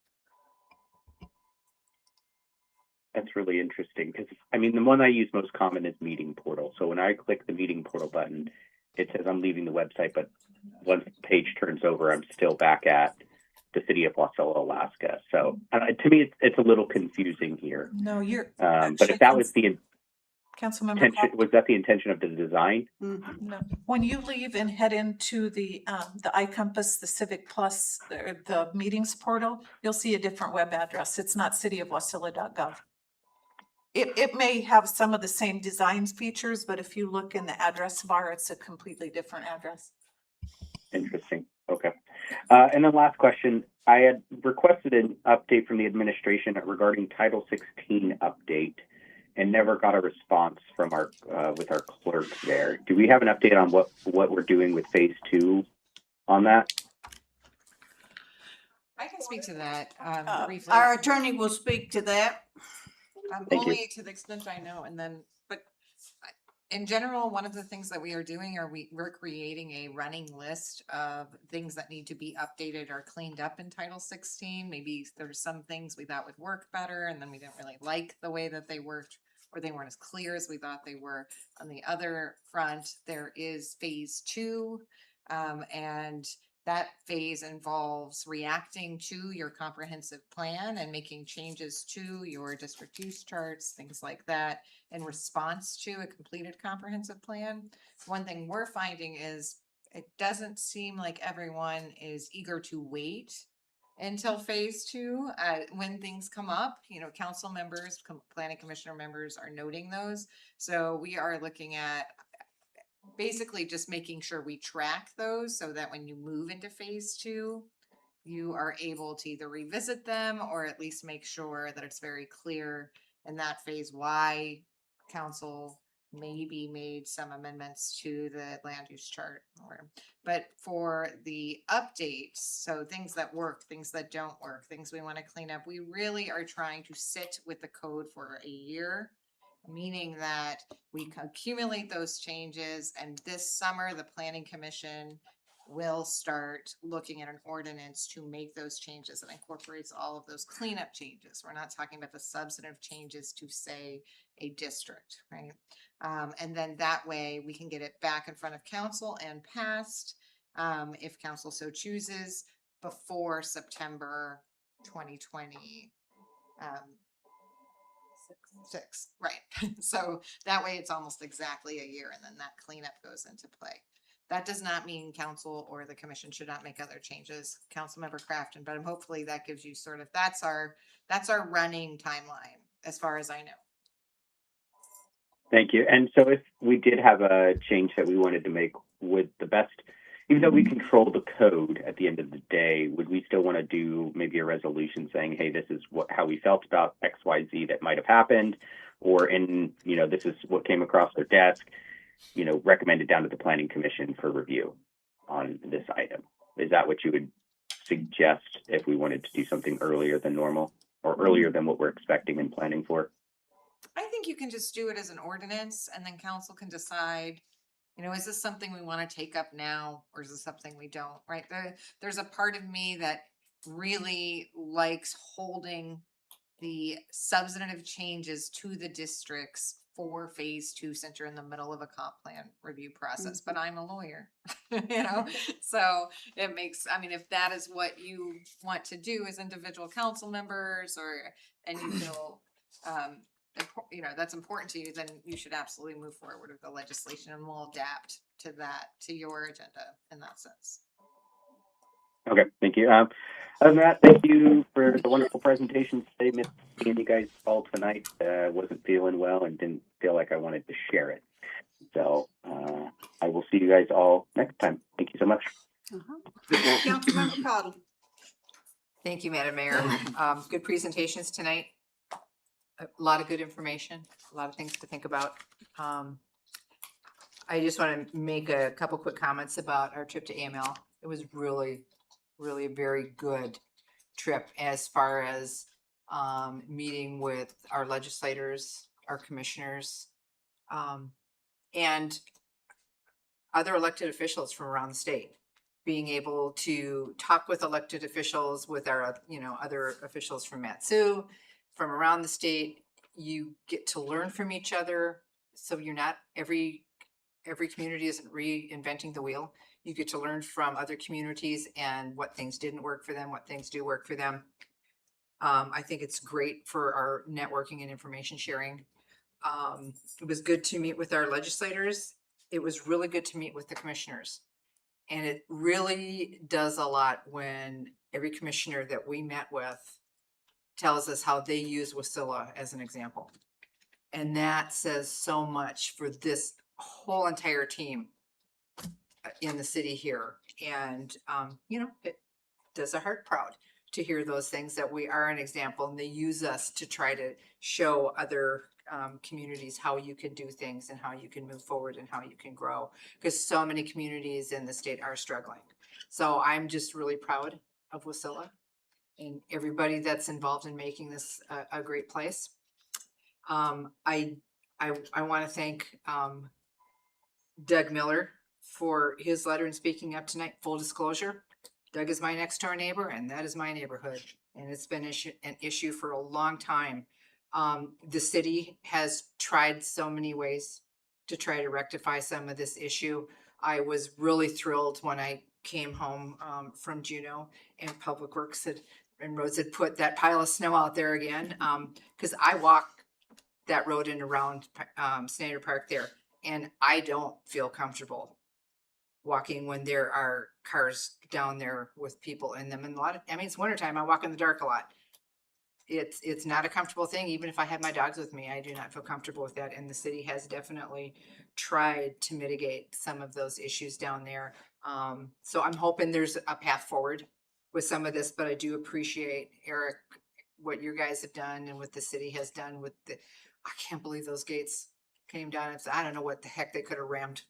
S11: That's really interesting because I mean, the one I use most common is Meeting Portal. So when I click the Meeting Portal button, it says I'm leaving the website, but once the page turns over, I'm still back at the city of Wasilla, Alaska. So to me, it's a little confusing here.
S2: No, you're.
S11: But if that was the
S2: Councilmember
S11: intention, was that the intention of the design?
S2: No, when you leave and head into the iCompass, the Civic Plus, the meetings portal, you'll see a different web address. It's not cityofwasilla.gov. It may have some of the same design features, but if you look in the address bar, it's a completely different address.
S11: Interesting. Okay. And then last question, I had requested an update from the administration regarding Title 16 update and never got a response from our with our clerk there. Do we have an update on what we're doing with phase 2 on that?
S16: I can speak to that briefly.
S1: Our attorney will speak to that.
S11: Thank you.
S16: Only to the extent I know, and then, but in general, one of the things that we are doing are we're creating a running list of things that need to be updated or cleaned up in Title 16. Maybe there's some things we thought would work better, and then we didn't really like the way that they worked, or they weren't as clear as we thought they were. On the other front, there is phase 2, and that phase involves reacting to your comprehensive plan and making changes to your district use charts, things like that, in response to a completed comprehensive plan. One thing we're finding is it doesn't seem like everyone is eager to wait until phase 2 when things come up. You know, council members, planning commissioner members are noting those. So we are looking at basically just making sure we track those so that when you move into phase 2, you are able to either revisit them or at least make sure that it's very clear in that phase why council maybe made some amendments to the land use chart. But for the updates, so things that work, things that don't work, things we want to clean up, we really are trying to sit with the code for a year, meaning that we accumulate those changes, and this summer the Planning Commission will start looking at an ordinance to make those changes that incorporates all of those cleanup changes. We're not talking about the substantive changes to, say, a district, right? And then that way we can get it back in front of council and passed, if council so chooses, before September 2020. 6, right? So that way it's almost exactly a year, and then that cleanup goes into play. That does not mean council or the commission should not make other changes, Councilmember Crafton, but hopefully that gives you sort of, that's our running timeline as far as I know.
S11: Thank you. And so if we did have a change that we wanted to make, would the best, even though we control the code at the end of the day, would we still want to do maybe a resolution saying, hey, this is how we felt about XYZ that might have happened, or this is what came across their desk, recommended down to the Planning Commission for review on this item? Is that what you would suggest if we wanted to do something earlier than normal or earlier than what we're expecting and planning for?
S16: I think you can just do it as an ordinance, and then council can decide, is this something we want to take up now, or is this something we don't, right? There's a part of me that really likes holding the substantive changes to the districts for phase 2 since you're in the middle of a comp plan review process, but I'm a lawyer, so it makes, if that is what you want to do as individual council members, and you feel, that's important to you, then you should absolutely move forward with the legislation, and we'll adapt to that, to your agenda in that sense.
S11: Okay, thank you. Other than that, thank you for the wonderful presentation today. Miss seeing you guys all tonight. Wasn't feeling well and didn't feel like I wanted to share it. So I will see you guys all next time. Thank you so much.
S1: Councilmember Cottle.
S17: Thank you, Madam Mayor. Good presentations tonight. A lot of good information, a lot of things to think about. I just want to make a couple quick comments about our trip to AML. It was really a very good trip as far as meeting with our legislators our commissioners, and other elected officials from around the state. Being able to talk with elected officials, with our, other officials from Matsu, from around the state. You get to learn from each other. So you're not, every community isn't reinventing the wheel. You get to learn from other communities and what things didn't work for them, what things do work for them. I think it's great for our networking and information sharing. It was good to meet with our legislators. It was really good to meet with the commissioners. And it really does a lot when every commissioner that we met with tells us how they use Wasilla as an example. And that says so much for this whole entire team in the city here. And, it does our heart proud to hear those things, that we are an example, and they use us to try to show other communities how you can do things and how you can move forward and how you can grow, because so many communities in the state are struggling. So I'm just really proud of Wasilla and everybody that's involved in making this a great place. I want to thank Doug Miller for his letter and speaking up tonight. Full disclosure, Doug is my next door neighbor, and that is my neighborhood, and it's been an issue for a long time. The city has tried so many ways to try to rectify some of this issue. I was really thrilled when I came home from Juneau and Public Works and Roads had put that pile of snow out there again. Because I walk that road and around Snyder Park there, and I don't feel comfortable walking when there are cars down there with people in them. And it's wintertime, I walk in the dark a lot. It's not a comfortable thing. Even if I have my dogs with me, I do not feel comfortable with that. And the city has definitely tried to mitigate some of those issues down there. So I'm hoping there's a path forward with some of this, but I do appreciate, Eric, what you guys have done and what the city has done with I can't believe those gates came down. I don't know what the heck they could have rammed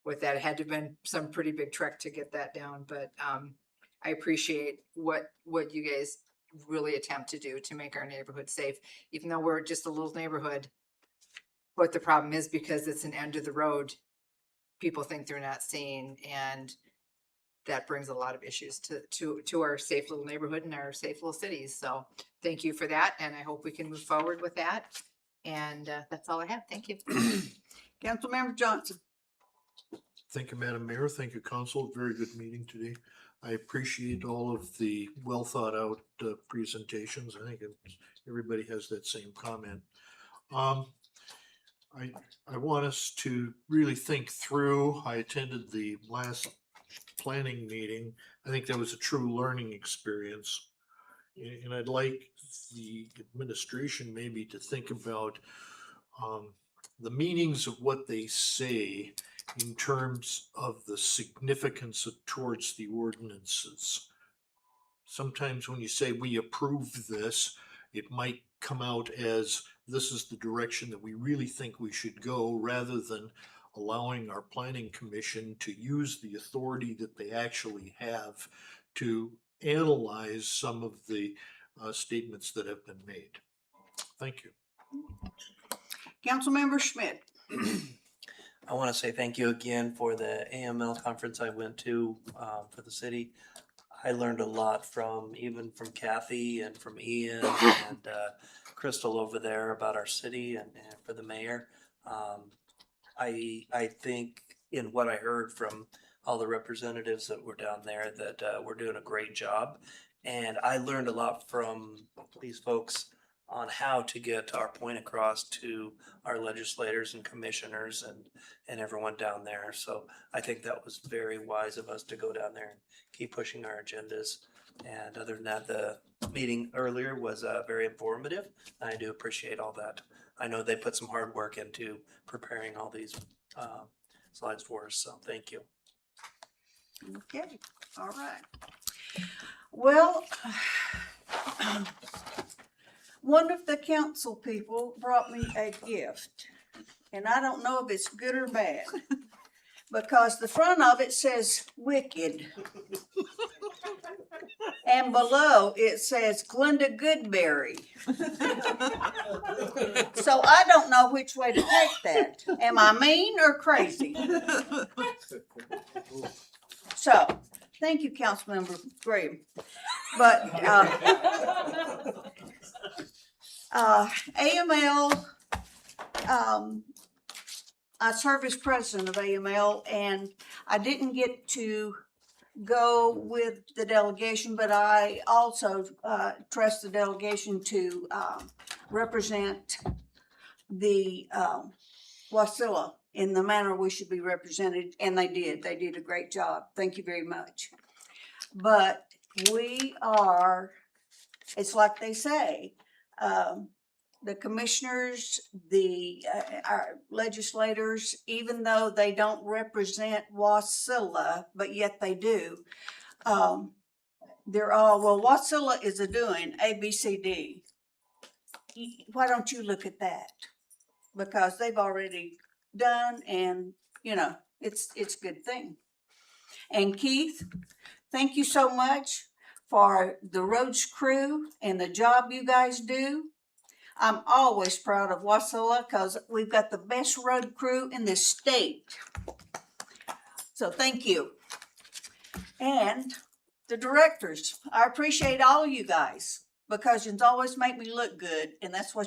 S17: with that. It had to have been some pretty big trek to get that down, but I appreciate what you guys really attempt to do to make our neighborhood safe, even though we're just a little neighborhood. What the problem is, because it's an end of the road, people think they're not seen, and that brings a lot of issues to our safe little neighborhood and our safe little cities. So thank you for that, and I hope we can move forward with that. And that's all I have. Thank you.
S1: Councilmember Johnson.
S4: Thank you, Madam Mayor. Thank you, Council. Very good meeting today. I appreciate all of the well thought out presentations. I think everybody has that same comment. I want us to really think through. I attended the last planning meeting. I think that was a true learning experience. And I'd like the administration maybe to think about the meanings of what they say in terms of the significance towards the ordinances. Sometimes when you say we approve this, it might come out as this is the direction that we really think we should go, rather than allowing our planning commission to use the authority that they actually have to analyze some of the statements that have been made. Thank you.
S1: Councilmember Schmidt.
S18: I want to say thank you again for the AML conference I went to for the city. I learned a lot from Kathy and from Ian and Crystal over there about our city and for the mayor. I think in what I heard from all the representatives that were down there that we're doing a great job. And I learned a lot from these folks on how to get our point across to our legislators and commissioners and everyone down there. So I think that was very wise of us to go down there and keep pushing our agendas. And other than that, the meeting earlier was very informative. I do appreciate all that. I know they put some hard work into preparing all these slides for us, so thank you.
S1: Okay, all right. Well, one of the council people brought me a gift, and I don't know if it's good or bad, because the front of it says wicked. And below it says Glenda Goodberry. So I don't know which way to take that. Am I mean or crazy? So, thank you, Councilmember Graham. But, AML, I serve as president of AML, and I didn't get to go with the delegation, but I also trust the delegation to represent the Wasilla in the manner we should be represented, and they did. They did a great job. Thank you very much. But we are, it's like they say, the commissioners, our legislators, even though they don't represent Wasilla, but yet they do, they're all, well, Wasilla is doing A, B, C, D. Why don't you look at that? Because they've already done, and, you know, it's a good thing. And Keith, thank you so much for the roads crew and the job you guys do. I'm always proud of Wasilla because we've got the best road crew in the state. So thank you. And the directors, I appreciate all you guys because you always make me look good, and that's what you're